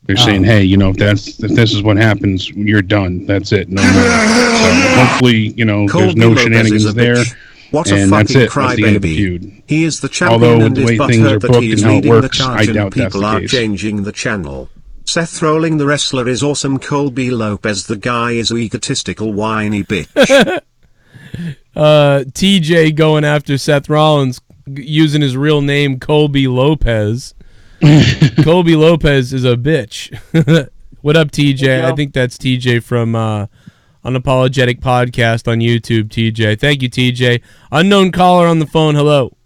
They're saying, hey, you know, if this is what happens, you're done. That's it. No more. So hopefully, you know, there's no shenanigans there. What a and fucking that's it. That's the end of the crybaby. feud. He is the champion, Although and the is way things are butthurt that booked he is and how it leading the works, I charge and doubt that's people the are case. changing the channel. Seth Rolling the wrestler is awesome. Colby Lopez the guy is a egotistical whiny bitch. TJ going after Seth Rollins using his real name, Colby Lopez. Colby Lopez is a bitch. What up, TJ? I think that's TJ from Unapologetic Podcast on YouTube, TJ. Thank you, TJ. Unknown caller on the phone. Hello.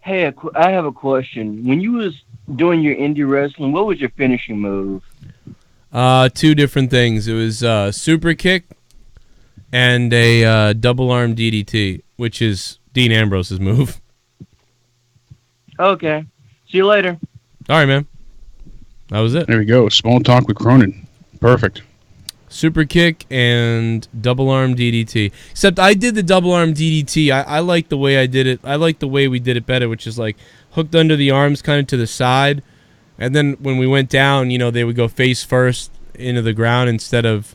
Hey, I have a question. When you was doing your indie wrestling, what was your finishing move? 2 different things. It was super kick and a double arm DDT, which is Dean Ambrose's move. Okay. See you later. All right, man. That was it. There we go. Small talk with Cronin. Perfect. Super kick and double arm DDT. Except I did the double arm DDT. I like the way I did it. I like the way we did it better, which is like hooked under the arms kind of to the side. And then when we went down, you know, they would go face first into the ground instead of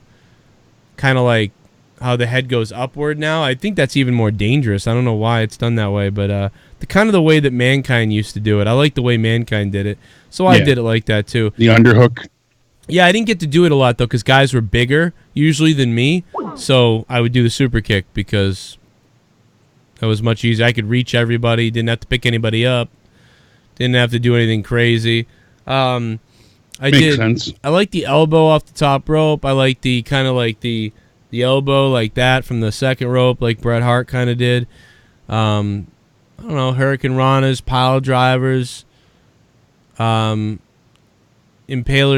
kind of like how the head goes upward now. I think that's even more dangerous. I don't know why it's done that way, but the kind of the way that Mankind used to do it. I like the way Mankind did it. So I did it like that too. The underhook. Yeah, I didn't get to do it a lot, though, because guys were bigger, usually, than me. So I would do the super kick because that was much easier. I could reach everybody, didn't have to pick anybody up, didn't have to do anything crazy. Makes sense. I like the elbow off the top rope. I like the kind of like the elbow like that from the second rope, like Bret Hart kind of did. I don't know, Hurricane Ranas, pile drivers, Impaler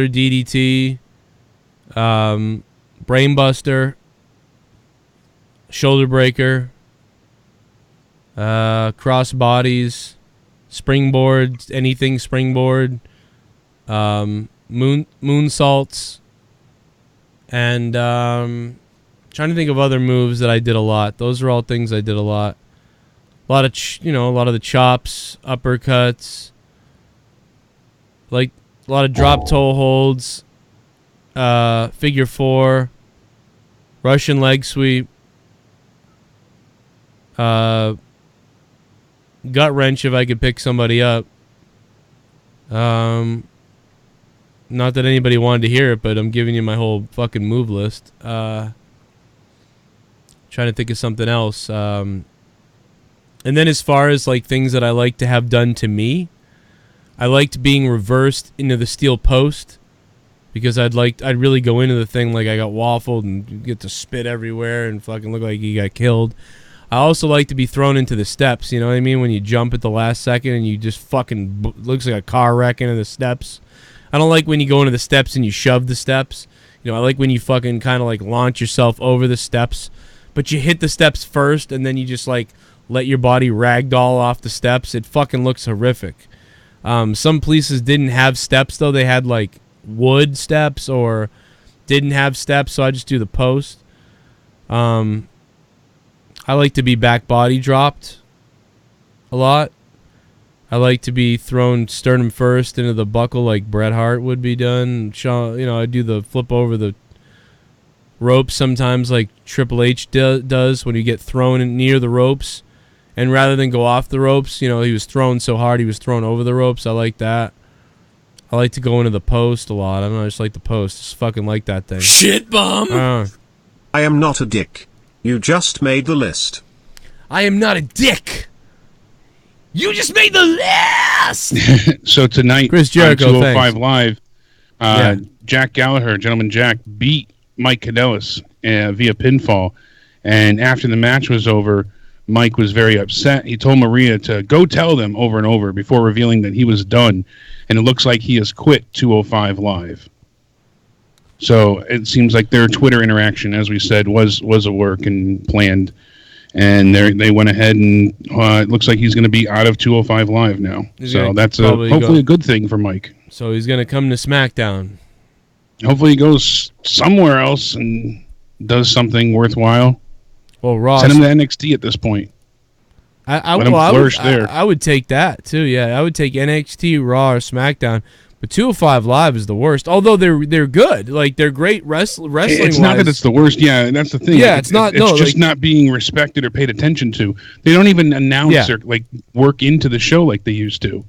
DDT, Brainbuster, Shoulder Breaker, cross bodies, springboard, anything springboard, moonsaults, and trying to think of other moves that I did a lot. Those are all things I did a lot. A lot of a lot of the chops, uppercuts, like. A lot of drop toe holds, figure four, Russian leg sweep, gut wrench if I could pick somebody up. Not that anybody wanted to hear it, but I'm giving you my whole fucking move list. Trying to think of something else. And then as far as like things that I like to have done to me, I liked being reversed into the steel post because I'd really go into the thing like I got waffled and get to spit everywhere and fucking look like you got killed. I also like to be thrown into the steps, you know what I mean? When you jump at the last second and you just fucking looks like a car wreck into the steps. I don't like when you go into the steps and you shove the steps. You know, I like when you fucking kind of like launch yourself over the steps, but you hit the steps first and then you just like let your body ragdoll off the steps. It fucking looks horrific. Some places didn't have steps, though. They had, like, wood steps or didn't have steps, so I just do the post. I like to be back body dropped a lot. I like to be thrown sternum first into the buckle like Bret Hart would be done. I do the flip over the ropes sometimes like Triple H does when you get thrown in near the ropes. And rather than go off the ropes, you know, he was thrown so hard he was thrown over the ropes. I like that. I like to go into the post a lot. I don't know, I just like the post. Just fucking like that thing. Shit bomb! I am not a dick. You just made the list. I am not a dick! You just made the list! So tonight, Chris Jericho, on 205 Live, Jack Gallagher, Gentleman Jack, beat Mike Kanellis via pinfall. And after the match was over, Mike was very upset. He told Maria to go tell them over and over before revealing that he was done. And it looks like he has quit 205 Live. So it seems like their Twitter interaction, as we said, was a work and planned. And they went ahead and it looks like he's going to be out of 205 Live now. So that's hopefully a good thing for Mike. So he's going to come to SmackDown. Hopefully he goes somewhere else and does something worthwhile. Well, Raw. Send him to NXT at this point. I would take that too. Yeah, I would take NXT, Raw, or SmackDown. But 205 Live is the worst. Although they're good, like they're great wrestling. It's not that it's the worst. Yeah, that's the thing. Yeah, like, it's not. It's just not being respected or paid attention to. They don't even announce or like work into the show like they used to.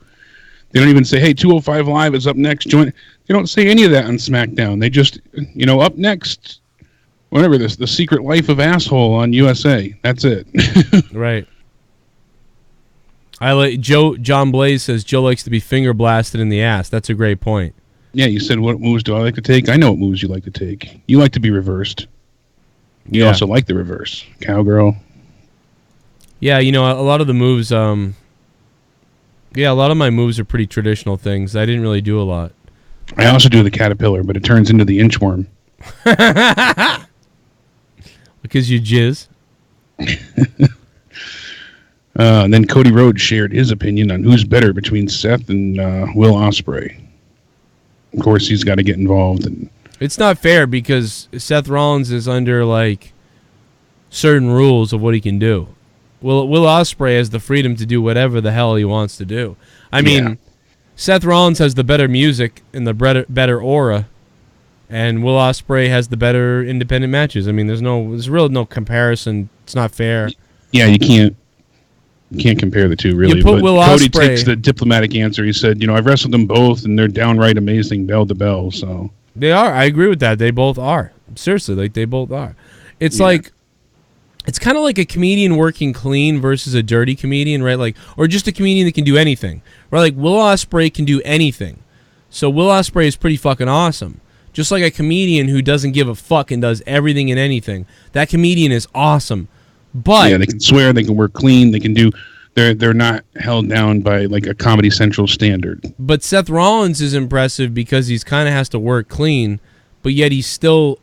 They don't even say, "Hey, 205 Live is up next." Join. They don't say any of that on SmackDown. They just, up next. Whatever this, The Secret Life of Asshole on USA. That's it. Right. I like John Blaze says Joe likes to be finger blasted in the ass. That's a great point. Yeah, you said what moves do I like to take? I know what moves you like to take. You like to be reversed. You also like the reverse. Cowgirl. Yeah, a lot of the moves, a lot of my moves are pretty traditional things. I didn't really do a lot. I also do the caterpillar, but it turns into the inchworm. Because you jizz. And then Cody Rhodes shared his opinion on who's better between Seth and Will Ospreay. of course he's got to get involved. And it's not fair because Seth Rollins is under like certain rules of what he can do. Will Ospreay has the freedom to do whatever the hell he wants to do. I mean, Seth Rollins has the better music and the better aura, and Will Ospreay has the better independent matches. I mean, there's really no comparison. It's not fair. Yeah, you can't compare the two, really. You put but Will Cody Ospreay, takes the diplomatic answer. He said, I've wrestled them both, and they're downright amazing bell to bell. So they are. I agree with that. They both are. Seriously, like they both are. It's like, it's kind of like a comedian working clean versus a dirty comedian, right? Like, or just a comedian that can do anything, right? Like Will Ospreay can do anything. So Will Ospreay is pretty fucking awesome. Just like a comedian who doesn't give a fuck and does everything and anything. That comedian is awesome. But they can swear, they can work clean, they can do. They're not held down by like a Comedy Central standard. But Seth Rollins is impressive because he's kind of has to work clean, but yet he's still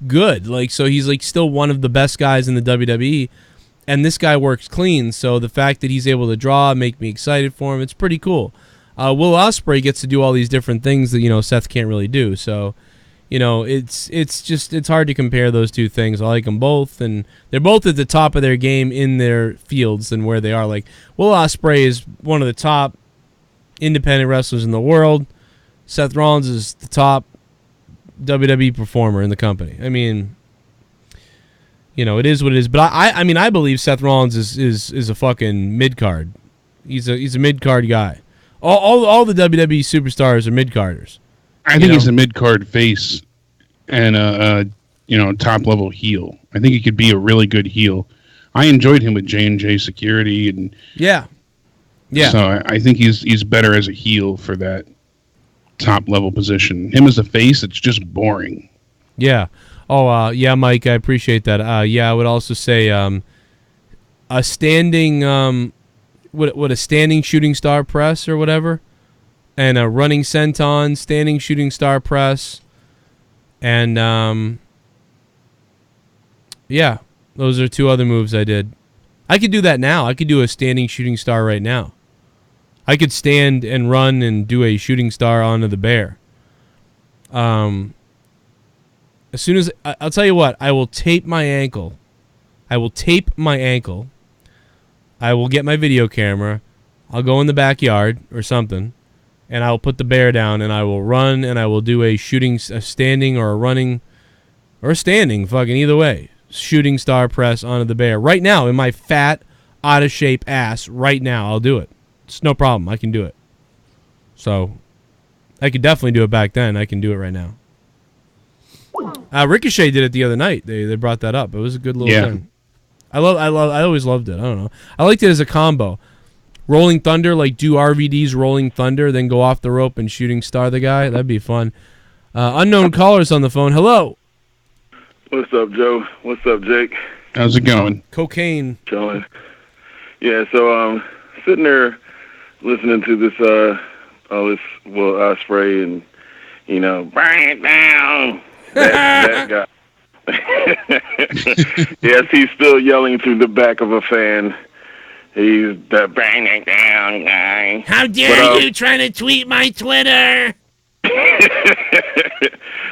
good. Like, so he's like still one of the best guys in the WWE, and this guy works clean. So the fact that he's able to draw, make me excited for him, it's pretty cool. Will Ospreay gets to do all these different things that Seth can't really do. So it's hard to compare those two things. I like them both, and they're both at the top of their game in their fields and where they are. Like Will Ospreay is one of the top independent wrestlers in the world. Seth Rollins is the top WWE performer in the company. I mean, it is what it is. But I mean, I believe Seth Rollins is a fucking mid card. He's a mid card guy. All the WWE superstars are mid carders. I think he's a mid card face and a top level heel. I think he could be a really good heel. I enjoyed him with J&J Security and yeah. So I think he's better as a heel for that top level position. Him as a face, it's just boring. Yeah. Oh, yeah, Mike, I appreciate that. I would also say a standing a standing shooting star press or whatever, and a running senton, standing shooting star press, and those are two other moves I did. I could do that now. I could do a standing shooting star right now. I could stand and run and do a shooting star onto the bear. As soon as I'll tell you what, I will tape my ankle. I will get my video camera. I'll go in the backyard or something, and I will put the bear down, and I will run, and I will do a standing or a running, or a standing, fucking either way, shooting star press onto the bear. Right now, in my fat, out of shape ass, right now, I'll do it. It's no problem. I can do it. So, I could definitely do it back then. I can do it right now. Ricochet did it the other night. They brought that up. It was a good little thing. I always loved it. I don't know. I liked it as a combo. Rolling Thunder, like do RVD's Rolling Thunder, then go off the rope and shooting star the guy. That'd be fun. Unknown callers on the phone. Hello. What's up, Joe? What's up, Jake? How's it going? Cocaine. Chilling. Yeah, so sitting there listening to this Will Ospreay and bring it down. That guy. Yes, he's still yelling through the back of a fan. He's the bring it down guy. How dare you trying to tweet my Twitter?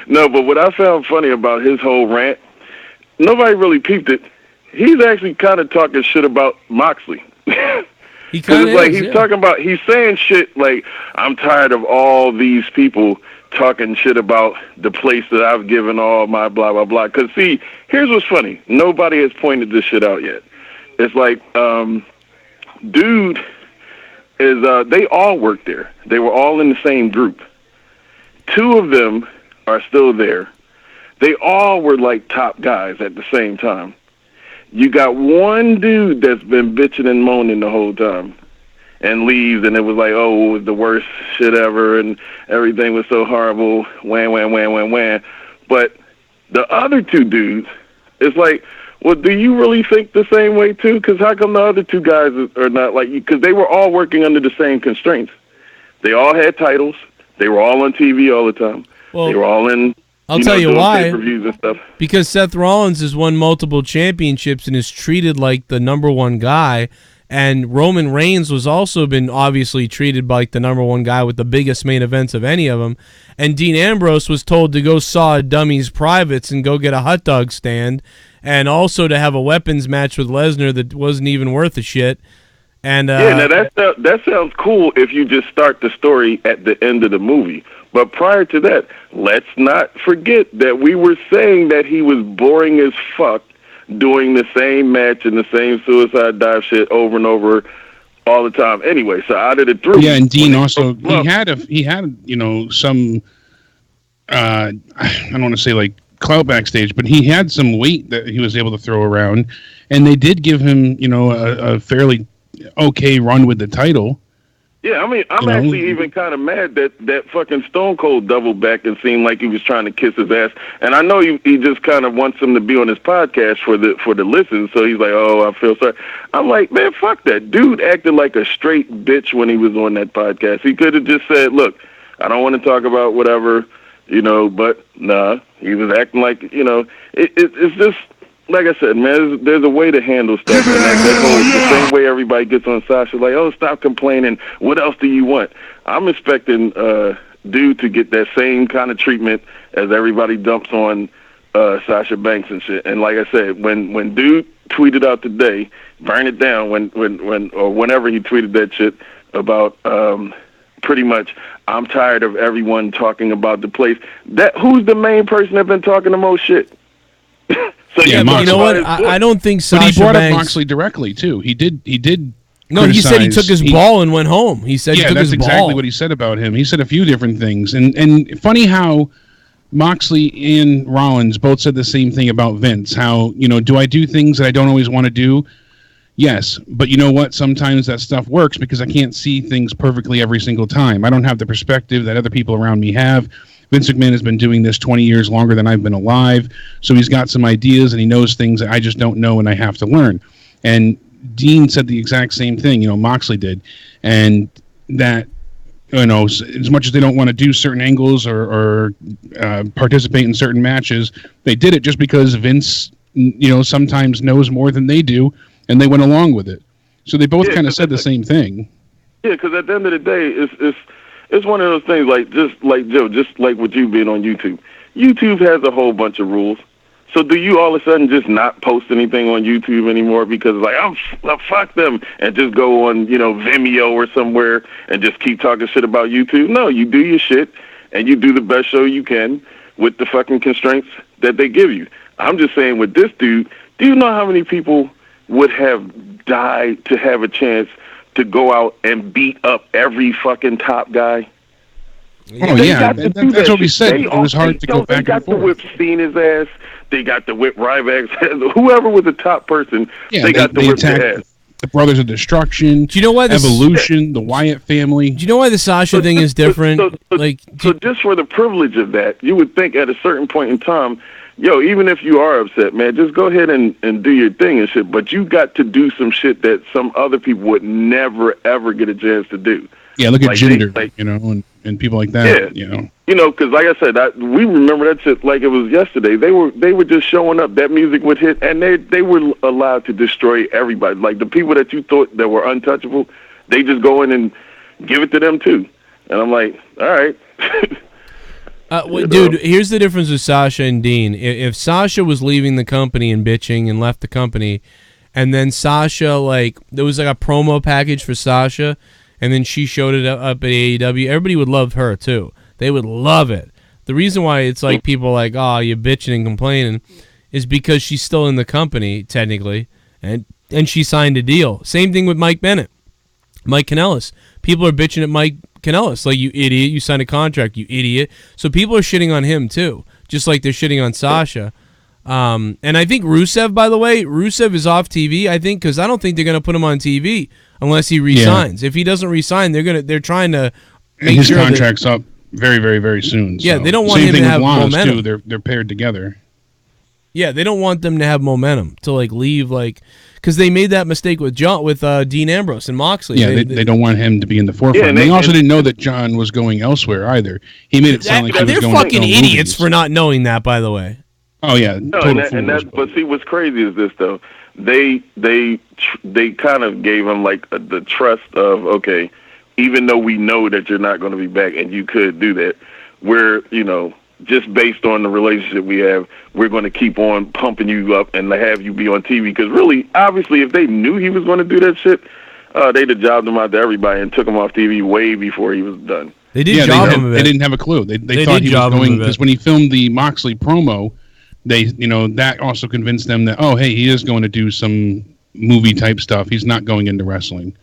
No, but what I found funny about his whole rant, nobody really peeped it. He's actually kind of talking shit about Moxley. He kind of like he's talking about, he's saying shit like, I'm tired of all these people talking shit about the place that I've given all my blah, blah, blah. Because, see, here's what's funny. Nobody has pointed this shit out yet. It's like, dude is, they all work there. They were all in the same group. Two of them are still there. They all were like top guys at the same time. You got one dude that's been bitching and moaning the whole time and leaves, and it was like, oh, it was the worst shit ever, and everything was so horrible, wham. But the other two dudes, it's like, well, do you really think the same way too? Because how come the other two guys are not like you? Because they were all working under the same constraints. They all had titles. They were all on TV all the time. Well, they were all in. I'll tell you why. Pay-per-views and stuff. Because Seth Rollins has won multiple championships and is treated like the number one guy, And Roman Reigns was also been obviously treated like the number one guy with the biggest main events of any of them. And Dean Ambrose was told to go saw dummies privates and go get a hot dog stand, and also to have a weapons match with Lesnar that wasn't even worth a shit. And now that sounds cool if you just start the story at the end of the movie. But prior to that, let's not forget that we were saying that he was boring as fuck, doing the same match and the same suicide dive shit over and over all the time. Anyway, so out of the three, yeah, and Dean also he had some I don't want to say like clout backstage, but he had some weight that he was able to throw around, and they did give him a fairly okay run with the title. Yeah, I mean, I'm actually even kind of mad that fucking Stone Cold doubled back and seemed like he was trying to kiss his ass. And I know he just kind of wants him to be on his podcast for the listen. So he's like, oh, I feel sorry. I'm like, man, fuck that. Dude acted like a straight bitch when he was on that podcast. He could have just said, look, I don't want to talk about whatever, but nah, he was acting like, it's just, like I said, man, there's a way to handle stuff. And the same way everybody gets on Sasha, like, oh, stop complaining. What else do you want? I'm expecting Dude to get that same kind of treatment as everybody dumps on Sasha Banks and shit. And like I said, when Dude tweeted out today, burn it down, whenever he tweeted that shit about pretty much, I'm tired of everyone talking about the place. Who's the main person that's been talking the most shit? So yeah, but you know what? I don't think Sasha But he brought Banks... up Moxley directly too. He did. No, he said he took his ball and went home. He said he took his ball. That's exactly what he said about him. He said a few different things, and funny how Moxley and Rollins both said the same thing about Vince. How do I do things that I don't always want to do? Yes, but you know what? Sometimes that stuff works because I can't see things perfectly every single time. I don't have the perspective that other people around me have. Vince McMahon has been doing this 20 years longer than I've been alive, so he's got some ideas and he knows things that I just don't know and I have to learn. And Dean said the exact same thing, Moxley did, and that, as much as they don't want to do certain angles or participate in certain matches, they did it just because Vince, sometimes knows more than they do, and they went along with it. So they both kind of said the same thing. Yeah, because at the end of the day, it's one of those things, like just like Joe, just like with you being on YouTube. YouTube has a whole bunch of rules. So do you all of a sudden just not post anything on YouTube anymore because like fuck them and just go on Vimeo or somewhere and just keep talking shit about YouTube? No, you do your shit and you do the best show you can with the fucking constraints that they give you. I'm just saying with this dude, do you know how many people would have died to have a chance to go out and beat up every fucking top guy? Oh, yeah, that's what we said. It was hard to go back and forth. They got to whip Cena's ass. They got to whip Ryback's ass. Whoever was the top person, they got to whip their ass. The Brothers of Destruction. Do you know why Evolution, the Wyatt family. Do you know why the Sasha thing is different? So just for the privilege of that, you would think at a certain point in time, even if you are upset, man, just go ahead and do your thing and shit. But you got to do some shit that some other people would never, ever get a chance to do. Yeah, look at Jinder, and people like that. Yeah, because like I said, we remember that shit like it was yesterday. They were just showing up. That music would hit, and they were allowed to destroy everybody. Like the people that you thought that were untouchable, they just go in and give it to them too. And I'm like, all right. Dude, here's the difference with Sasha and Dean. If Sasha was leaving the company and bitching and left the company, and then Sasha, there was a promo package for Sasha, and then she showed it up at AEW, everybody would love her too. They would love it. The reason why it's like people like, oh, you're bitching and complaining is because she's still in the company, technically, and she signed a deal. Same thing with Mike Bennett. Mike Kanellis. People are bitching at Mike Kanellis, like, you idiot, you signed a contract, you idiot. So people are shitting on him too, just like they're shitting on Sasha. And I think Rusev, by the way, Rusev is off TV, I think, because I don't think they're going to put him on TV unless he resigns. Yeah. If he doesn't resign, they're trying to make his sure contract's up very, very, very soon. Yeah, so. they don't want him to have momentum. Too. They're paired together. Yeah, they don't want them to have momentum to leave because they made that mistake with Dean Ambrose and Moxley. Yeah, they don't want him to be in the forefront. Yeah, and they also didn't know that John was going elsewhere either. He made it sound like he was going They're fucking idiots for not knowing that, by the way. Oh yeah, no, and that's but see what's crazy is this though. They kind of gave him like the trust of, okay, even though we know that you're not going to be back and you could do that, we're, just based on the relationship we have, we're going to keep on pumping you up and have you be on TV. Because really, obviously, if they knew he was going to do that shit, they'd have jobbed him out to everybody and took him off TV way before he was done. They did job him a bit. They didn't have a clue. They thought he was going, because when he filmed the Moxley promo, they, that also convinced them that, oh, hey, he is going to do some movie type stuff. He's not going into wrestling.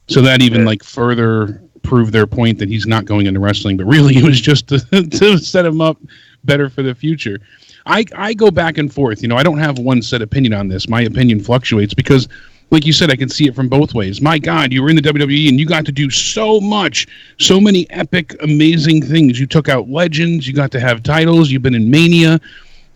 So that even further proved their point that he's not going into wrestling, but really it was just to set him up better for the future. I go back and forth. I don't have one set opinion on this. My opinion fluctuates because, like you said, I can see it from both ways. My God, you were in the WWE and you got to do so much, so many epic, amazing things. You took out legends. You got to have titles. You've been in Mania.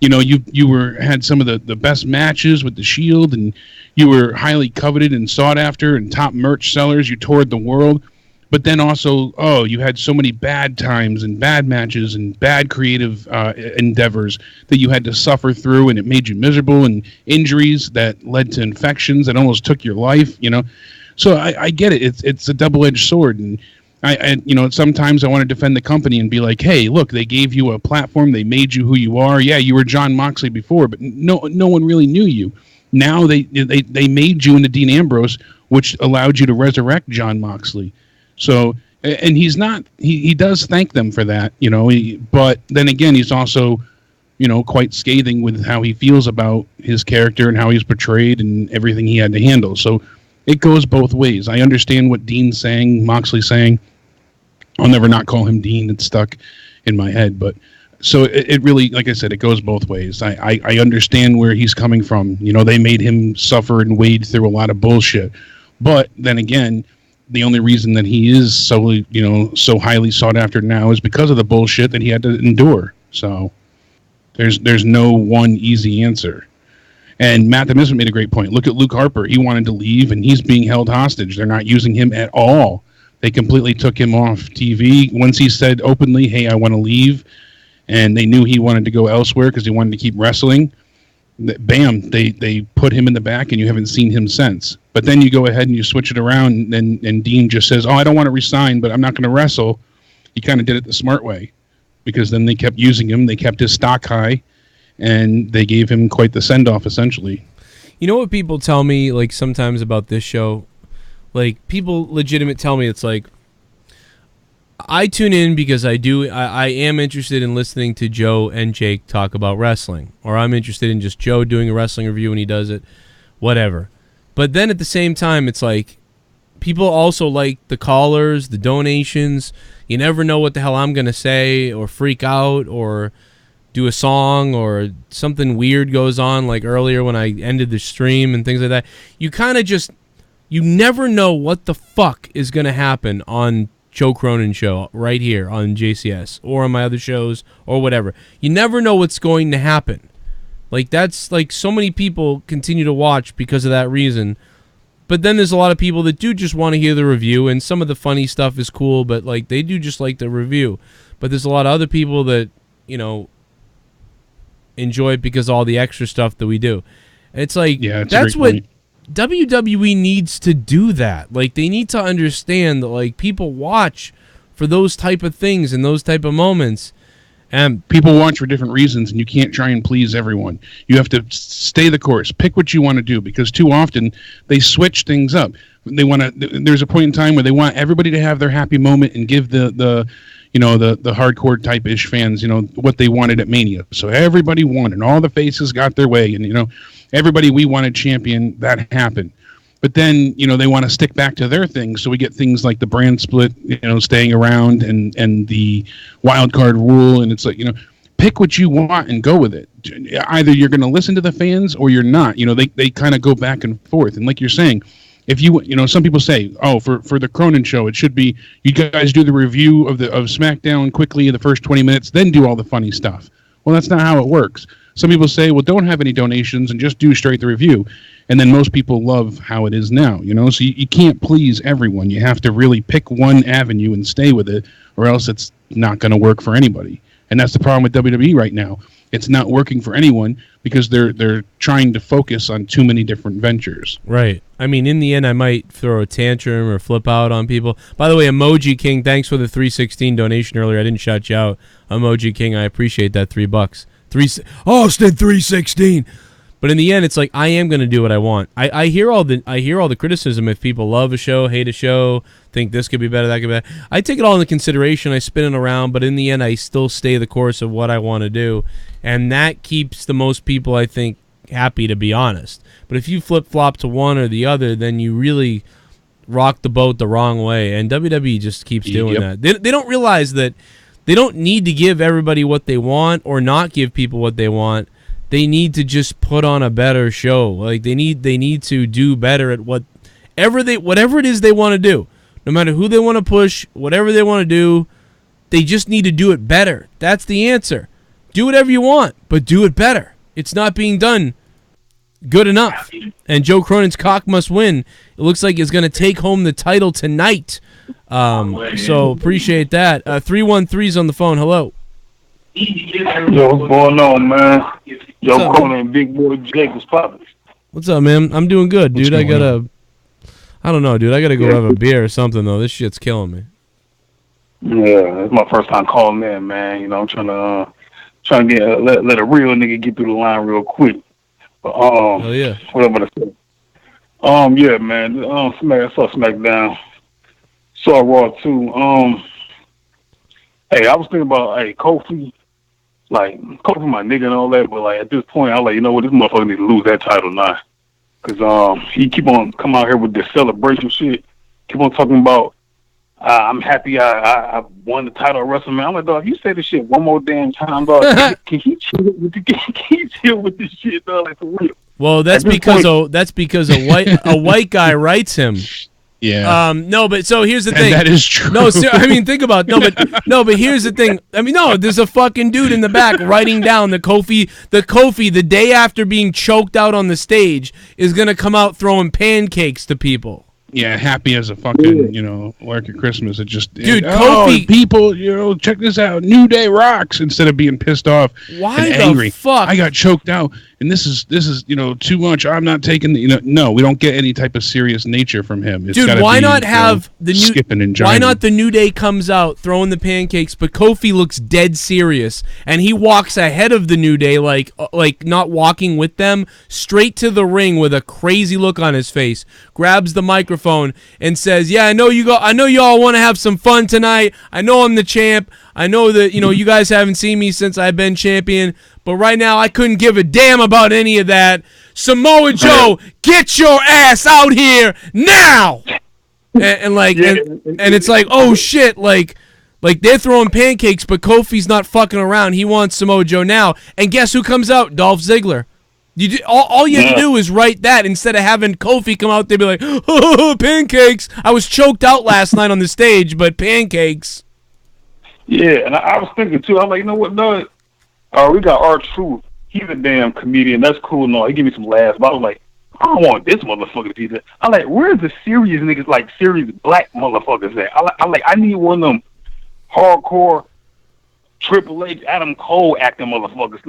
You had some of the best matches with the Shield, and you were highly coveted and sought after and top merch sellers. You toured the world. But then also, you had so many bad times and bad matches and bad creative endeavors that you had to suffer through, and it made you miserable, and injuries that led to infections that almost took your life, So I get it. It's a double-edged sword, and I sometimes I want to defend the company and be like, hey, look, they gave you a platform. They made you who you are. Yeah, you were Jon Moxley before, but no one really knew you. Now they made you into Dean Ambrose, which allowed you to resurrect Jon Moxley. So, and he's not, he does thank them for that, but then again, he's also, quite scathing with how he feels about his character and how he's portrayed and everything he had to handle. So it goes both ways. I understand what Dean's saying, Moxley's saying. I'll never not call him Dean. It's stuck in my head, but so it really, like I said, it goes both ways. I understand where he's coming from. They made him suffer and wade through a lot of bullshit, but then again, the only reason that he is so highly sought after now is because of the bullshit that he had to endure. So there's no one easy answer. And Matt the Misfit made a great point. Look at Luke Harper. He wanted to leave, and he's being held hostage. They're not using him at all. They completely took him off TV. Once he said openly, hey, I want to leave, and they knew he wanted to go elsewhere because he wanted to keep wrestling, bam, they put him in the back, and you haven't seen him since. But then you go ahead and you switch it around, and Dean just says, I don't want to resign, but I'm not going to wrestle. He kind of did it the smart way, because then they kept using him. They kept his stock high, and they gave him quite the send-off, essentially. You know what people tell me, sometimes about this show? People legitimate tell me, it's I tune in because I am interested in listening to Joe and Jake talk about wrestling, or I'm interested in just Joe doing a wrestling review when he does it, whatever. But then at the same time, it's people also like the callers, the donations. You never know what the hell I'm going to say or freak out or do a song or something weird goes on, like earlier when I ended the stream and things like that. You kind of just, you never know what the fuck is going to happen on Joe Cronin Show right here on JCS or on my other shows or whatever. You never know what's going to happen. That's so many people continue to watch because of that reason. But then there's a lot of people that do just want to hear the review, and some of the funny stuff is cool, but they do just like the review. But there's a lot of other people that, enjoy it because of all the extra stuff that we do. And it's that's what WWE needs to do that. They need to understand that people watch for those type of things and those type of moments. And people watch for different reasons, and you can't try and please everyone. You have to stay the course. Pick what you want to do, because too often they switch things up. They want to. There's a point in time where they want everybody to have their happy moment and give the hardcore type-ish fans, what they wanted at Mania. So everybody won, and all the faces got their way, and everybody we wanted champion, that happened. But then, they want to stick back to their thing, so we get things like the brand split, staying around, and the wild card rule, and it's pick what you want and go with it. Either you're going to listen to the fans or you're not. They kind of go back and forth. And like you're saying, if some people say, for the Cronin Show, it should be you guys do the review of SmackDown quickly in the first 20 minutes, then do all the funny stuff. Well, that's not how it works. Some people say, well, don't have any donations and just do straight the review. And then most people love how it is now, So you can't please everyone. You have to really pick one avenue and stay with it, or else it's not going to work for anybody. And that's the problem with WWE right now. it's not working for anyone because they're trying to focus on too many different ventures. Right. I mean, in the end, I might throw a tantrum or flip out on people. By the way, Emoji King, thanks for the 316 donation earlier. I didn't shout you out. Emoji King, I appreciate that $3. Austin 316. But in the end, it's like I am going to do what I want. I hear all the criticism if people love a show, hate a show, think this could be better, that could be better. I take it all into consideration. I spin it around, but in the end, I still stay the course of what I want to do, and that keeps the most people, I think, happy, to be honest. But if you flip-flop to one or the other, then you really rock the boat the wrong way, and WWE just keeps doing that. They don't realize that they don't need to give everybody what they want or not give people what they want. They need to just put on a better show. Like they need to do better at whatever it is they want to do. No matter who they want to push, whatever they want to do, they just need to do it better. That's the answer. Do whatever you want, but do it better. It's not being done good enough. And Joe Cronin's cock must win. It looks like he's going to take home the title tonight. So appreciate that. 313's on the phone. Hello. Yo, what's going on, man? Joe Cronin and Big Boy Jake was popping. What's up, man? I'm doing good, dude. I don't know, dude. I gotta go have a beer or something, though. This shit's killing me. Yeah, it's my first time calling in, man. You know, I'm trying to get let a real nigga get through the line real quick. But oh yeah, whatever to say. Yeah, man. I saw SmackDown. Saw Raw too. Hey, I was thinking about Kofi. Like, Kofi my nigga and all that, but like at this point, I'm like, you know what, this motherfucker need to lose that title now. Cause he keep on coming out here with this celebration shit. Keep on talking about I'm happy I won the title of WrestleMania. I'm like, dog, if you say this shit one more damn time, dog, can he chill with this shit, dog? Like for real. Well, that's because a white guy writes him. Yeah. No, but so here's the thing. That is true. No, I mean, think about but here's the thing. I mean, no, there's a fucking dude in the back writing down the Kofi the day after being choked out on the stage is gonna come out throwing pancakes to people. Yeah, happy as a fucking, like at Christmas. It just, dude, Kofi, people, check this out. New Day rocks instead of being pissed off Why and the angry. Fuck? I got choked out, and this is too much. I'm not taking no. We don't get any type of serious nature from him. It's dude, why not have the new skipping and jiving. Why not the New Day comes out throwing the pancakes, but Kofi looks dead serious, and he walks ahead of the New Day like not walking with them, straight to the ring with a crazy look on his face, grabs the microphone and says, "Yeah, I know y'all want to have some fun tonight. I know I'm the champ. I know that you guys haven't seen me since I've been champion, but right now I couldn't give a damn about any of that. Samoa Joe, get your ass out here now!" And it's like, oh shit, like they're throwing pancakes, but Kofi's not fucking around. He wants Samoa Joe now. And guess who comes out? Dolph Ziggler. All you had to do is write that instead of having Kofi come out there and be like, oh, pancakes. I was choked out last night on the stage, but pancakes. Yeah, and I was thinking too. I'm like, you know what, no, we got R-Truth. He's a damn comedian. That's cool. No, he give me some laughs. But I was like, I don't want this motherfucker to be there. I'm like, where's the serious niggas, like serious black motherfuckers at? I need one of them hardcore Triple H, Adam Cole acting motherfuckers.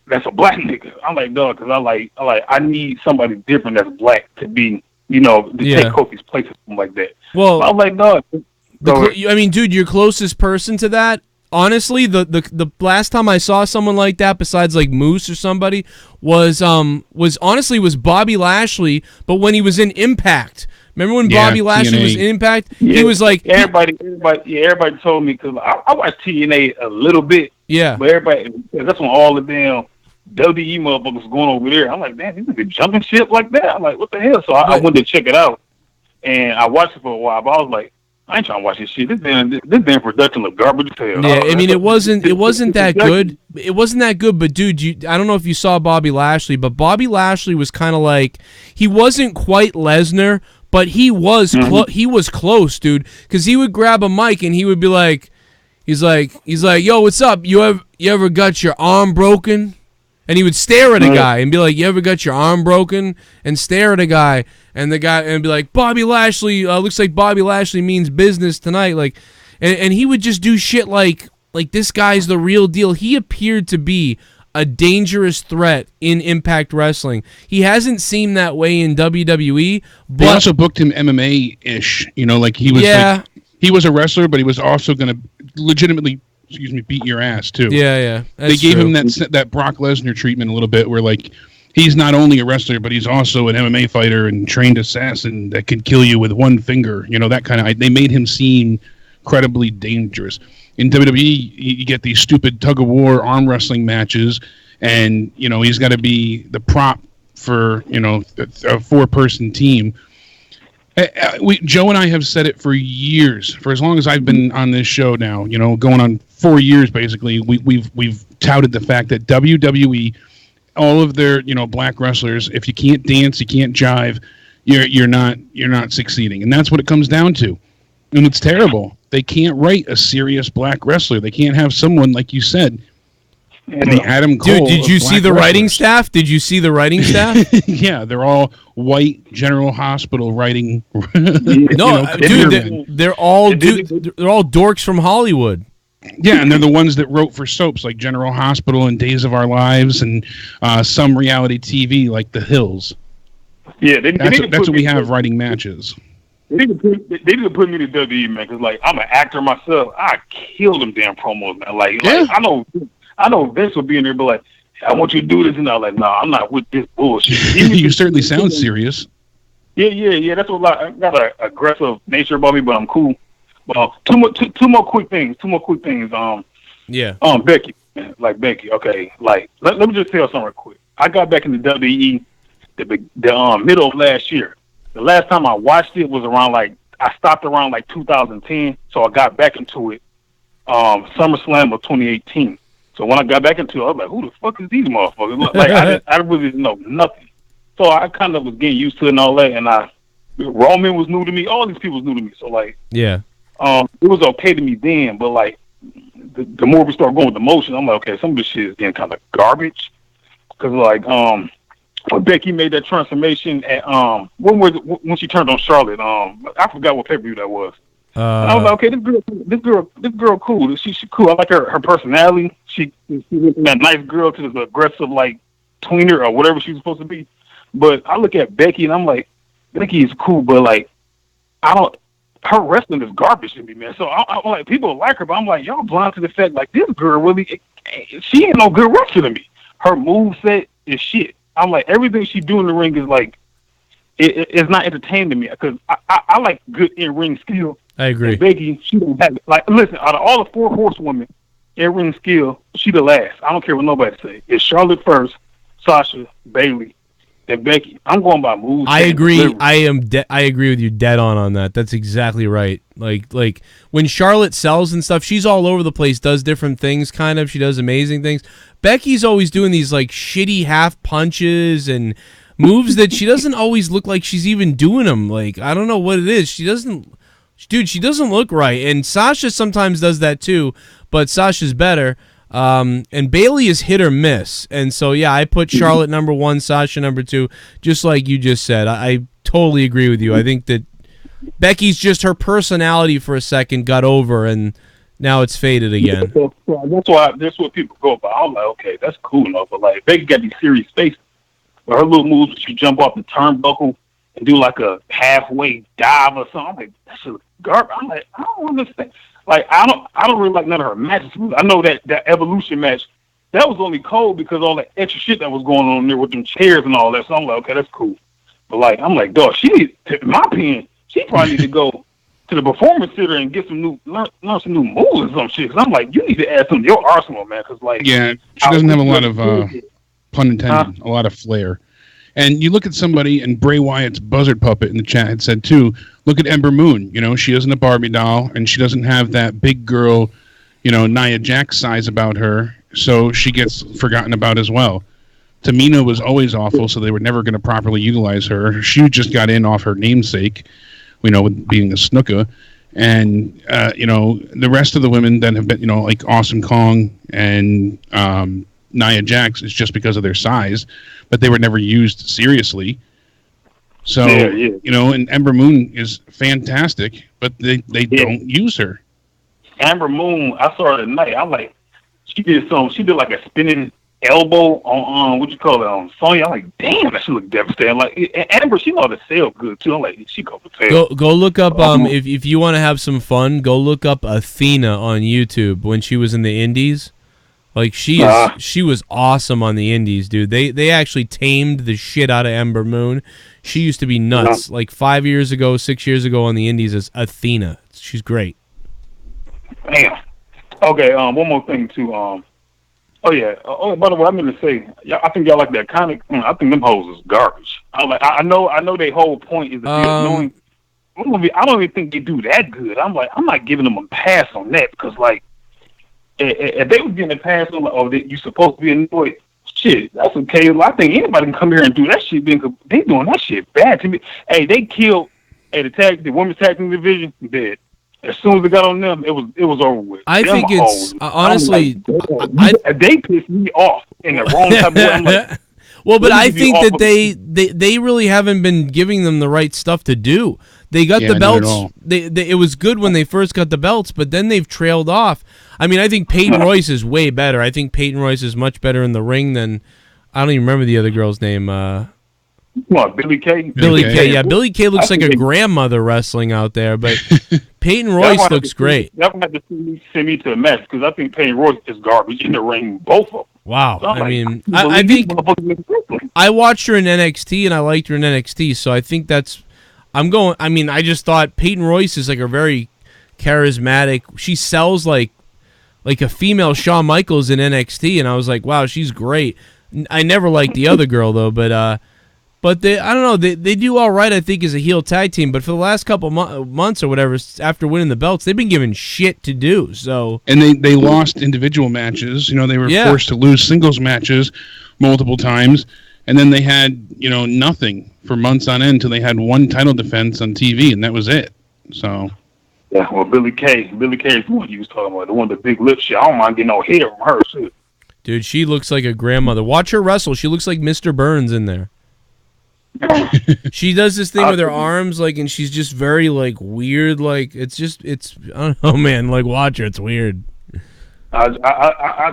That's a black nigga. I'm like, dog, because I need somebody different that's black to be, take Kofi's place or something like that. Well, I'm like, dog. I mean, dude, your closest person to that, honestly, the last time I saw someone like that, besides like Moose or somebody, was Bobby Lashley, but when he was in Impact. Remember when Bobby Lashley was in Impact? Yeah. He was like everybody told me, because I watched TNA a little bit. Yeah, but that's when all the damn WWE motherfuckers was going over there. I'm like, damn, these niggas jumping shit like that. I'm like, what the hell? So I went to check it out, and I watched it for a while. But I was like, I ain't trying to watch this shit. This damn production look garbage as hell. Yeah, I mean, it wasn't that good. It wasn't that good, but dude, I don't know if you saw Bobby Lashley, but Bobby Lashley was kind of like, he wasn't quite Lesnar, but he was he was close, dude, because he would grab a mic and he would be like, he's like, yo, what's up? You ever got your arm broken? And he would stare at a guy and be like, you ever got your arm broken? And stare at a guy, and the guy and be like, Bobby Lashley, looks like Bobby Lashley means business tonight. Like, and he would just do shit like like, this guy's the real deal. He appeared to be a dangerous threat in Impact Wrestling. He hasn't seemed that way in WWE. But they also booked him MMA-ish. You know, like he was he was a wrestler, but he was also going to legitimately, beat your ass too. Yeah. They gave him that Brock Lesnar treatment a little bit, where like he's not only a wrestler, but he's also an MMA fighter and trained assassin that can kill you with one finger. You know, that kind of. They made him seem incredibly dangerous. In WWE, you get these stupid tug-of-war arm wrestling matches, and, you know, he's got to be the prop for, you know, a four-person team. Joe and I have said it for years, for as long as I've been on this show now, you know, going on 4 years, basically. We've touted the fact that WWE, all of their, you know, black wrestlers, if you can't dance, you can't jive, you're not succeeding. And that's what it comes down to. And it's terrible. They can't write a serious black wrestler. They can't have someone, like you said, the Adam Cole. Dude, did you see the writing staff? Did you see the writing staff? Yeah, they're all white General Hospital writing. They're all dorks from Hollywood. Yeah, and they're the ones that wrote for soaps like General Hospital and Days of Our Lives and some reality TV like The Hills. Yeah, that's what we have writing matches. They didn't put me to WWE, man, because like I'm an actor myself. I kill them damn promos, man. Like I know Vince would be in there, but like, I want you to do this, and I'm like, no, I'm not with this bullshit. You certainly sound serious. Yeah. That's what I got an aggressive nature about me, but I'm cool. Well, two more quick things. Becky, man, like Becky. Okay, like let me just tell you something real quick. I got back in the WWE the middle of last year. The last time I watched it was I stopped around 2010, so I got back into it SummerSlam of 2018. So when I got back into it, I was like, who the fuck is these motherfuckers? Like I really didn't know nothing. So I kind of was getting used to it and all that, and Roman was new to me, all these people was new to me. So it was okay to me then, but like the more we start going with the motion, I'm like, okay, some of this shit is getting kind of garbage. Because when Becky made that transformation at when she turned on Charlotte, I forgot what pay-per-view that was. And I was like, okay, this girl cool. She's cool. I like her personality. She's that nice girl to this aggressive like tweener or whatever she's supposed to be. But I look at Becky and I'm like, Becky is cool, but like her wrestling is garbage to me, man. So I'm like, people like her, but I'm like, y'all blind to the fact like this girl really, she ain't no good wrestler to me. Her moveset is shit. I'm like, everything she do in the ring is like, it's not entertaining to me because I like good in-ring skill. I agree. And Becky, she don't have it. Like, listen, out of all the 4 horsewomen, in-ring skill, she the last. I don't care what nobody say. It's Charlotte first, Sasha, Bayley, then Becky. I'm going by moves. I agree. I agree with you dead on that. That's exactly right. Like when Charlotte sells and stuff, she's all over the place, does different things kind of. She does amazing things. Becky's always doing these like shitty half punches and moves that she doesn't always look like she's even doing them. Like, I don't know what it is. She doesn't look right. And Sasha sometimes does that too, but Sasha's better. And Bayley is hit or miss. And so, yeah, I put Charlotte number 1, Sasha number 2, just like you just said. I totally agree with you. I think that Becky's just her personality for a second got over, and now it's faded again. That's what people go by. I'm like, okay, that's cool enough. But like, Becky got these serious faces. But her little moves, she jump off the turnbuckle and do like a halfway dive or something. I'm like, that's just garbage. I'm like, I don't understand. Like, I don't really like none of her matches. I know that Evolution match, that was only cold because all that extra shit that was going on there with them chairs and all that. So I'm like, okay, that's cool. But like, I'm like, dog, she needs, in my opinion, she probably need to go to the Performance Center and get learn some new moves or some shit. Cause I'm like, you need to add some to your arsenal, man. Cause like, yeah, she doesn't have a lot of pun intended, a lot of flair. And you look at somebody, and Bray Wyatt's buzzard puppet in the chat had said too, look at Ember Moon. You know, she isn't a Barbie doll, and she doesn't have that big girl, you know, Nia Jax size about her, so she gets forgotten about as well. Tamina was always awful, so they were never going to properly utilize her. She just got in off her namesake, you know, with being a snooker. And, you know, the rest of the women that have been, you know, like Awesome Kong and Nia Jax is just because of their size, but they were never used seriously. So, you know, and Ember Moon is fantastic, but they don't use her. Amber Moon, I saw her tonight. I'm like, she did like a spinning elbow on what you call it, on Sonya. I'm like, damn, that she look devastating. Like Amber, she know how to sell good too. I'm like, she go for sale. Go look up if you want to have some fun, go look up Athena on YouTube when she was in the Indies. Like she was awesome on the Indies, dude. They actually tamed the shit out of Ember Moon. She used to be nuts. Like 6 years ago on the Indies as Athena. She's great. Damn. Okay, one more thing too. Oh yeah. Oh, by the way, I meant to say, I think y'all like the Iconic. I think them hoes is garbage. I know their whole point is to be annoying. I don't even think they do that good. I'm not giving them a pass on that because like. If they was getting a pass on, or that you supposed to be annoyed, shit, that's okay. I think anybody can come here and do that shit. They doing that shit bad to me. Hey, they killed the women's tag team division. Dead. As soon as it got on them, it was over with. I think it's honestly, they pissed me off in the wrong type of way. I'm like, well, but I think that they really haven't been giving them the right stuff to do. They got the belts. It was good when they first got the belts, but then they've trailed off. I mean, I think Peyton Royce is way better. I think Peyton Royce is much better in the ring than I don't even remember the other girl's name. What, Billy Kay? Billy Kay, yeah. Billy Kay looks like a grandmother wrestling out there, but Peyton Royce looks great. Y'all have to send me to a match because I think Peyton Royce is garbage in the ring, both of them. Wow. So I mean, I think I watched her in NXT and I liked her in NXT, so I think that's I just thought Peyton Royce is like a very charismatic. She sells like a female Shawn Michaels in NXT, and I was like, wow, she's great. I never liked the other girl though, but they, I don't know, they do all right, I think, as a heel tag team. But for the last couple months or whatever, after winning the belts, they've been given shit to do. So and they lost individual matches. You know, they were forced to lose singles matches multiple times, and then they had nothing for months on end until they had one title defense on TV, and that was it. So. Yeah, well, Billy Kay is the one you was talking about, the one with the big lip shit. I don't mind getting no hair from her, too. Dude, she looks like a grandmother. Watch her wrestle. She looks like Mr. Burns in there. She does this thing with her arms, like, and she's just very, like, weird. Like, it's I don't know, man. Like, watch her. It's weird. I'll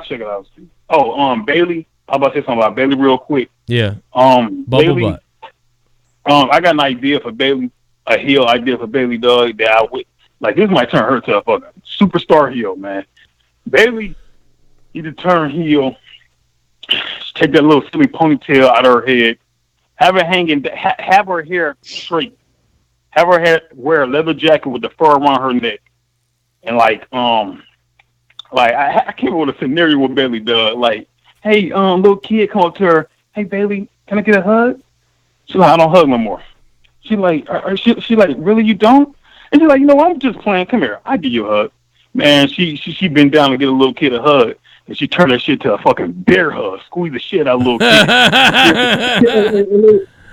check it out. Oh, Bailey. I'm about to say something about Bailey real quick. Yeah. Bubble Bailey, butt. I got an idea for Bailey, a heel idea for Bailey, dog, that I would. Like, this might turn her to a fucking superstar heel, man. Bailey, either turn heel, take that little silly ponytail out of her head, have her hair straight, have her hair wear a leather jacket with the fur around her neck, and I can't remember what a scenario what Bailey does. Like, hey, little kid come up to her, hey Bailey, can I get a hug? She's like, I don't hug no more. She like, really, you don't? And she's like, I'm just playing. Come here. I'll give you a hug. Man, she been down to get a little kid a hug. And she turned that shit to a fucking bear hug. Squeeze the shit out of a little kid.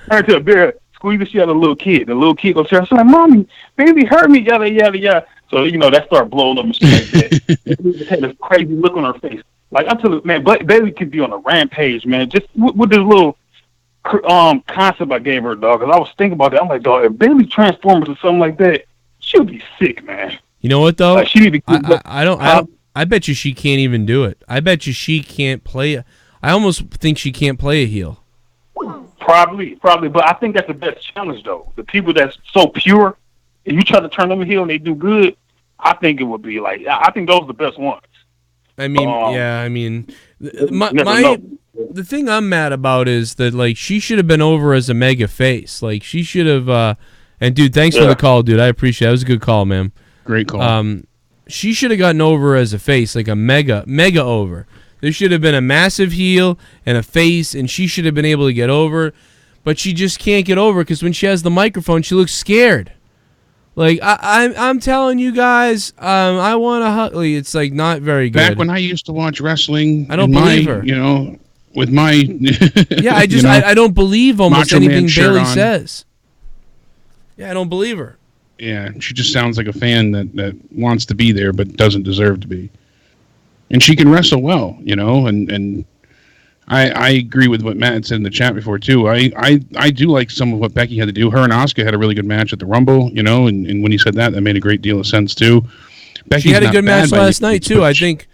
Turn to a bear. Squeeze the shit out of a little kid. The little kid goes to her. She's like, Mommy, baby hurt me. Yada, yada, yada. So, that started blowing up and shit like that. Had this crazy look on her face. Like, I tell you, man, Bailey could be on a rampage, man. Just with this little concept I gave her, dog. Because I was thinking about that. I'm like, dog, if Bailey transformed into something like that, she'll be sick, man. You know what though? Like, she need to I bet you she can't even do it. I bet you she can't play. I almost think she can't play a heel. Probably, but I think that's the best challenge though. The people that's so pure, and you try to turn them heel and they do good, I think it would be like. I think those are the best ones. I mean, the thing I'm mad about is that like she should have been over as a mega face. Like she should have. And dude, thanks for the call, dude. I appreciate it. That was a good call, man. Great call. She should have gotten over as a face, like a mega over. There should have been a massive heel and a face, and she should have been able to get over. But she just can't get over because when she has the microphone, she looks scared. Like I'm telling you guys, I want to hug. It's like not very good. Back when I used to watch wrestling, I don't believe her. With my yeah, I don't believe almost anything Bailey says. Yeah, I don't believe her. Yeah, she just sounds like a fan that wants to be there but doesn't deserve to be. And she can wrestle well, and I agree with what Matt said in the chat before too. I do like some of what Becky had to do. Her and Asuka had a really good match at the Rumble, and when he said that made a great deal of sense too. She had a good match last night too. I think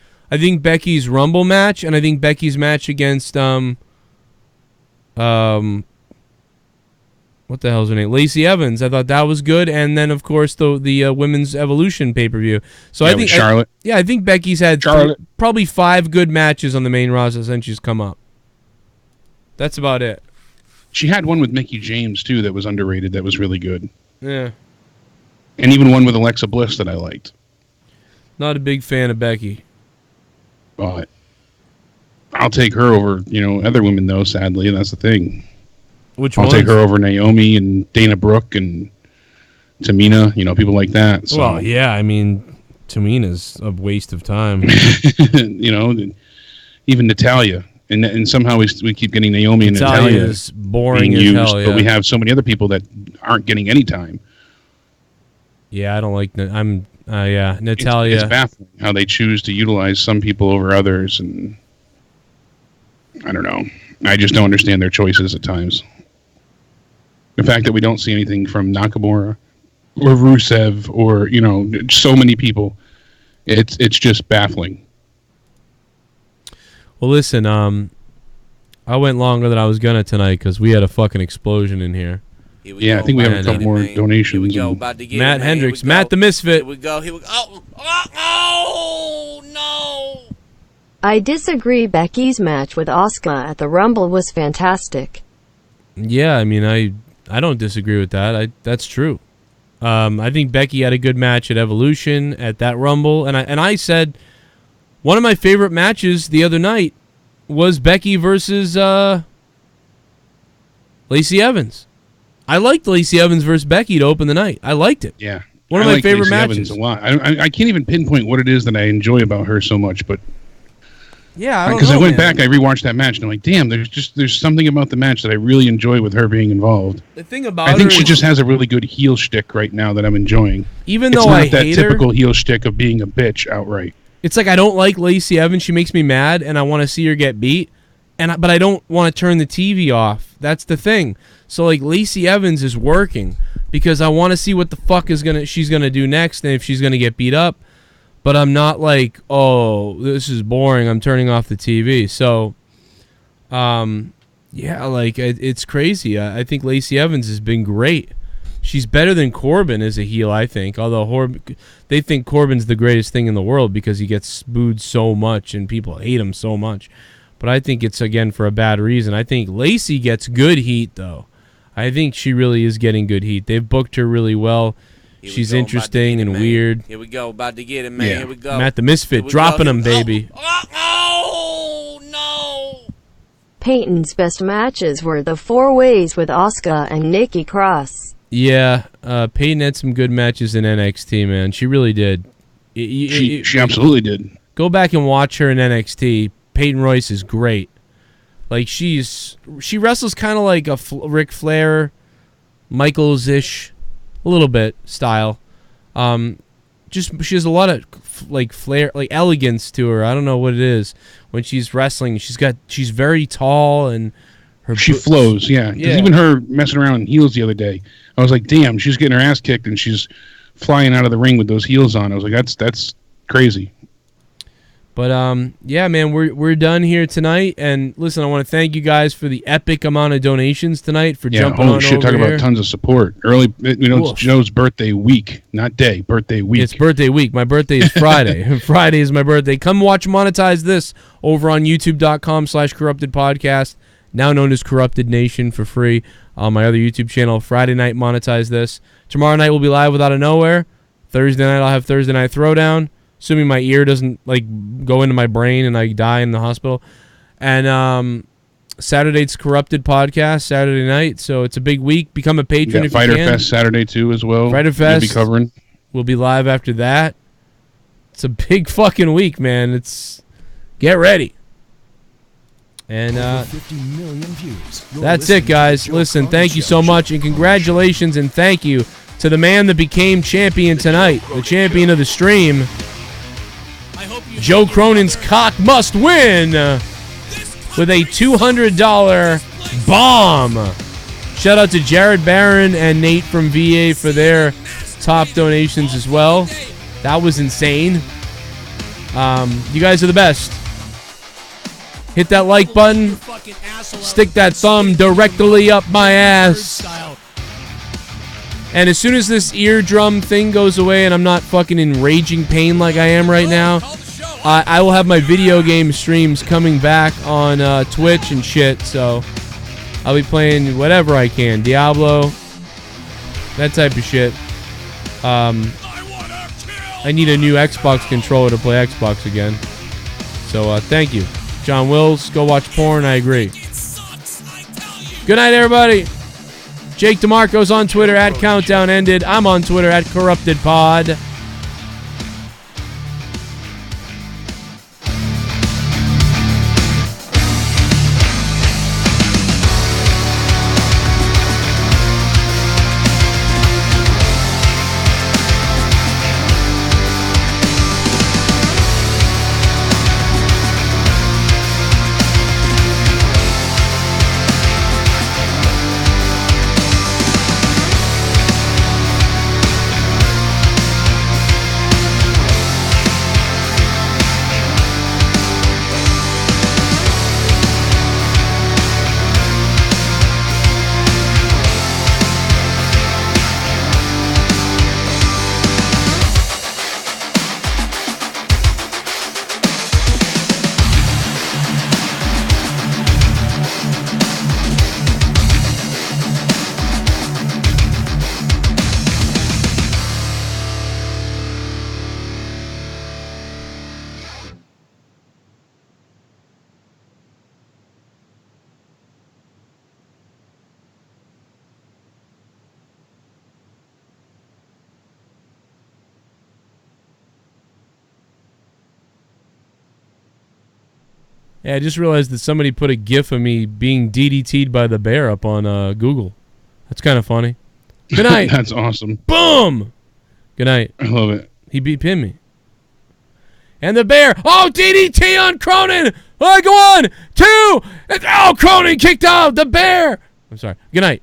Becky's Rumble match, and I think Becky's match against what the hell's her name? Lacey Evans. I thought that was good, and then of course the Women's Evolution pay-per-view. So I think Charlotte. I think Becky's had probably 5 good matches on the main roster since she's come up. That's about it. She had one with Mickie James too that was underrated. That was really good. Yeah. And even one with Alexa Bliss that I liked. Not a big fan of Becky. But I'll take her over, other women though, sadly, and that's the thing. I'll take her over Naomi and Dana Brooke and Tamina, people like that. So. Well, yeah, I mean, Tamina's a waste of time. Even Natalya. And somehow we keep getting Naomi and Natalya is boring being as used, hell, yeah. But we have so many other people that aren't getting any time. Yeah, I don't like Natalya. It's baffling how they choose to utilize some people over others, and I don't know. I just don't understand their choices at times. The fact that we don't see anything from Nakamura or Rusev or so many people, it's just baffling. Well, listen, I went longer than I was gonna tonight because we had a fucking explosion in here. I think we have a couple more donations. Matt Hendricks, Matt the Misfit. Here we go. Oh, no. I disagree. Becky's match with Asuka at the Rumble was fantastic. Yeah, I mean, I don't disagree with that. That's true. I think Becky had a good match at Evolution, at that Rumble, and I said one of my favorite matches the other night was Becky versus Lacey Evans. I liked Lacey Evans versus Becky to open the night. I liked it. Yeah. One of my favorite Lacey matches. Evans a lot. I can't even pinpoint what it is that I enjoy about her so much, but yeah, because I went back, I rewatched that match, and I'm like, damn, there's something about the match that I really enjoy with her being involved. The thing about I think her she is, just has a really good heel shtick right now that I'm enjoying. Even it's though not I that hate typical her, heel shtick of being a bitch outright. It's like I don't like Lacey Evans. She makes me mad, and I want to see her get beat. But I don't want to turn the TV off. That's the thing. So like Lacey Evans is working because I want to see what the fuck she's gonna do next, and if she's gonna get beat up. But I'm not like, oh, this is boring, I'm turning off the TV. So, yeah, like it's crazy. I think Lacey Evans has been great. She's better than Corbin as a heel, I think. Although they think Corbin's the greatest thing in the world because he gets booed so much and people hate him so much. But I think it's, again, for a bad reason. I think Lacey gets good heat, though. I think she really is getting good heat. They've booked her really well. She's interesting and weird. Here we go. About to get it, man. Yeah. Here we go. Matt the Misfit dropping him, baby. Oh, no. Peyton's best matches were the 4-Ways with Asuka and Nikki Cross. Yeah, Peyton had some good matches in NXT, man. She really did. She absolutely did. Go back and watch her in NXT. Peyton Royce is great. Like she wrestles kind of like a Ric Flair, Michaels-ish, a little bit style. Just she has a lot of like flair, like elegance to her. I don't know what it is when she's wrestling. She's very tall and she flows. Yeah. Even her messing around in heels the other day, I was like, damn, she's getting her ass kicked and she's flying out of the ring with those heels on. I was like, that's crazy. But yeah, man, we're done here tonight. And listen, I want to thank you guys for the epic amount of donations tonight for jumping on over talk here. about tons of support. It's Joe's birthday week, not day, birthday week. It's birthday week. My birthday is Friday. Friday is my birthday. Come watch Monetize This over on youtube.com/corruptedpodcast, now known as Corrupted Nation, for free on my other YouTube channel. Friday night, Monetize This. Tomorrow night we'll be live with Out of Nowhere. Thursday night I'll have Thursday Night Throwdown. Assuming my ear doesn't like go into my brain and I die in the hospital. And Saturday it's Corrupted Podcast, Saturday night. So it's a big week. Become a patron if you can. Fighter Fest Saturday too as well. Fighter Fest. We'll be covering. We'll be live after that. It's a big fucking week, man. Get ready. And 50 million views. That's it, guys. Listen, thank you so much, and congratulations, and thank you to the man that became champion tonight, the champion of the stream. Joe Cronin's cock must win with a $200 bomb. Shout out to Jared Barron and Nate from VA for their top donations as well. That was insane. You guys are the best. Hit that like button. Stick that thumb directly up my ass. And as soon as this eardrum thing goes away and I'm not fucking in raging pain like I am right now, I will have my video game streams coming back on Twitch and shit. So I'll be playing whatever I can. Diablo. That type of shit. I need a new Xbox controller to play Xbox again. So thank you. John Wills, go watch porn. I agree. Good night, everybody. Jake DeMarco's on Twitter at Countdown Ended. I'm on Twitter at CorruptedPod. Yeah, I just realized that somebody put a GIF of me being DDT'd by the bear up on Google. That's kind of funny. Good night. That's awesome. Boom! Good night. I love it. He pinned me. And the bear. Oh, DDT on Cronin! Like 1, 2! Oh, Cronin kicked out the bear! I'm sorry. Good night.